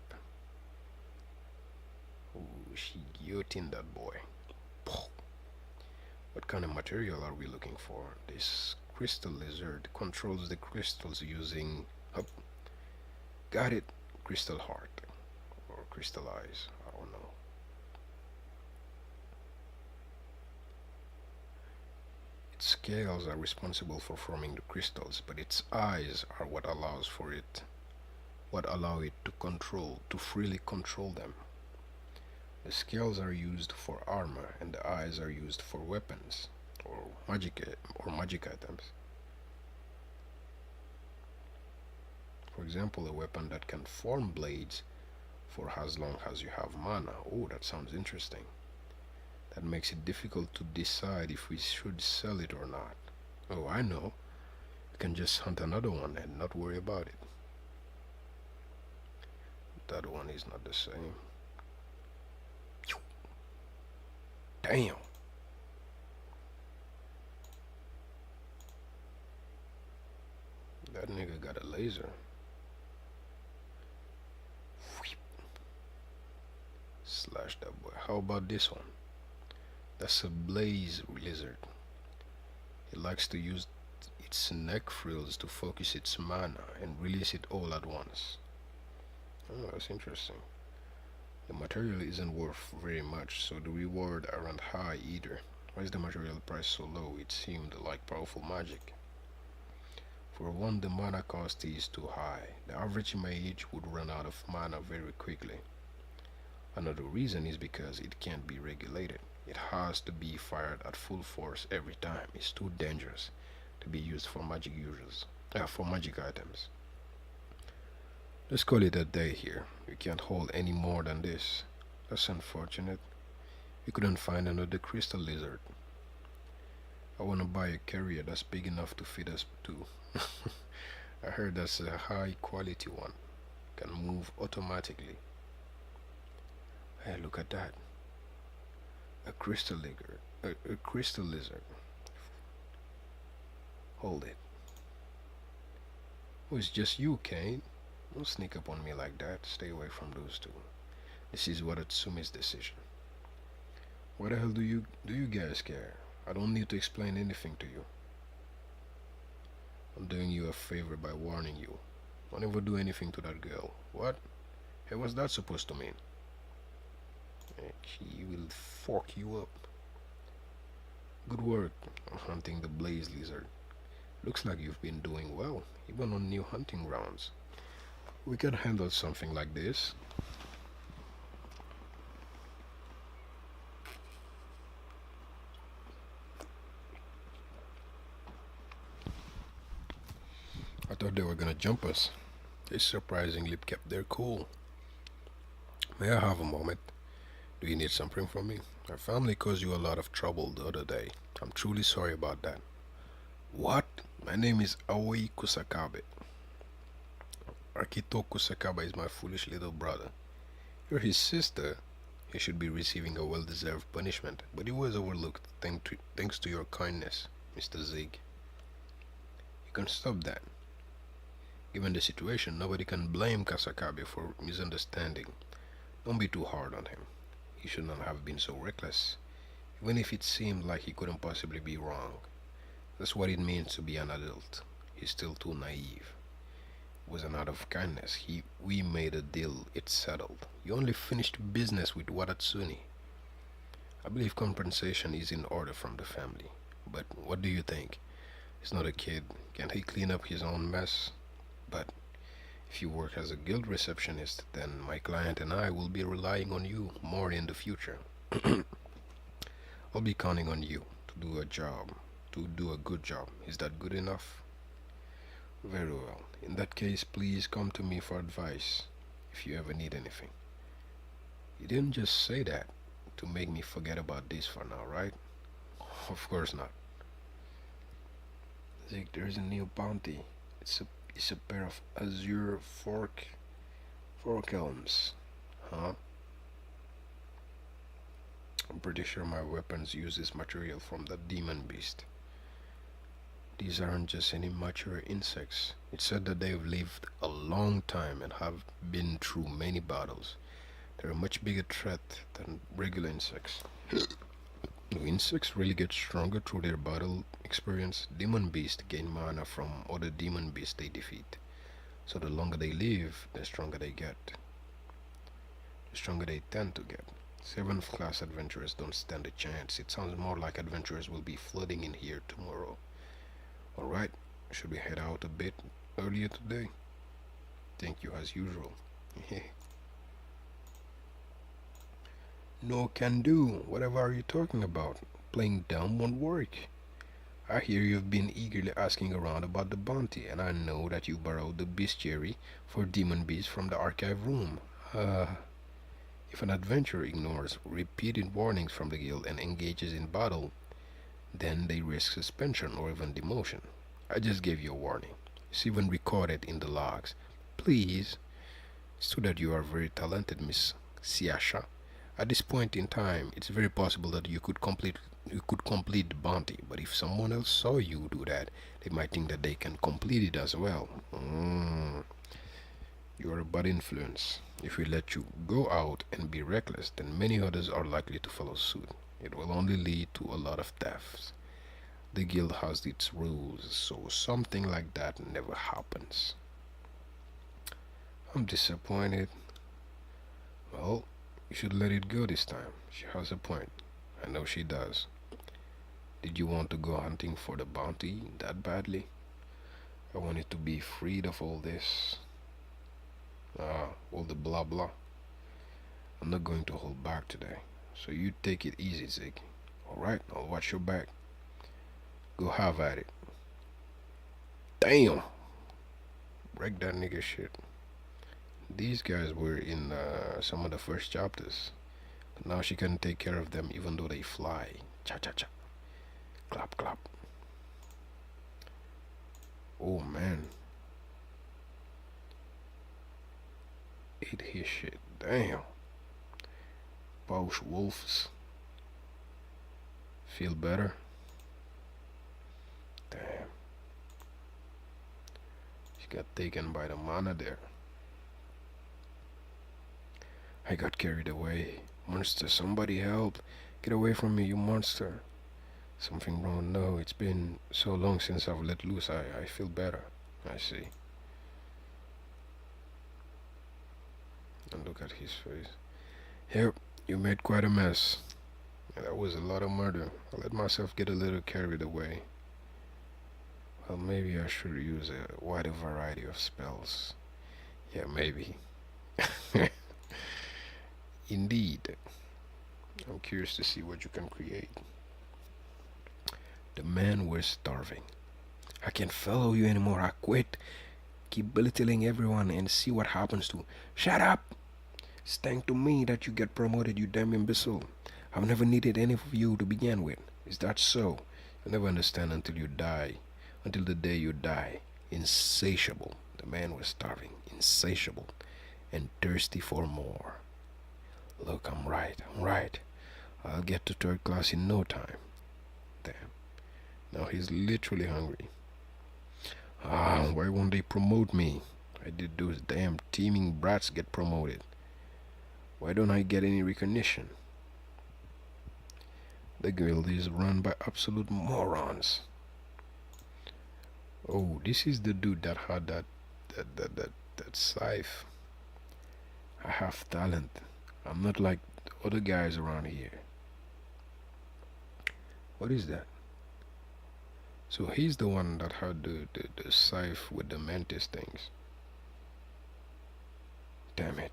Ooh, she guillotined that boy. What kind of material are we looking for? This crystal lizard controls the crystals using... got it! Crystal heart. Or crystal eyes. I don't know. Its scales are responsible for forming the crystals, but its eyes are what allow it to freely control them. The scales are used for armor, and the eyes are used for weapons or magic items. For example, a weapon that can form blades for as long as you have mana. Oh, that sounds interesting. That makes it difficult to decide if we should sell it or not. Oh, I know. You can just hunt another one and not worry about it. That one is not the same. Damn. That nigga got a laser. Slash that boy. How about this one? That's a blaze lizard. It likes to use its neck frills to focus its mana and release it all at once. Oh, that's interesting. The material isn't worth very much, so the reward aren't high either. Why is the material price so low? It seemed like powerful magic. For one, the mana cost is too high. The average mage would run out of mana very quickly. Another reason is because it can't be regulated. It has to be fired at full force every time. It's too dangerous to be used for magic items. Let's call it a day here. We can't hold any more than this. That's unfortunate. We couldn't find another crystal lizard. I want to buy a carrier that's big enough to fit us too. I heard that's a high quality one. Can move automatically. Hey, look at that. A crystal lizard. Hold it. Oh, it's just you, Kane. Don't sneak up on me like that. Stay away from those two. This is Watatsumi's decision. Why the hell do you guys care? I don't need to explain anything to you. I'm doing you a favor by warning you. Don't ever do anything to that girl. What? Hey, what's that supposed to mean? She will fork you up. Good work on hunting the blaze lizard. Looks like you've been doing well, even on new hunting grounds. We can handle something like this. thought they were gonna jump us. They surprisingly kept their cool. May I have a moment? Do you need something from me? Our family caused you a lot of trouble the other day. I'm truly sorry about that. What? My name is Aoi Kusakabe. Akito Kusakabe is my foolish little brother. You're his sister. He should be receiving a well-deserved punishment, but he was overlooked thanks to your kindness, Mr. Zig. You can stop that. Given the situation, nobody can blame Kusakabe for misunderstanding. Don't be too hard on him. He should not have been so reckless, even if it seemed like he couldn't possibly be wrong. That's what it means to be an adult. He's still too naive. It was an act of kindness. We made a deal, it's settled. You only finished business with Watatsuni. I believe compensation is in order from the family. But what do you think? He's not a kid. Can't he clean up his own mess? But if you work as a guild receptionist, then my client and I will be relying on you more in the future. I'll be counting on you to do a good job. Is that good enough? Very well. In that case, please come to me for advice if you ever need anything. You didn't just say that to make me forget about this for now, right? Of course not. Zig, there's a new bounty. It's a pair of azure fork elms. Huh? I'm pretty sure my weapons use this material from the demon beast. These aren't just any mature insects. It's said that they've lived a long time and have been through many battles. They're a much bigger threat than regular insects. Do insects really get stronger through their battle experience? Demon beasts gain mana from other demon beasts they defeat. So the longer they live, the stronger they get. The stronger they tend to get. 7th class adventurers don't stand a chance. It sounds more like adventurers will be flooding in here tomorrow. Alright, should we head out a bit earlier today? Thank you as usual. No can do. Whatever are you talking about? Playing dumb won't work. I hear you've been eagerly asking around about the bounty, and I know that you borrowed the bestiary for demon beasts from the archive room. If an adventurer ignores repeated warnings from the guild and engages in battle, then they risk suspension or even demotion. I just gave you a warning. It's even recorded in the logs. Please, so that you are very talented, Miss Siasha. At this point in time, it's very possible that you could complete the bounty, but if someone else saw you do that, they might think that they can complete it as well. You are a bad influence. If we let you go out and be reckless, then many others are likely to follow suit. It will only lead to a lot of deaths. The guild has its rules, so something like that never happens. I'm disappointed. Well, you should let it go this time. She has a point. I know she does. Did you want to go hunting for the bounty that badly? I wanted to be freed of all this. All the blah blah. I'm not going to hold back today. So you take it easy, Zig. Alright, I'll watch your back. Go have at it. Damn! Break that nigga shit. These guys were in some of the first chapters. But now she can take care of them even though they fly. Cha cha cha. Clap clap. Oh man. Ate his shit. Damn. Pausch wolves. Feel better? Damn. She got taken by the mana there. I got carried away. Monster, somebody help. Get away from me, you monster. Something wrong? No, it's been so long since I've let loose. I feel better. I see. And look at his face. Yep, you made quite a mess. Yeah, that was a lot of murder. I let myself get a little carried away. Well, maybe I should use a wider variety of spells. Yeah, maybe. Indeed. I'm curious to see what you can create. The men were starving. I can't follow you anymore. I quit. keep belittling everyone and see what happens to. Shut up! It's thanks to me that you get promoted, you damn imbecile. I've never needed any of you to begin with. Is that so? You'll never understand until you die. Until the day you die. Insatiable. The man was starving. Insatiable. And thirsty for more. Look, I'm right. I'm right. I'll get to third class in no time. Damn. Now he's literally hungry. Why won't they promote me? I did those damn teeming brats get promoted. Why don't I get any recognition? The guild is run by absolute morons. Oh, this is the dude that had that scythe. I have talent. I'm not like other guys around here. What is that? So he's the one that had the scythe with the mantis things. Damn it.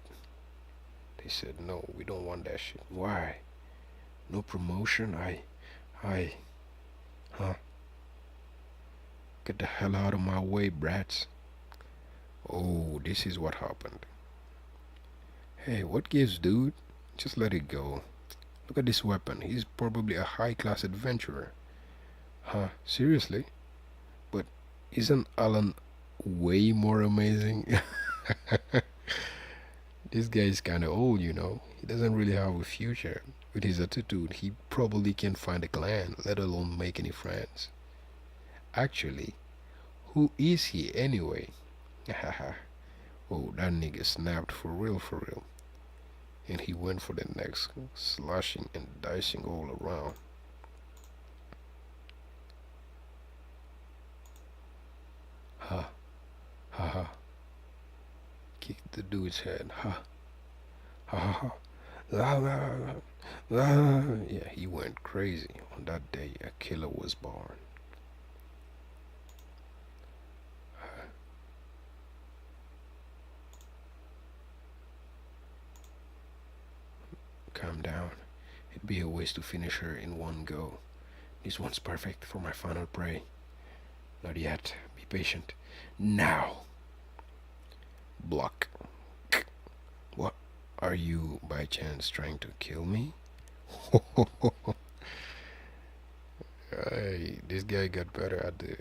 They said no, we don't want that shit. Why? No promotion? Huh? Get the hell out of my way, brats. Oh, this is what happened. Hey, what gives, dude? Just let it go. Look at this weapon. He's probably a high-class adventurer. Huh? Seriously? But isn't Alan way more amazing? This guy is kind of old, you know. He doesn't really have a future. With his attitude, he probably can't find a clan, let alone make any friends. Actually, who is he anyway? Oh, that nigga snapped for real, for real. And he went for the next, slashing and dicing all around. Ha, ha, ha. Kicked the dude's head. Ha, ha, ha, ha. Yeah, he went crazy. On that day, a killer was born. Calm down. It'd be a waste to finish her in one go. This one's perfect for my final prey. Not yet. Be patient. Now. Block. What? Are you, by chance, trying to kill me? Hey, this guy got better at the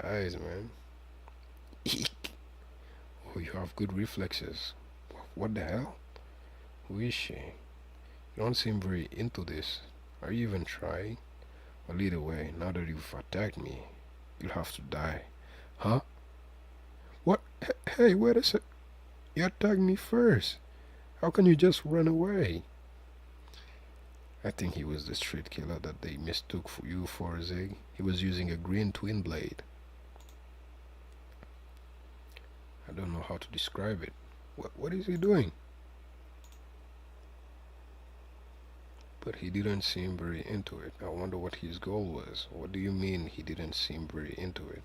eyes, man. Eek. Oh, you have good reflexes. What the hell? Who is she? You don't seem very into this. Are you even trying? Well, either way, now that you've attacked me, you'll have to die. Huh? What? Hey, wait a sec. You attacked me first. How can you just run away? I think he was the street killer that they mistook for you for, Zig. He was using a green twin blade. I don't know how to describe it. What is he doing? But he didn't seem very into it. I wonder what his goal was. What do you mean he didn't seem very into it?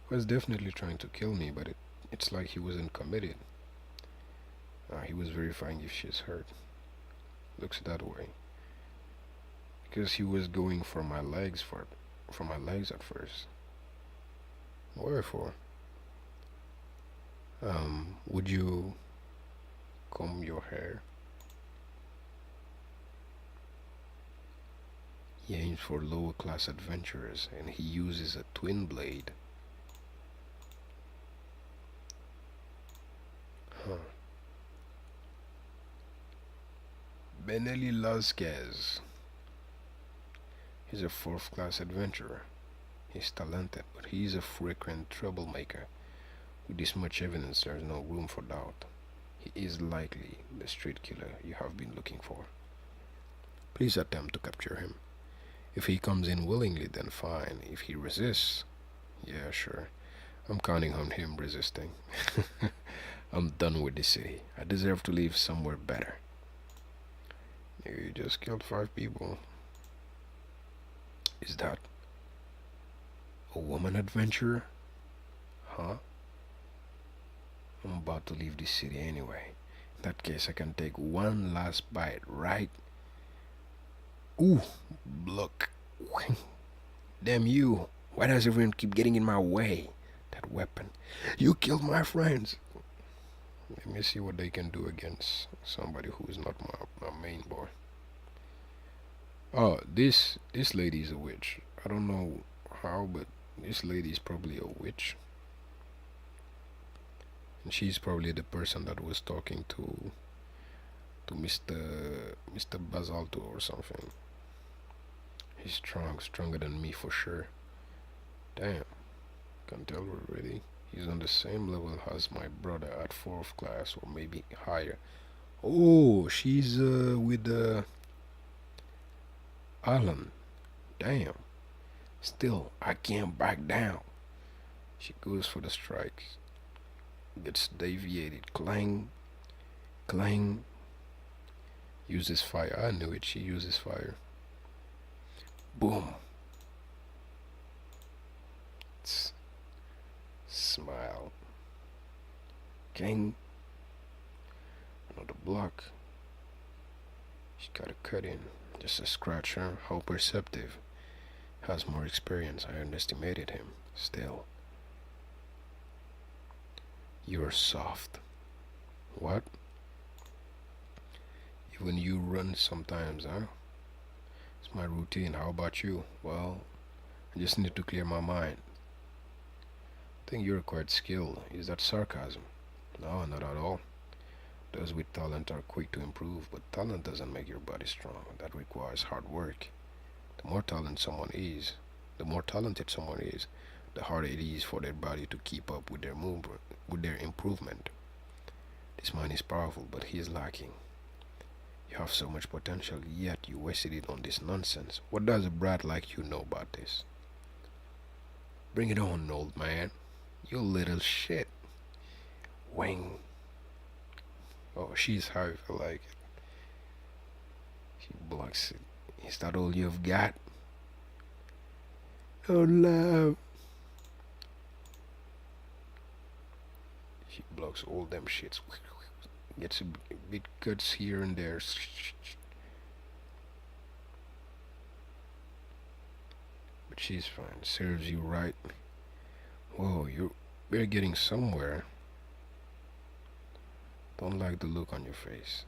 He was definitely trying to kill me, but it's like he wasn't committed. He was verifying if she's hurt. Looks that way. Because he was going for my legs for my legs at first. Wherefore? Would you comb your hair? He aims for lower class adventurers and he uses a twin blade. Huh. Benelli Lasquez. He's a 4th class adventurer. He's talented, but he's a frequent troublemaker. With this much evidence, there's no room for doubt. He is likely the street killer you have been looking for. Please attempt to capture him. If he comes in willingly, then fine. If he resists, yeah, sure. I'm counting on him resisting. I'm done with this city. I deserve to live somewhere better. You just killed 5 people. Is that a woman adventurer? Huh? I'm about to leave this city anyway. In that case, I can take one last bite, right? Ooh, look. Damn you. Why does everyone keep getting in my way? The that weapon. You killed my friends. Let me see what they can do against somebody who is not my main boy. Oh, this lady is a witch. I don't know how, but this lady is probably a witch. And she's probably the person that was talking to Mr. Basalto or something. He's strong, stronger than me for sure. Damn, can tell already. He's on the same level as my brother at 4th class or maybe higher. Oh, she's with Alan. Damn. Still, I can't back down. She goes for the strike. Gets deviated. Clang, clang. Uses fire. I knew it. She uses fire. Boom. Smile. King. Another block. She got a cut in. Just a scratch, huh? How perceptive. Has more experience. I underestimated him. Still. You're soft. What? Even you run sometimes, huh? It's my routine. How about you? Well, I just need to clear my mind. I think you're quite skilled. Is that sarcasm? No, not at all. Those with talent are quick to improve, but talent doesn't make your body strong. That requires hard work. The more talented someone is, the harder it is for their body to keep up with their movement, with their improvement. This man is powerful, but he is lacking. You have so much potential, yet you wasted it on this nonsense. What does a brat like you know about this? Bring it on, old man. You little shit. Wang. Oh, she's how I like it. She blocks it. Is that all you've got? Oh, love. She blocks all them shits. Gets a bit cuts here and there. But she's fine. Serves you right. Whoa, we're getting somewhere. Don't like the look on your face.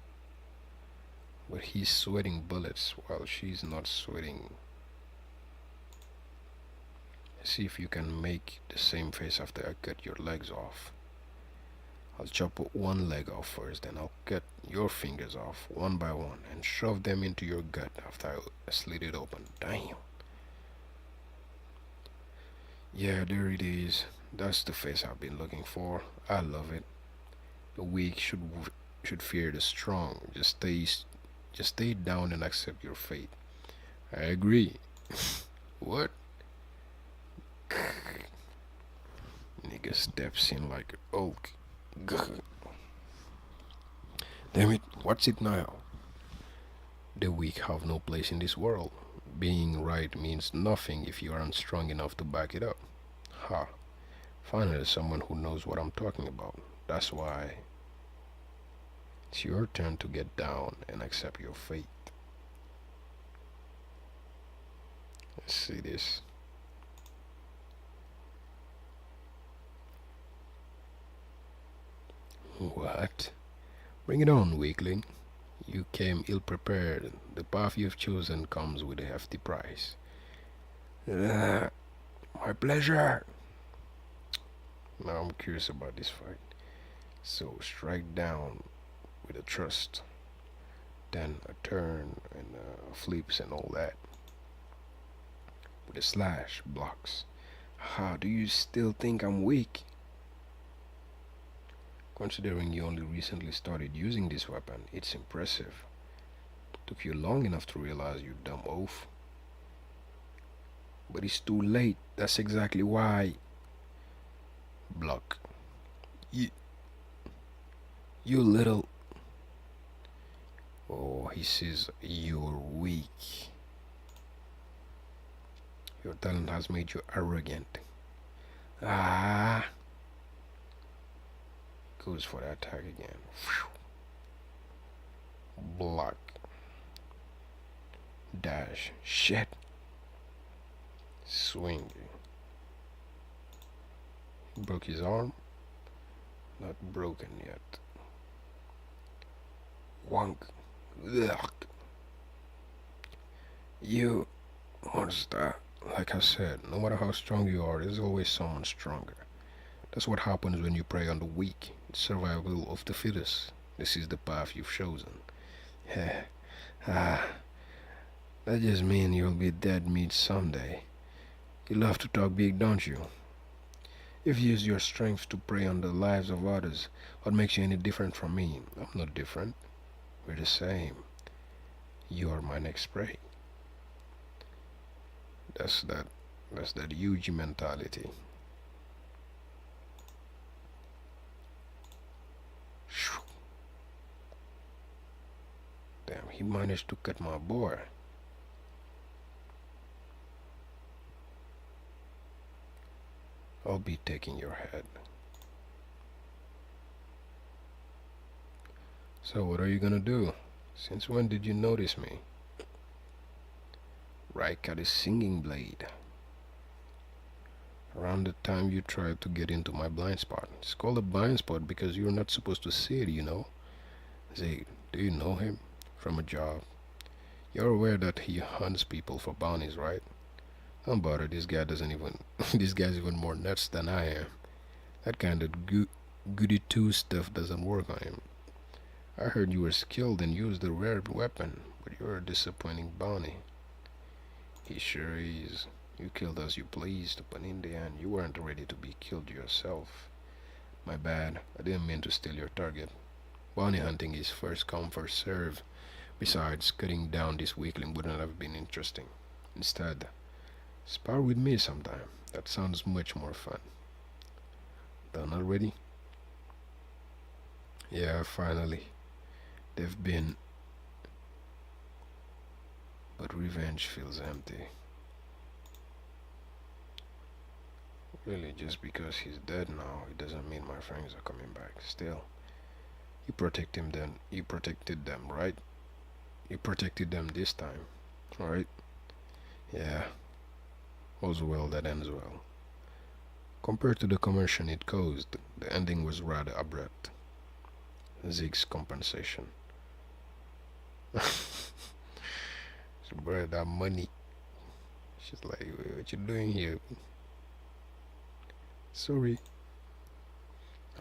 But he's sweating bullets while she's not sweating. See if you can make the same face after I cut your legs off. I'll chop one leg off first, then I'll cut your fingers off one by one and shove them into your gut after I slit it open. Damn. Yeah, there it is. That's the face I've been looking for. I love it. The weak should fear the strong. Just stay down and accept your fate. I agree. What? Nigga steps in like a oak. Damn it, what's it now? The weak have no place in this world. Being right means nothing if you aren't strong enough to back it up. Ha. Finally, someone who knows what I'm talking about. That's why it's your turn to get down and accept your fate. Let's see this. What? Bring it on, weakling. You came ill-prepared. The path you've chosen comes with a hefty price. My pleasure. Now I'm curious about this fight. So strike down with a thrust, then a turn and flips and all that. With a slash, blocks. How do you still think I'm weak? Considering you only recently started using this weapon, it's impressive. Took you long enough to realize, you dumb oaf. But it's too late. That's exactly why. Block. You little... Oh, he says you're weak. Your talent has made you arrogant. Ah. Goes for the attack again. Block. Dash. Shit. Swing. He broke his arm. Not broken yet. Wonk. Ugh. You. What's that? Like I said, no matter how strong you are, there's always someone stronger. That's what happens when you prey on the weak. It's survival of the fittest. This is the path you've chosen. Ah, that just means you'll be dead meat someday. You love to talk big, don't you? You've used your strength to prey on the lives of others. What makes you any different from me? I'm not different. We're the same. You are my next prey. That's that. That's that huge mentality. Damn, he managed to cut my boy. I'll be taking your head. So what are you gonna do? Since when did you notice me? Right at his singing blade. Around the time you tried to get into my blind spot. It's called a blind spot because you're not supposed to see it, you know. Say, do you know him? From a job. You're aware that he hunts people for bounties, right? Don't bother, this guy doesn't even this guy's even more nuts than I am. That kind of goody two stuff doesn't work on him. I heard you were skilled and used a rare weapon, but you're a disappointing bounty. He sure is. You killed as you pleased, but in the end you weren't ready to be killed yourself. My bad, I didn't mean to steal your target. Bounty hunting is first come first serve. Besides, cutting down this weakling wouldn't have been interesting. Instead, spar with me sometime. That sounds much more fun. Done already? Yeah, finally. They've been... But revenge feels empty. Really, just because he's dead now, it doesn't mean my friends are coming back. Still, you protect him then. You protected them, right? You protected them this time, right? Yeah. All's well that ends well. Compared to the commotion it caused, the ending was rather abrupt. Zeke's compensation. She brought that money. She's like, what you doing here? Sorry.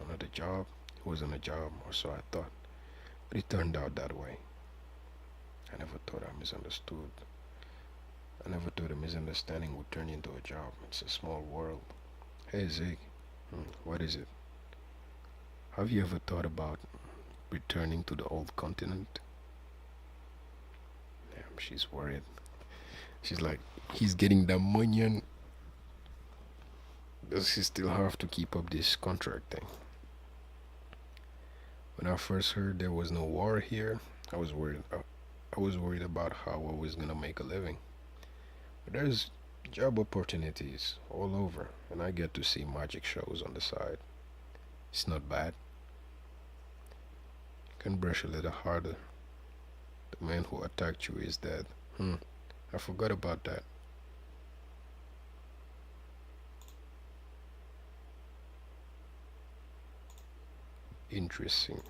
Another job? It wasn't a job, or so I thought. But it turned out that way. I never thought I misunderstood. I never thought a misunderstanding would turn into a job. It's a small world. Hey, Zeke. What is it? Have you ever thought about returning to the old continent? Damn, she's worried. She's like, he's getting the money and does he still have to keep up this contract thing? When I first heard there was no war here, I was worried. I was worried about how I was gonna make a living. But there's job opportunities all over, and I get to see magic shows on the side. It's not bad. Can brush a little harder. The man who attacked you is dead. I forgot about that. Interesting.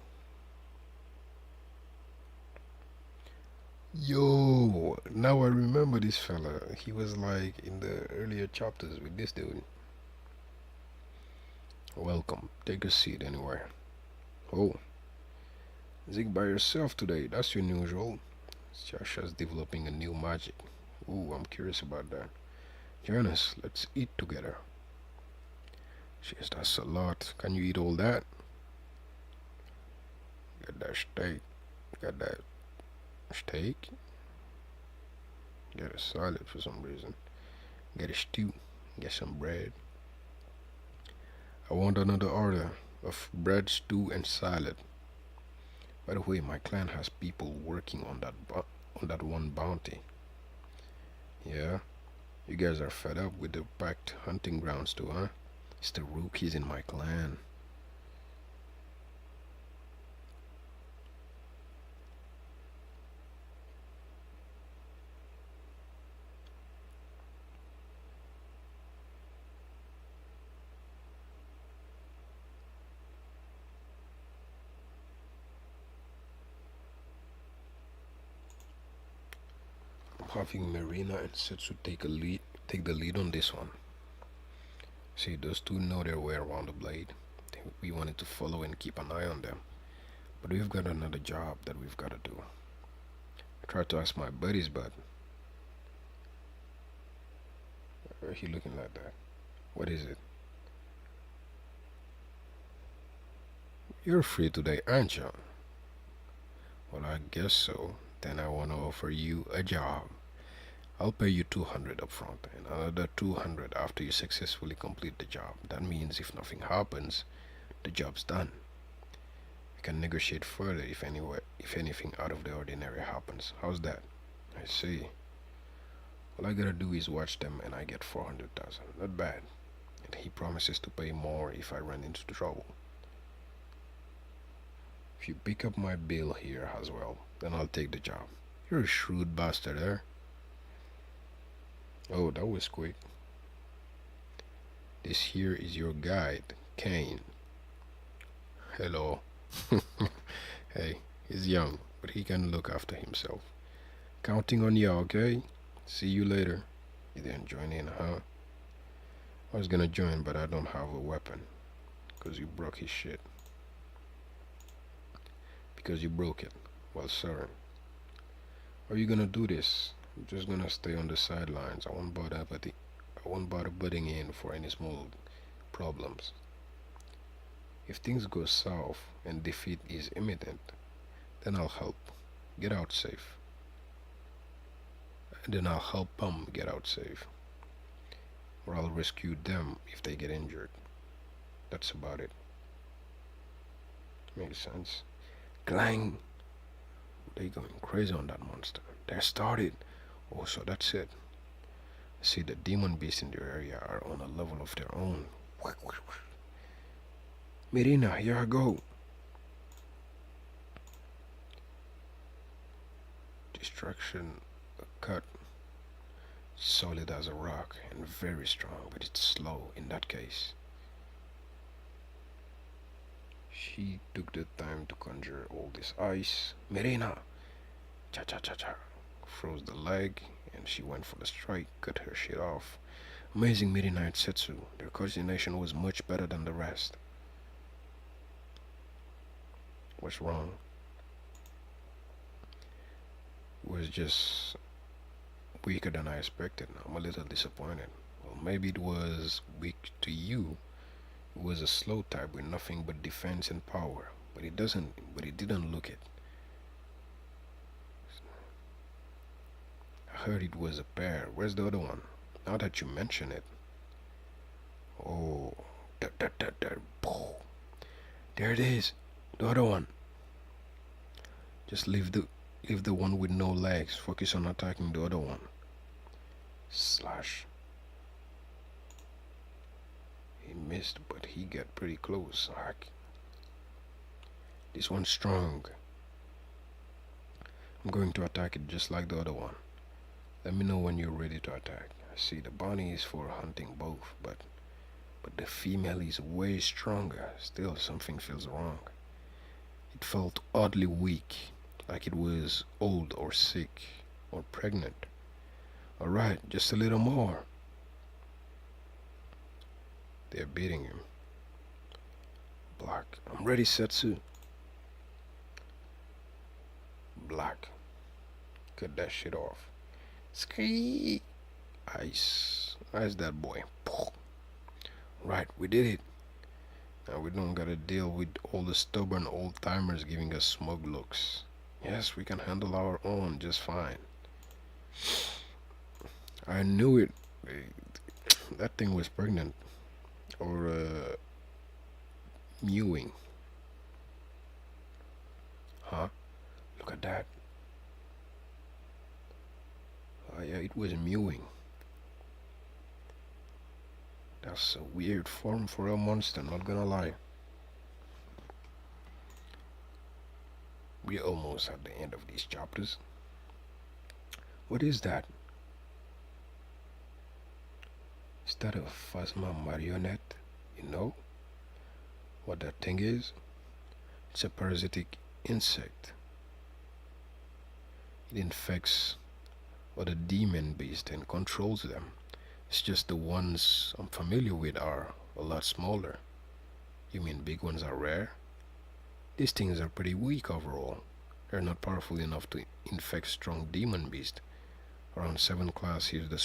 Yo, now I remember this fella. He was like in the earlier chapters with this dude. Welcome. Take a seat anywhere. Oh, Zig by yourself today. That's unusual. Shasha's developing a new magic. Ooh, I'm curious about that. Join us. Let's eat together. Jeez, that's a lot. Can you eat all that? Get that steak. Got that steak. Get a salad for some reason. Get a stew. Get some bread. I want another order of bread, stew, and salad. By the way, my clan has people working on that one bounty. Yeah, you guys are fed up with the packed hunting grounds too, huh? It's the rookies in my clan. having Marina and Setsu take the lead on this one. See, those two know their way around the blade. We wanted to follow and keep an eye on them. But we've got another job that we've got to do. I tried to ask my buddies, but why are he looking like that? What is it? You're free today, aren't you? Well, I guess so. Then I want to offer you a job. I'll pay you 200 up front and another 200 after you successfully complete the job. That means if nothing happens, the job's done. We can negotiate further if anything out of the ordinary happens. How's that? I see. All I gotta do is watch them and I get 400,000. Not bad. And he promises to pay more if I run into trouble. If you pick up my bill here as well, then I'll take the job. You're a shrewd bastard, eh? Oh, that was quick. This here is your guide, Kane. Hello. Hey, he's young, but he can look after himself. Counting on you, okay? See you later. You didn't join in, huh? I was gonna join, but I don't have a weapon. Because you broke his shit. Because you broke it. Well, sorry. How are you gonna do this? I'm just gonna stay on the sidelines. I won't bother butting in for any small problems. If things go south and defeat is imminent, then I'll help. Get out safe. And then I'll help get out safe. Or I'll rescue them if they get injured. That's about it. Makes sense. Clang! They going crazy on that monster. They're started. Oh, so that's it. See, the demon beasts in the area are on a level of their own. Marina, here I go. Destruction cut. Solid as a rock and very strong, but it's slow in that case. She took the time to conjure all this ice. Marina! Cha-cha-cha-cha. Froze the leg, and she went for the strike, cut her shit off. Amazing Marina and Setsu. Their coordination was much better than the rest. What's wrong? It was just weaker than I expected. I'm a little disappointed. Well, maybe it was weak to you. It was a slow type with nothing but defense and power. But it didn't look it. I heard it was a pair. Where's the other one? Now that you mention it. Oh, there it is. The other one. Just leave the one with no legs. Focus on attacking the other one. Slash. He missed, but he got pretty close. Ark. This one's strong. I'm going to attack it just like the other one. Let me know when you're ready to attack. I see the bunny is for hunting both, but the female is way stronger. Still, something feels wrong. It felt oddly weak, like it was old or sick or pregnant. Alright, just a little more. They're beating him. Black. I'm ready, Setsu. Black. Cut that shit off. Scree. Ice. Ice that boy. Right, we did it. Now we don't gotta deal with all the stubborn old timers giving us smug looks. Yes, we can handle our own just fine. I knew it. That thing was pregnant. Or mewing. Huh? Look at that. Oh yeah, it was mewing. That's a weird form for a monster, not gonna lie. We're almost at the end of these chapters. What is that? Is that a Phasma marionette? You know what that thing is? It's a parasitic insect. It infects or the demon beast and controls them. It's just the ones I'm familiar with are a lot smaller. You mean big ones are rare? These things are pretty weak overall. They're not powerful enough to infect strong demon beast. Around 7 class is the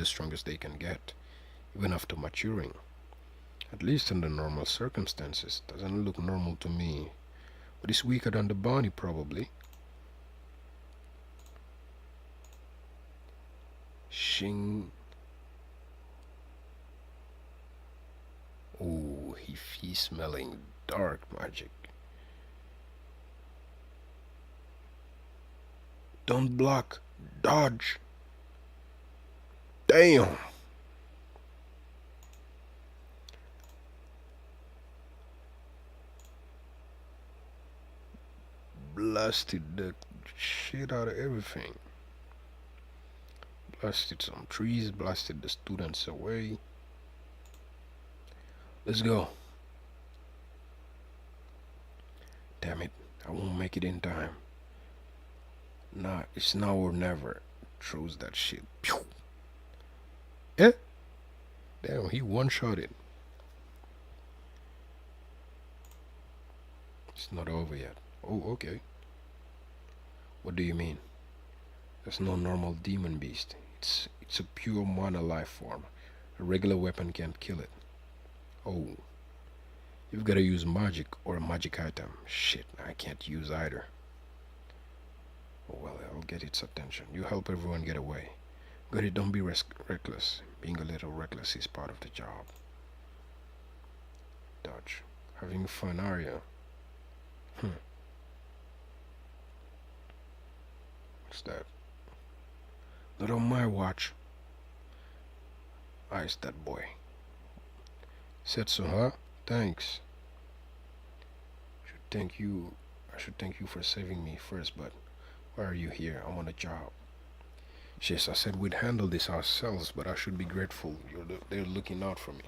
strongest they can get, even after maturing. At least under normal circumstances. Doesn't look normal to me. But it's weaker than the bounty probably. Shing. Oh, he's smelling dark magic. Don't block. Dodge. Damn. Blasted the shit out of everything. Blasted some trees, blasted the students away. Let's go. Damn it, I won't make it in time. Nah, it's now or never. Throws that shit. Pew! Eh? Damn, he one-shotted. It's not over yet. Oh, okay. What do you mean? That's no normal demon beast. It's a pure mana life form. A regular weapon can't kill it. Oh. You've got to use magic or a magic item. Shit, I can't use either. Oh well, I'll get its attention. You help everyone get away. Got it, don't be reckless. Being a little reckless is part of the job. Dodge. Having fun, are you? What's that? Not on my watch. Ice that boy. Said so, huh? Thanks. I should thank you for saving me first, but why are you here? I'm on a job. Yes, I said we'd handle this ourselves, but I should be grateful. They're looking out for me.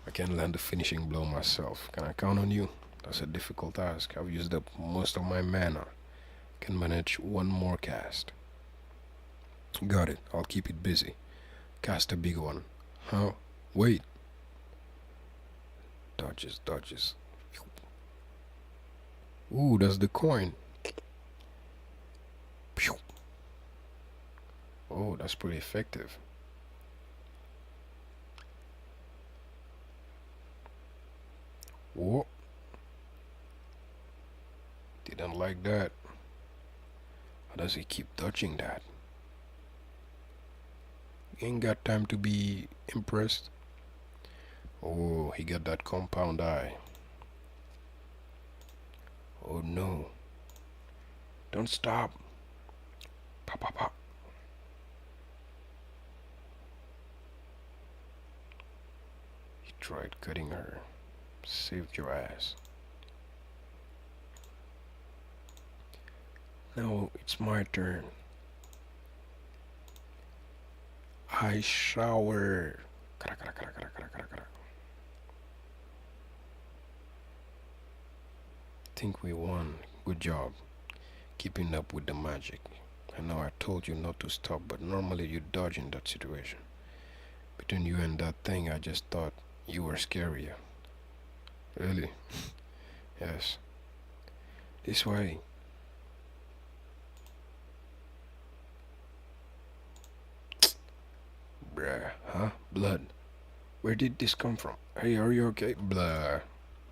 I can't land the finishing blow myself. Can I count on you? That's a difficult task. I've used up most of my mana. Can manage one more cast. Got it. I'll keep it busy. Cast a big one. Huh? Wait. Dodges, dodges. Ooh, that's the coin. Pew. Oh, that's pretty effective. Whoa. Didn't like that. How does he keep touching that? Ain't got time to be impressed. Oh, he got that compound eye. Oh no. Don't stop. Pop, pop, pop. He tried cutting her. Saved your ass. Now it's my turn. I shower. Think we won. Good job. Keeping up with the magic. I know I told you not to stop, but normally you dodge in that situation. Between you and that thing, I just thought you were scarier. Really? Yes. This way. Bruh, huh? Blood. Where did this come from? Hey, are you okay? Blah.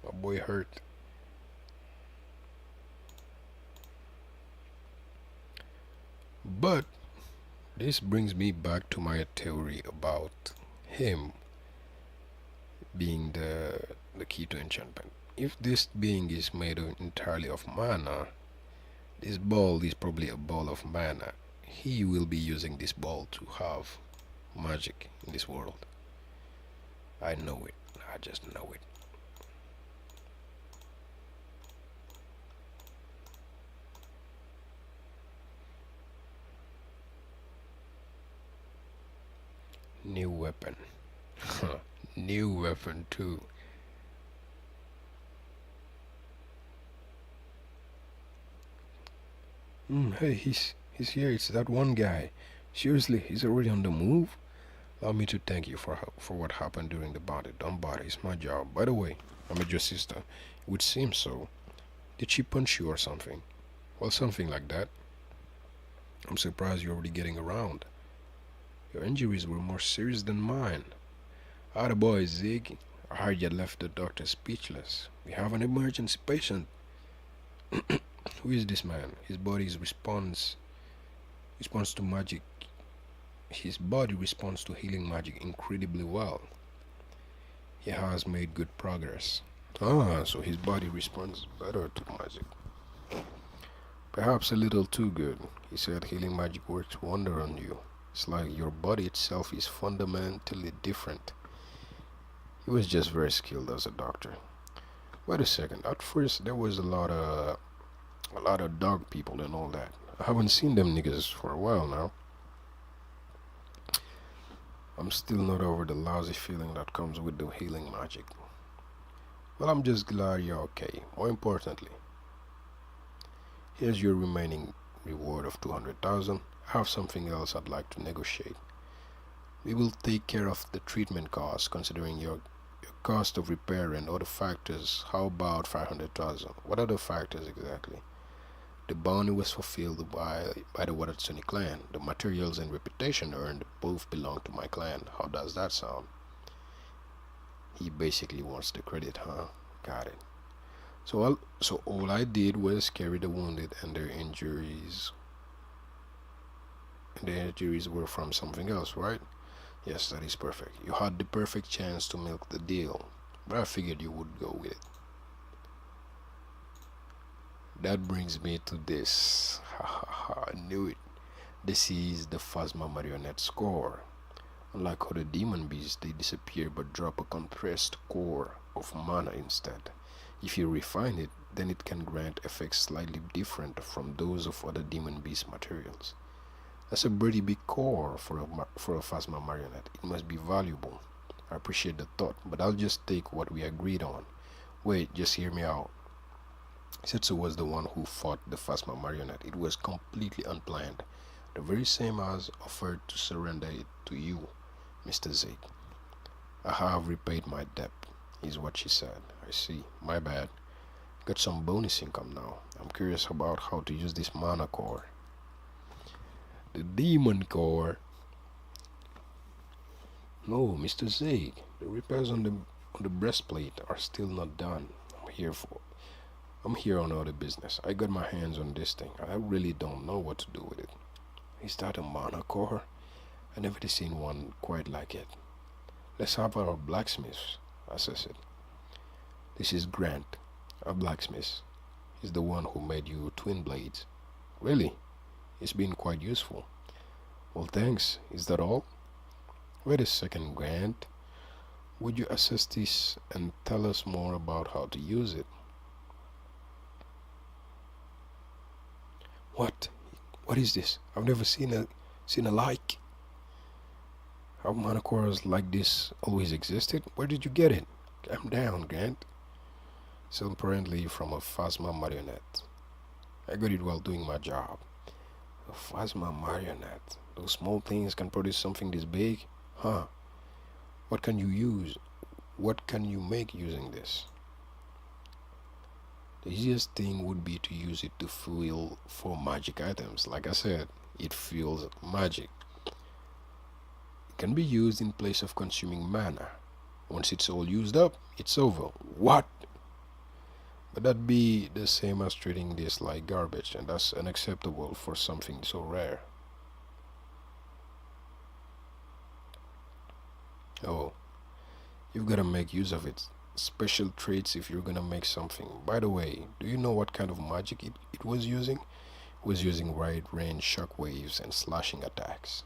My boy hurt. But this brings me back to my theory about him being the key to enchantment. If this being is made entirely of mana, this ball is probably a ball of mana. He will be using this ball to have magic in this world. I know it. I just know it. New weapon. New weapon too. Hey, He's here. It's that one guy. Seriously, he's already on the move? Allow me to thank you for what happened during the body. Don't bother. It's my job. By the way, I met your sister. It would seem so. Did she punch you or something? Well, something like that. I'm surprised you're already getting around. Your injuries were more serious than mine. Atta boy, Zig. I heard you left the doctor speechless. We have an emergency patient. Who is this man? His body responds to magic. His body responds to healing magic incredibly well. He has made good progress. Ah, so his body responds better to magic. Perhaps a little too good. He said healing magic works wonder on you. It's like your body itself is fundamentally different. He was just very skilled as a doctor. Wait a second. At first, there was a lot of dog people and all that. I haven't seen them niggas for a while now. I'm still not over the lousy feeling that comes with the healing magic. Well, I'm just glad you're okay. More importantly, here's your remaining reward of 200,000. I have something else I'd like to negotiate. We will take care of the treatment costs, considering your cost of repair and other factors. How about 500,000? What are the factors exactly? The bounty was fulfilled by the Watatsuni clan. The materials and reputation earned both belong to my clan. How does that sound? He basically wants the credit, huh? Got it. So all I did was carry the wounded, and their injuries. And the injuries were from something else, right? Yes, that is perfect. You had the perfect chance to milk the deal, but I figured you would go with it. That brings me to this. Ha ha ha, I knew it. This is the Phasma marionette score. Unlike other demon beasts, they disappear but drop a compressed core of mana instead. If you refine it, then it can grant effects slightly different from those of other demon beast materials. That's a pretty big core for a Phasma marionette. It must be valuable. I appreciate the thought, but I'll just take what we agreed on. Wait, just hear me out. Setsu was the one who fought the Phasma marionette. It was completely unplanned. The very same as offered to surrender it to you, Mr. Zeke. I have repaid my debt, is what she said. I see. My bad. Got some bonus income now. I'm curious about how to use this mana core. The demon core? No, Mr. Zeke. The repairs on the breastplate are still not done. I'm here on other business. I got my hands on this thing. I really don't know what to do with it. Is that a mana core? I never seen one quite like it. Let's have our blacksmith assess it. This is Grant, our blacksmith. He's the one who made you twin blades. Really? It's been quite useful. Well, thanks. Is that all? Wait a second, Grant. Would you assess this and tell us more about how to use it? What? What is this? I've never seen a like. Have mana cores like this always existed? Where did you get it? Calm down, Grant. So apparently from a Phasma marionette. I got it while doing my job. A Phasma marionette. Those small things can produce something this big? Huh. What can you use? What can you make using this? The easiest thing would be to use it to fuel for magic items. Like I said, it fuels magic. It can be used in place of consuming mana. Once it's all used up, it's over. What? But that'd be the same as treating this like garbage, and that's unacceptable for something so rare. Oh, you've got to make use of it. Special traits if you're gonna make something. By the way, do you know what kind of magic it was using? It was using wide range shockwaves and slashing attacks.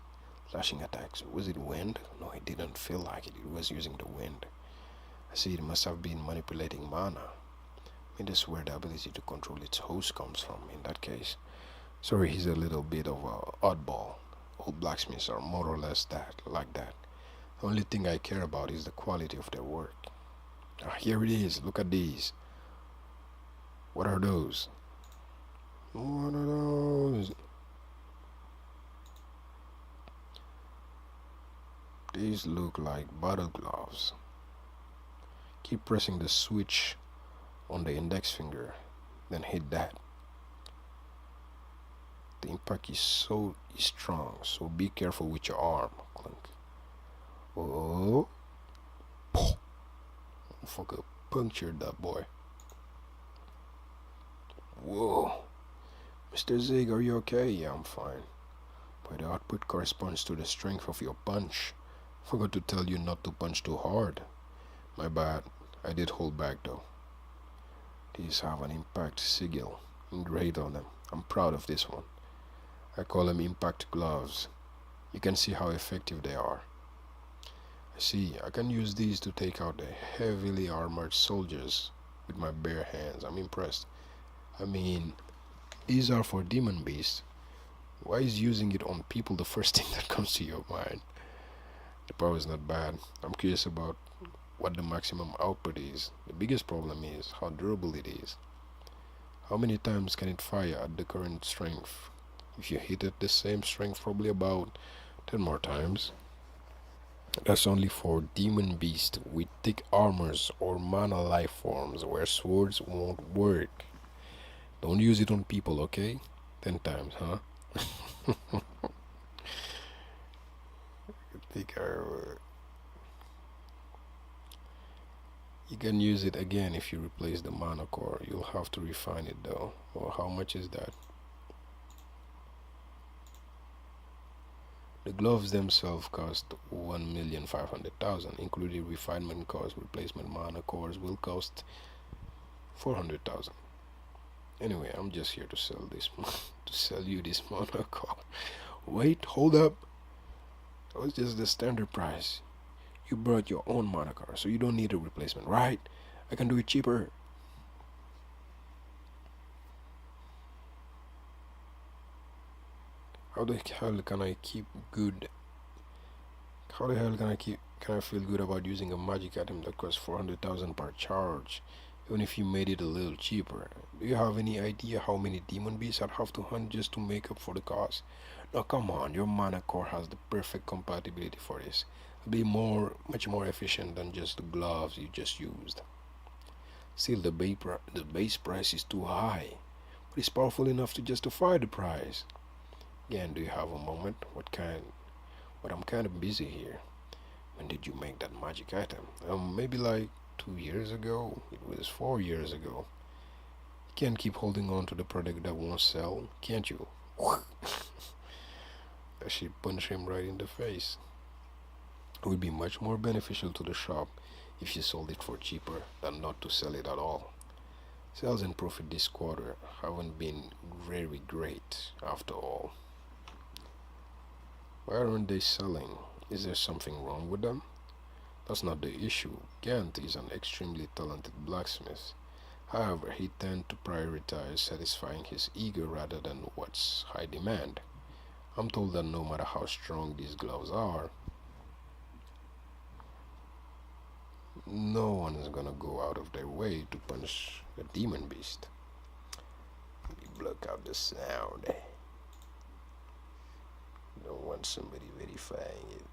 Slashing attacks. Was it wind? No, it didn't feel like it. It was using the wind. I see it must have been manipulating mana. Maybe that's where the ability to control its host comes from in that case. Sorry, he's a little bit of a oddball. All blacksmiths are more or less like that. The only thing I care about is the quality of their work. Ah, here it is. Look at these. What are those? What are those? These look like battle gloves. Keep pressing the switch on the index finger, then hit that. The impact is so strong, so be careful with your arm. Clunk. Oh, fucker punctured that boy. Whoa. Mr. Zig, are you okay? Yeah, I'm fine. But the output corresponds to the strength of your punch. Forgot to tell you not to punch too hard. My bad. I did hold back though. These have an impact sigil engraved on them. I'm proud of this one. I call them impact gloves. You can see how effective they are. I see, I can use these to take out the heavily armored soldiers with my bare hands. I'm impressed. I mean, these are for demon beasts. Why is using it on people the first thing that comes to your mind? The power is not bad. I'm curious about what the maximum output is. The biggest problem is how durable it is. How many times can it fire at the current strength? If you hit it the same strength, probably about 10 more times. That's only for demon beasts with thick armors or mana life forms where swords won't work. Don't use it on people, okay? 10 times, huh? I think you can use it again if you replace the mana core. You'll have to refine it though. Well, how much is that? The gloves themselves cost 1,500,000, including refinement costs. Replacement mana cores will cost 400,000. Anyway, I'm just here to sell this, to sell you this mana core. Wait, hold up. That was just the standard price. You brought your own mana core, so you don't need a replacement, right? I can do it cheaper. How the hell can I keep good? How the hell can I feel good about using a magic item that costs 400,000 per charge, even if you made it a little cheaper? Do you have any idea how many demon beasts I'd have to hunt just to make up for the cost? Now come on, your mana core has the perfect compatibility for this. It'll be much more efficient than just the gloves you just used. Still, the base price is too high, but it's powerful enough to justify the price. Again, do you have a moment? But I'm kind of busy here. When did you make that magic item? Maybe like 2 years ago. It was 4 years ago. You can't keep holding on to the product that won't sell, can't you? She punched him right in the face. It would be much more beneficial to the shop if you sold it for cheaper than not to sell it at all. Sales and profit this quarter haven't been very great after all. Why aren't they selling? Is there something wrong with them? That's not the issue. Gant is an extremely talented blacksmith. However, he tends to prioritize satisfying his ego rather than what's high demand. I'm told that no matter how strong these gloves are, no one is gonna go out of their way to punish a demon beast. Let me block out the sound. Don't want somebody verifying it.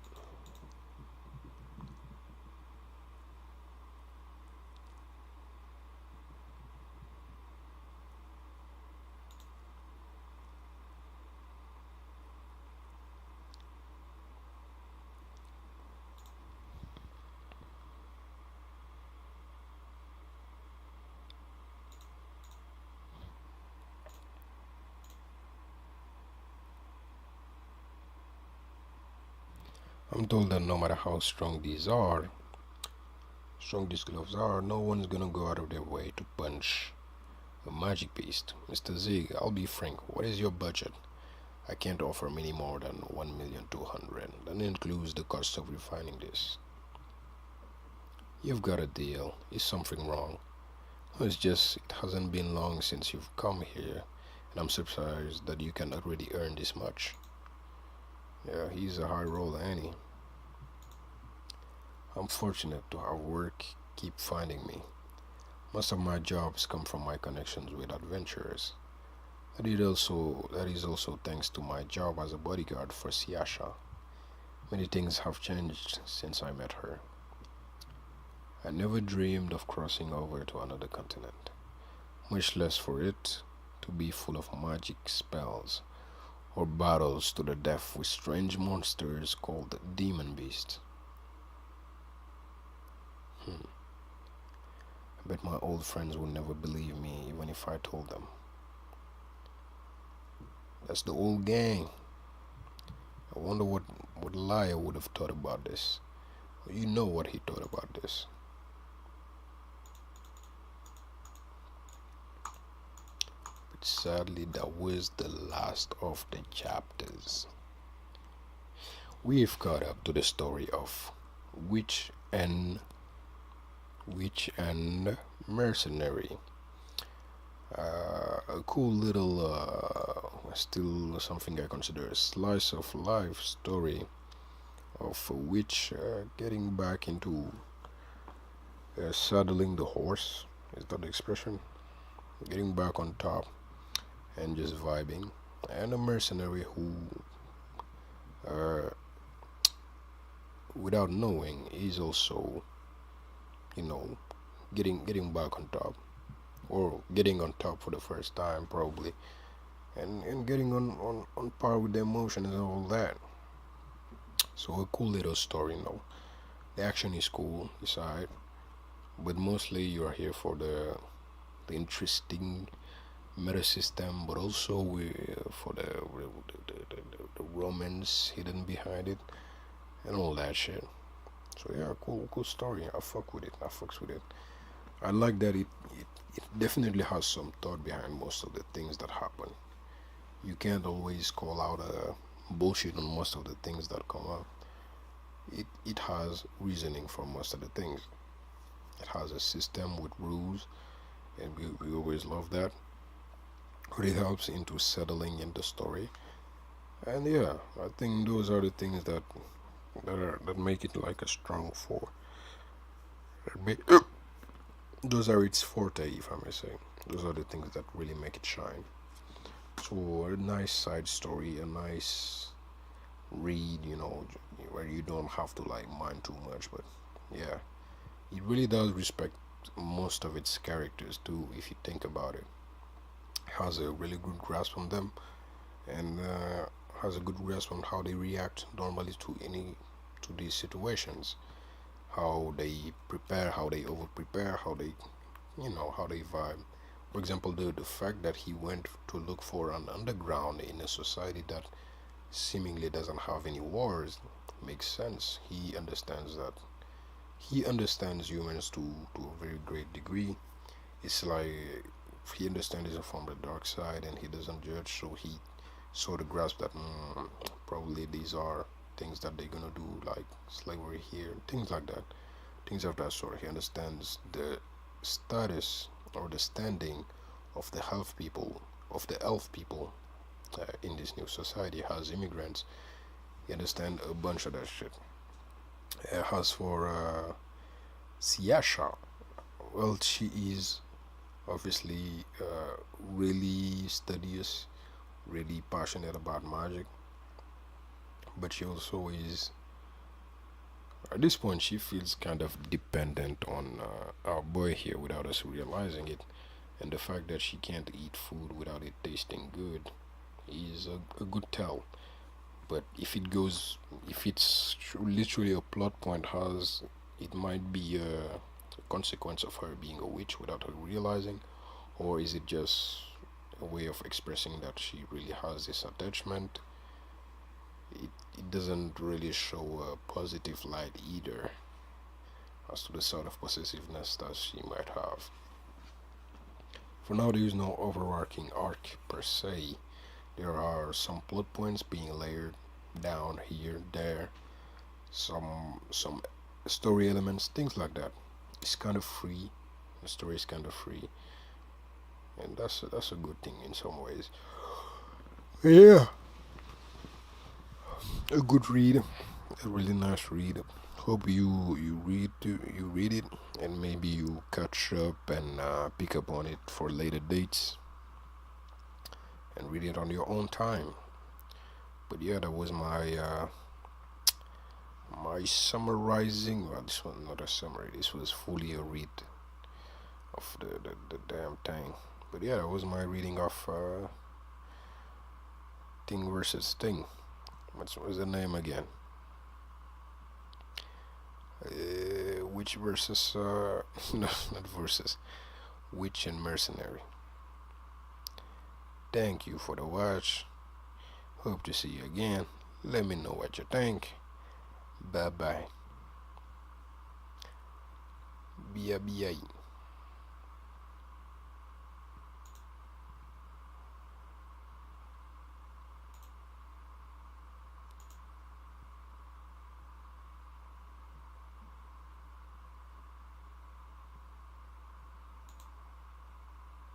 I'm told that no matter how strong these gloves are, no one's gonna go out of their way to punch a magic beast. Mr. Zig, I'll be frank, what is your budget? I can't offer many more than 1,200,000. That includes the cost of refining this. You've got a deal. Is something wrong? No, it's just it hasn't been long since you've come here, and I'm surprised that you can already earn this much. Yeah, he's a high roller, ain't he? I'm fortunate to have work keep finding me. Most of my jobs come from my connections with adventurers. That is also thanks to my job as a bodyguard for Siasha. Many things have changed since I met her. I never dreamed of crossing over to another continent, much less for it to be full of magic spells or battles to the death with strange monsters called demon beasts. Hmm. I bet my old friends would never believe me even if I told them. That's the old gang. I wonder what liar would have thought about this. You know what he thought about this. But sadly, that was the last of the chapters. We've caught up to the story of Witch and Mercenary. A cool little, still something I consider a slice of life story of a witch getting back into saddling the horse. Is that the expression? Getting back on top and just vibing. And a mercenary who, uh, without knowing, is also, you know, getting back on top, or getting on top for the first time probably, and getting on par with the emotion and all that. So a cool little story, you know. The action is cool, it's alright, but mostly you are here for the interesting meta system, but also for the romance hidden behind it and all that shit. So yeah, cool story. I fuck with it. I fucks with it. I like that it definitely has some thought behind most of the things that happen. You can't always call out bullshit on most of the things that come up. It has reasoning for most of the things. It has a system with rules, and we always love that. But it helps into settling in the story. And yeah, I think those are the things that make it like a strong four. Those are its forte, if I may say. Those are the things that really make it shine. So a nice side story, a nice read, where you don't have to like mind too much. But yeah, it really does respect most of its characters too, if you think about it. Has a really good grasp on them, and has a good grasp on how they react normally to these situations, how they prepare, how they over prepare, how they vibe. For example, the fact that he went to look for an underground in a society that seemingly doesn't have any wars makes sense. He understands humans to a very great degree. It's like he understands he's from the dark side and he doesn't judge, so he sort of grasps that probably these are things that they're gonna do, like slavery here, things like that, things of that sort. He understands the status or the standing of the elf people in this new society as immigrants. He understands a bunch of that shit. As for Siasha, well, she is obviously really studious, really passionate about magic, but she also is, at this point, she feels kind of dependent on our boy here without us realizing it. And the fact that she can't eat food without it tasting good is a good tell. But if it's literally a plot point, has it might be a consequence of her being a witch without her realizing, or is it just a way of expressing that she really has this attachment? It doesn't really show a positive light either as to the sort of possessiveness that she might have. For now, there is no overarching arc per se. There are some plot points being layered down here, there, some story elements, things like that. It's kind of free. The story is kind of free, and that's a good thing in some ways. Yeah, a good read, a really nice read. Hope you read it, and maybe you catch up and pick up on it for later dates and read it on your own time. But yeah, that was my my summarizing, well, this was not a summary, this was fully a read of the damn thing. But yeah, that was my reading of Thing versus Thing. What was the name again? Witch versus no, not versus, Witch and Mercenary. Thank you for the watch. Hope to see you again. Let me know what you think. Bye bye. Bia bia.